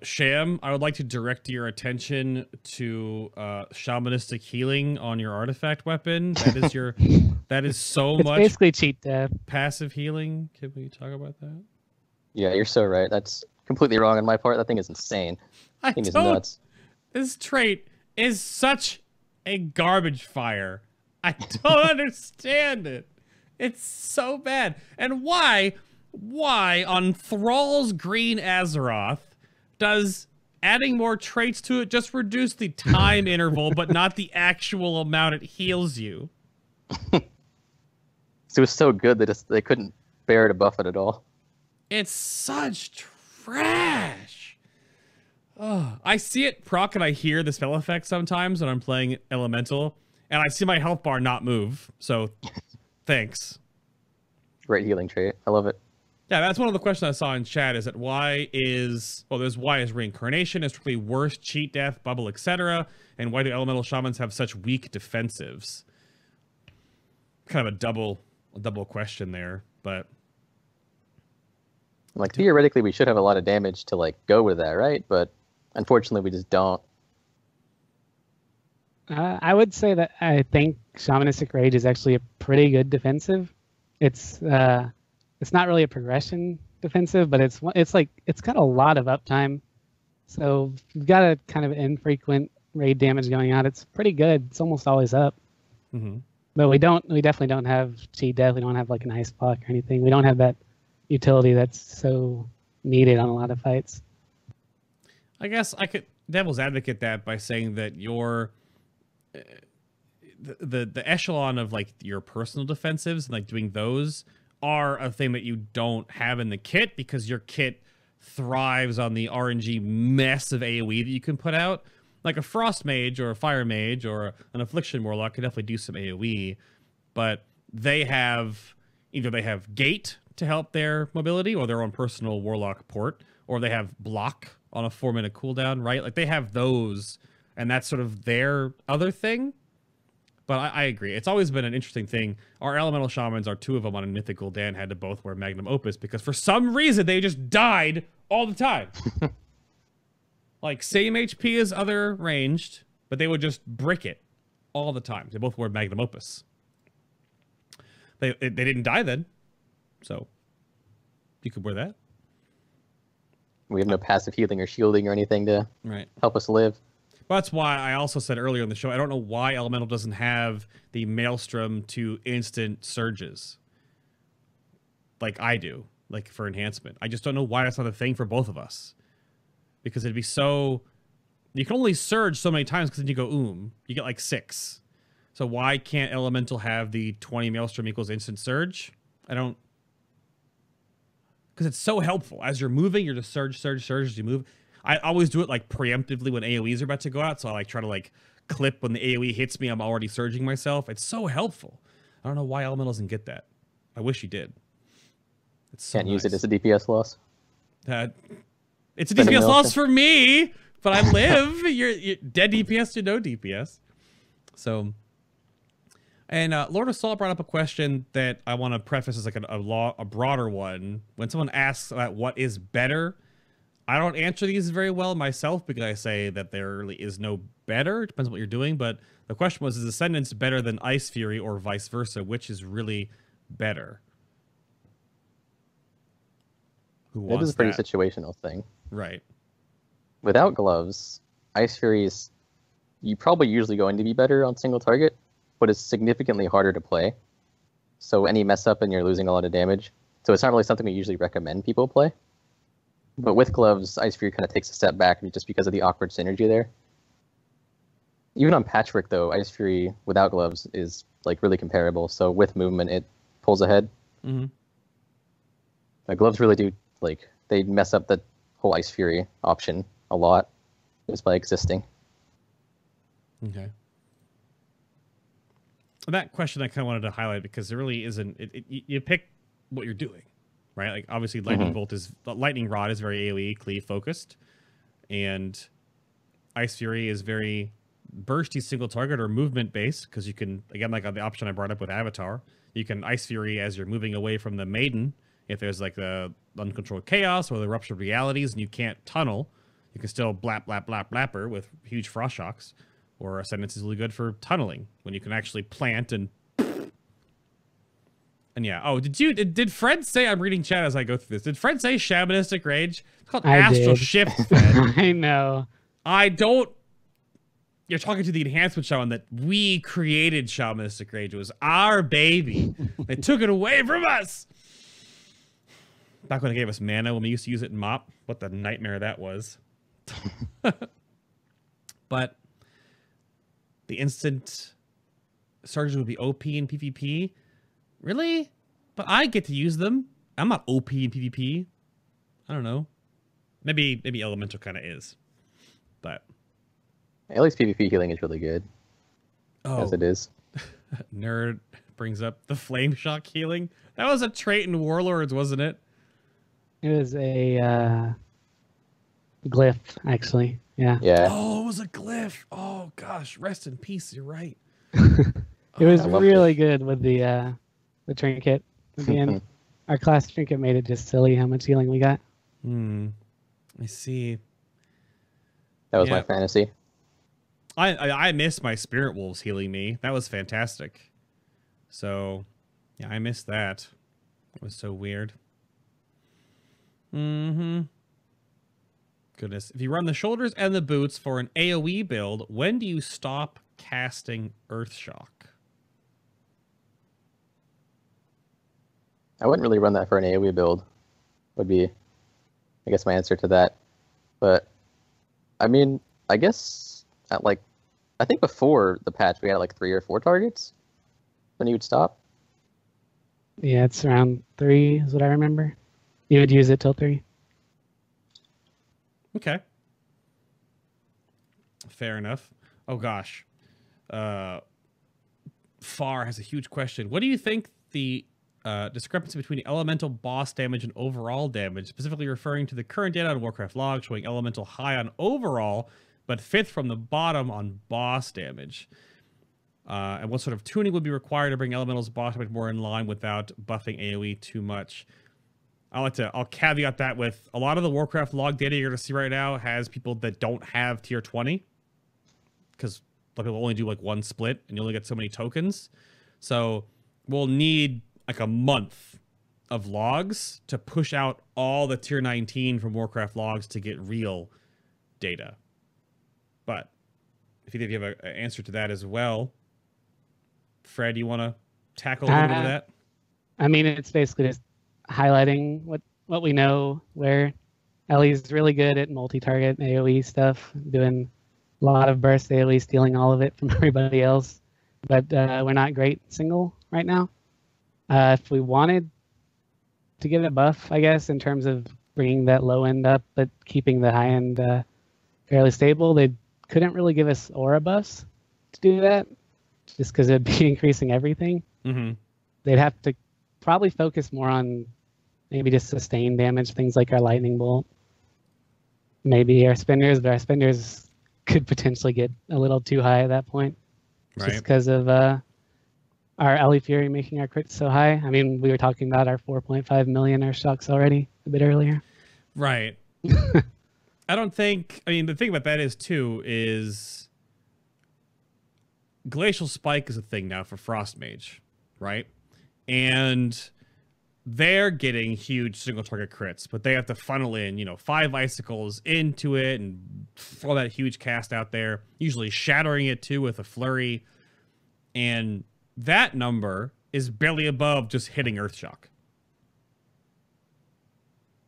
Sham, I would like to direct your attention to shamanistic healing on your artifact weapon. That is your, that is so It's much basically cheat death. passive healing. Can we talk about that? Yeah, you're so right. That's completely wrong on my part. That thing is insane. That thing is nuts. This trait is such a garbage fire. I don't understand it. It's so bad. And why on Thrall's Green Azeroth does adding more traits to it just reduce the time interval, but not the actual amount it heals you? So it was so good that they couldn't bear to buff it at all. It's such trash. Oh, I see it proc and I hear the spell effect sometimes when I'm playing Elemental, and I see my health bar not move. So, thanks. Great healing trait. I love it. Yeah, that's one of the questions I saw in chat. Is that why is reincarnation, is strictly worse, cheat death, bubble, etc., and why do elemental shamans have such weak defensives? Kind of a double question there, but like theoretically, we should have a lot of damage to like go with that, right? But unfortunately, we just don't. I would say that I think Shamanistic Rage is actually a pretty good defensive. It's not really a progression defensive, but it's got a lot of uptime. So you've got a kind of infrequent raid damage going on. It's pretty good. It's almost always up. Mm-hmm. But we definitely don't have cheat death. We don't have like an ice block or anything. We don't have that utility that's so needed on a lot of fights. I guess I could devil's advocate that by saying that your the echelon of like your personal defensives and like doing those are a thing that you don't have in the kit, because your kit thrives on the RNG mess of AoE that you can put out. Like a Frost Mage or a Fire Mage or an Affliction Warlock can definitely do some AoE, but they have Gate to help their mobility, or their own personal Warlock port, or they have Block on a 4-minute cooldown, right? Like they have those, and that's sort of their other thing. But I agree. It's always been an interesting thing. Our elemental shamans are two of them on a mythical. Dan had to both wear magnum opus because for some reason they just died all the time. Like same HP as other ranged, but they would just brick it all the time. They both wore magnum opus. They didn't die then, so you could wear that. We have no passive healing or shielding or anything to help us live. Well, that's why I also said earlier in the show, I don't know why Elemental doesn't have the Maelstrom to instant surges like I do, like for enhancement. I just don't know why that's not a thing for both of us. Because it'd be so... You can only surge so many times because then you go you get like 6. So why can't Elemental have the 20 Maelstrom equals instant surge? I don't... Because it's so helpful. As you're moving, you're just surge as you move. I always do it like preemptively when AoEs are about to go out, so I like try to like clip when the AoE hits me, I'm already surging myself. It's so helpful. I don't know why Elemental doesn't get that. I wish he did. It's so Can't use it as a DPS loss. It's a DPS loss for me, but I live. You're dead DPS to no DPS. So, and Lord of Salt brought up a question that I want to preface as like a broader one. When someone asks about what is better, I don't answer these very well myself because I say that there really is no better. It depends on what you're doing. But the question was, is Ascendance better than Ice Fury or vice versa? Which is really better? It is a pretty situational thing. Right. Without gloves, Ice Fury is probably usually going to be better on single target, but it's significantly harder to play. So any mess up and you're losing a lot of damage. So it's not really something we usually recommend people play. But with gloves, Ice Fury kind of takes a step back just because of the awkward synergy there. Even on Patchwork, though, Ice Fury without gloves is like really comparable. So with movement, it pulls ahead. Mm-hmm. But gloves really do, like, they mess up the whole Ice Fury option a lot just by existing. Okay. That question I kind of wanted to highlight because there really isn't... you pick what you're doing. Right, like obviously, Lightning Rod is very AOE cleave focused, and Ice Fury is very bursty single target or movement based because you can, again, like on the option I brought up with Avatar, you can Ice Fury as you're moving away from the Maiden if there's like the uncontrolled chaos or the rupture of realities and you can't tunnel, You can still blap, blap, blap, blapper with huge frost shocks. Or Ascendance is really good for tunneling, when you can actually plant and... And yeah, oh, did Fred say, I'm reading chat as I go through this, did Fred say Shamanistic Rage? It's called Astral Shift, Fred. I know. I don't... You're talking to the enhancement shaman that we created Shamanistic Rage. It was our baby. They took it away from us. Back when they gave us mana, when we used to use it in MOP. What the nightmare that was. But the instant Sargeras would be OP in PvP. Really? But I get to use them. I'm not OP in PvP. I don't know. Maybe Elemental kind of is. But at least PvP healing is really good. Oh, as it is. Nerd brings up the flame shock healing. That was a trait in Warlords, wasn't it? It was a glyph, actually. Yeah. Yeah. Oh, it was a glyph. Oh gosh, rest in peace. You're right. It was really good with the trinket at the end. Our class trinket made it just silly how much healing we got. I see. That was my fantasy. I miss my Spirit Wolves healing me. That was fantastic. So, yeah, I missed that. It was so weird. Goodness. If you run the shoulders and the boots for an AoE build, when do you stop casting Earthshock? I wouldn't really run that for an AoE build. Would be, I guess, my answer to that. But, I mean, I guess, I think before the patch, we had like 3 or 4 targets when you would stop. Yeah, it's around 3 is what I remember. You would use it till 3. Okay. Fair enough. Oh, gosh. Far has a huge question. What do you think the discrepancy between elemental boss damage and overall damage, specifically referring to the current data on Warcraft log showing elemental high on overall, but 5th from the bottom on boss damage? And what sort of tuning would be required to bring elemental's boss damage more in line without buffing AoE too much? I'll caveat that with a lot of the Warcraft log data you're going to see right now has people that don't have tier 20, because a lot of people only do like 1 split and you only get so many tokens. So we'll need like a month of logs to push out all the tier 19 from Warcraft logs to get real data. But if you have an answer to that as well, Fred, you want to tackle a little bit of that? I mean, it's basically just highlighting what we know, where Ellie's really good at multi-target AoE stuff, doing a lot of burst AoE, stealing all of it from everybody else. But we're not great single right now. If we wanted to get a buff, I guess, in terms of bringing that low end up, but keeping the high end fairly stable, they couldn't really give us aura buffs to do that, just because it'd be increasing everything. They'd have to probably focus more on maybe just sustained damage, things like our lightning bolt, maybe our spinners, but our spinners could potentially get a little too high at that point, just because of our Ellie Fury making our crits so high. I mean, we were talking about our 4.5 million Earth shocks already a bit earlier. Right. I don't think, I mean, the thing about that is Glacial Spike is a thing now for Frost Mage, right? And they're getting huge single target crits, but they have to funnel in, 5 icicles into it and throw that huge cast out there, usually shattering it too with a flurry. And that number is barely above just hitting Earthshock.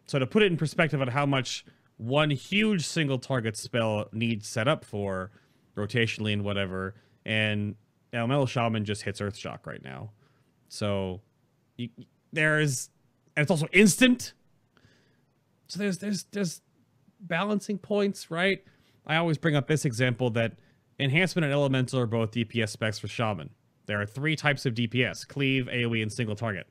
So to put it in perspective on how much one huge single target spell needs set up for rotationally and whatever, and Elemental Shaman just hits Earthshock right now. So and it's also instant. So there's balancing points, right? I always bring up this example that Enhancement and Elemental are both DPS specs for Shaman. There are 3 types of DPS: Cleave, AoE, and Single Target.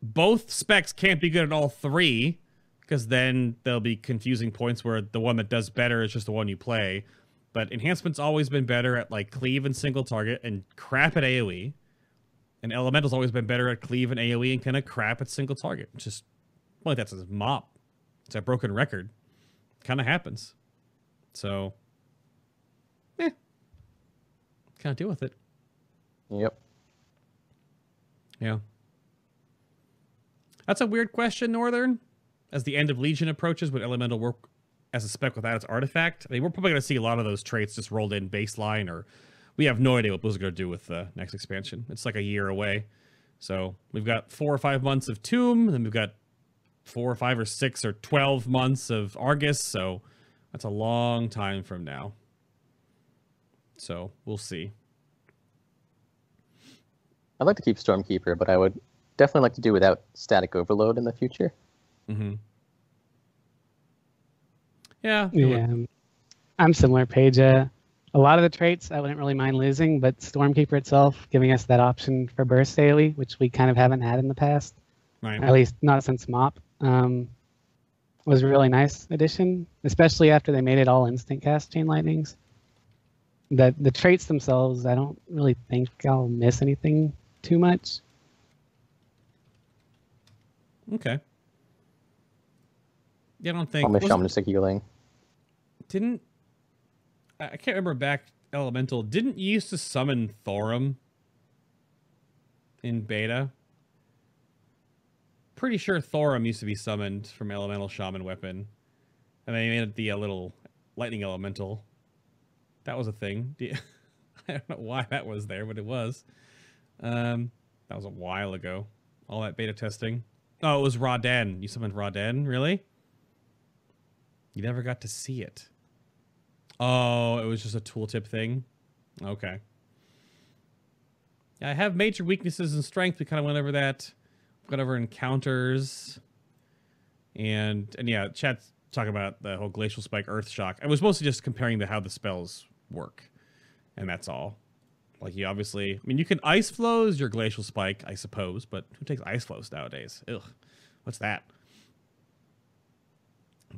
Both specs can't be good at all 3, because then there'll be confusing points where the one that does better is just the one you play. But Enhancement's always been better at like Cleave and Single Target and crap at AoE. And Elemental's always been better at Cleave and AoE and kind of crap at Single Target. It's just, well, that's a mop. It's a broken record. kind of happens. So, kind of deal with it. Yep. Yeah. That's a weird question, Northern. As the end of Legion approaches, would Elemental work as a spec without its artifact? I mean, we're probably going to see a lot of those traits just rolled in baseline, or we have no idea what Blizzard's going to do with the next expansion. It's like a year away. So we've got 4 or 5 months of Tomb, then we've got 4 or 5 or 6 or 12 months of Argus. So that's a long time from now. So we'll see. I'd like to keep Stormkeeper, but I would definitely like to do without static overload in the future. Mm-hmm. Yeah. Yeah. I'm similar, Paige. A lot of the traits I wouldn't really mind losing, but Stormkeeper itself, giving us that option for burst daily, which we kind of haven't had in the past, Right. at least not since MOP, was a really nice addition, especially after they made it all instant cast Chain Lightnings. The traits themselves, I don't really think I'll miss anything too much. Okay. Yeah, I don't think... I'll miss Shamanistic Healing. Didn't... I can't remember back Elemental. Didn't you used to summon Thorum in beta? Pretty sure Thorum used to be summoned from Elemental Shaman weapon. And they made it the little lightning elemental. That was a thing. I don't know why that was there, but it was. That was a while ago. All that beta testing. Oh, it was Raden. You summoned Raden? Really? You never got to see it. Oh, it was just a tooltip thing? Okay. Yeah, I have major weaknesses and strength. We kind of went over that. Went over encounters. And yeah, chat's talking about the whole Glacial Spike Earth Shock. I was mostly just comparing to how the spells work. And that's all. Like, you obviously... I mean, you can Ice Flows your Glacial Spike, I suppose. But who takes Ice Flows nowadays? Ugh. What's that?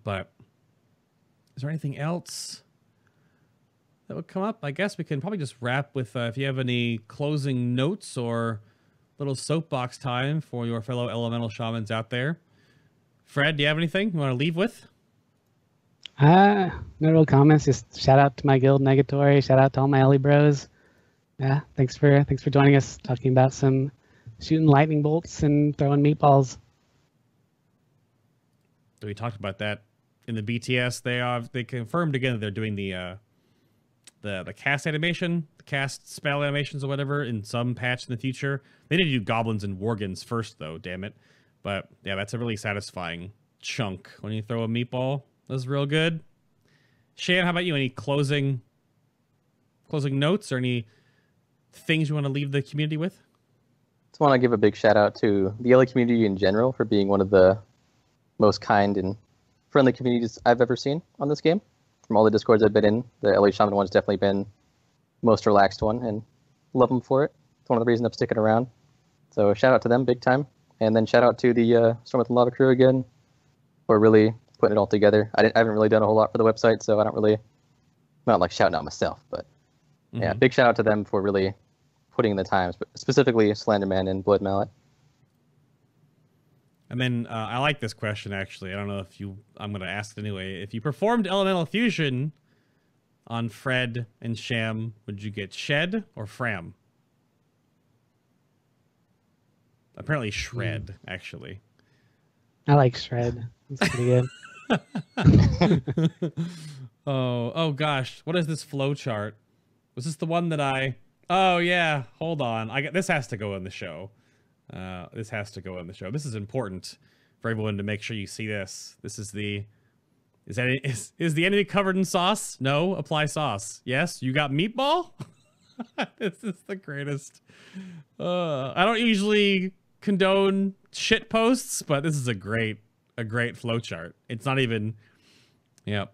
But... is there anything else that would come up? I guess we can probably just wrap with if you have any closing notes or little soapbox time for your fellow Elemental Shamans out there. Fred, do you have anything you want to leave with? No real comments. Just shout out to my guild, Negatory. Shout out to all my Ellie bros. Yeah, thanks for joining us, talking about some shooting lightning bolts and throwing meatballs. We talked about that in the BTS. They confirmed again that they're doing the cast animation, the cast spell animations or whatever in some patch in the future. They need to do goblins and worgans first though, damn it. But yeah, that's a really satisfying chunk when you throw a meatball. That's real good. Sham, how about you? Any closing notes or any things you want to leave the community with? Just want to give a big shout out to the LA community in general for being one of the most kind and friendly communities I've ever seen on this game. From all the Discords I've been in, the LA Shaman one's definitely been most relaxed one, and love them for it. It's one of the reasons I'm sticking around. So shout out to them big time. And then shout out to the Storm with the Lava crew again for really putting it all together. I haven't really done a whole lot for the website, so I don't really, not like shouting out myself, but yeah, big shout out to them for really putting in the time, specifically Slenderman and Blood Mallet. And then I like this question, actually. I don't know if I'm going to ask it anyway. If you performed Elemental Fusion on Fred and Sham, would you get Shed or Fram? Apparently Shred, actually. I like Shred. That's pretty good. Oh gosh. What is this flow chart? Was this the one that oh yeah, hold on. this has to go in the show. This has to go in the show. This is important for everyone to make sure you see this. This is is the enemy covered in sauce? No, apply sauce. Yes, you got meatball? This is the greatest. I don't usually condone shit posts, but this is a great flow chart. It's not even,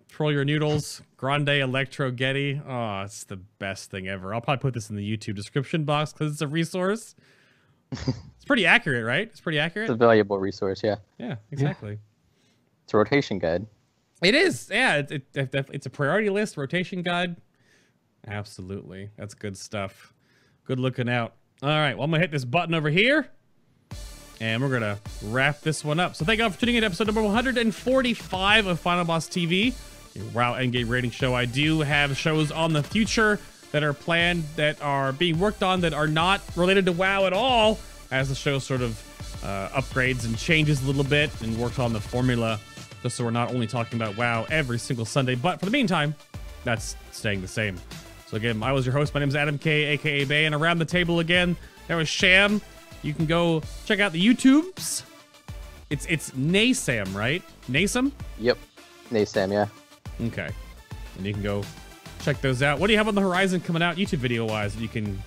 troll your noodles, grande electro getty. Oh, it's the best thing ever. I'll probably put this in the YouTube description box because it's a resource. It's pretty accurate, right? It's pretty accurate. It's a valuable resource, yeah. Yeah, exactly. It's a rotation guide. It is, yeah. It's a priority list rotation guide. Absolutely, that's good stuff. Good looking out. All right, well, I'm gonna hit this button over here, And we're going to wrap this one up. So thank you all for tuning in to episode number 145 of Final Boss TV, your WoW Endgame rating show. I do have shows on the future that are planned, that are being worked on, that are not related to WoW at all, as the show sort of upgrades and changes a little bit and works on the formula, just so we're not only talking about WoW every single Sunday. But for the meantime, that's staying the same. So again, I was your host. My name is Adam K, aka Bay, and around the table again, there was Sham. You can go check out the YouTubes. It's Nasam, right? Nasam? Yep. Nasam, yeah. Okay. And you can go check those out. What do you have on the horizon coming out YouTube video wise that you can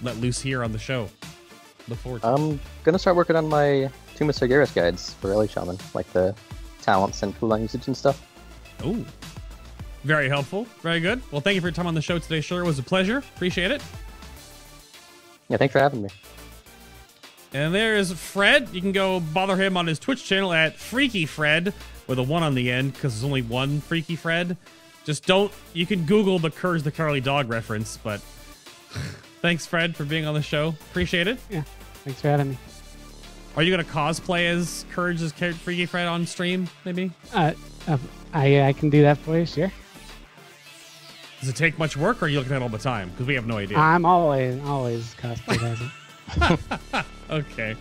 let loose here on the show? Look forward to. I'm gonna start working on my Tomb of Sargeras guides for LA Shaman, like the talents and cooldown usage and stuff. Oh. Very helpful. Very good. Well, thank you for your time on the show today. Sure, it was a pleasure. Appreciate it. Yeah, thanks for having me. And there's Fred. You can go bother him on his Twitch channel at Freaky Fred with a 1 on the end, because there's only one Freaky Fred. Just don't, you can Google the Courage the Cowardly Dog reference, but thanks, Fred, for being on the show. Appreciate it. Yeah, thanks for having me. Are you going to cosplay as Courage's Freaky Fred on stream, maybe? I can do that for you, sure. Does it take much work, or are you looking at it all the time? Because we have no idea. I'm always cosplayed as it. Okay.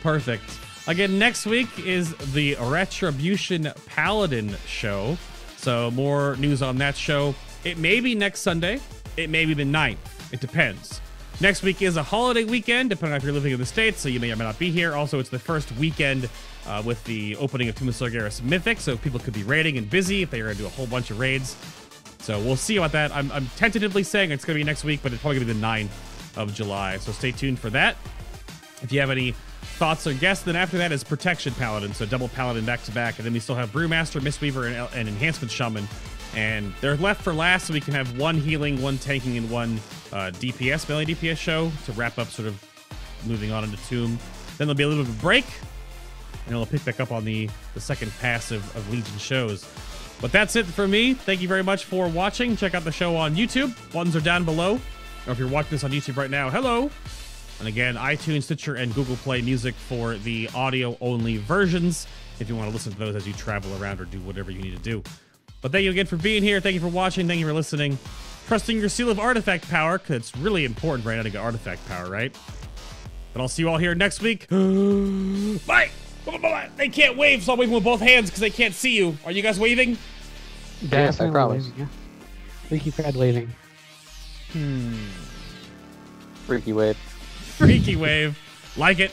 Perfect. Again, next week is the Retribution Paladin show. So more news on that show. It may be next Sunday. It may be the 9th. It depends. Next week is a holiday weekend, depending on if you're living in the States, so you may or may not be here. Also, it's the first weekend with the opening of Tomb of Sargeras Mythic, so people could be raiding and busy if they were going to do a whole bunch of raids. So we'll see about that. I'm tentatively saying it's going to be next week, but it's probably going to be the 9th of July. So stay tuned for that. If you have any thoughts or guests, then after that is Protection Paladin. So double Paladin back-to-back. And then we still have Brewmaster, Mistweaver, and Enhancement Shaman. And they're left for last, so we can have one healing, one tanking, and one DPS, melee DPS show to wrap up sort of moving on into Tomb. Then there'll be a little bit of a break, and it'll pick back up on the second pass of Legion shows. But that's it for me. Thank you very much for watching. Check out the show on YouTube. Buttons are down below. Or if you're watching this on YouTube right now, hello. And again, iTunes, Stitcher, and Google Play Music for the audio-only versions if you want to listen to those as you travel around or do whatever you need to do. But thank you again for being here. Thank you for watching. Thank you for listening. Trusting your seal of artifact power, because it's really important right now to get artifact power, right? But I'll see you all here next week. Bye! They can't wave, so I'm waving with both hands because they can't see you. Are you guys waving? Yes, I promise. Waving, yeah. Freaky Fred waving. Freaky wave. Freaky wave. Like it.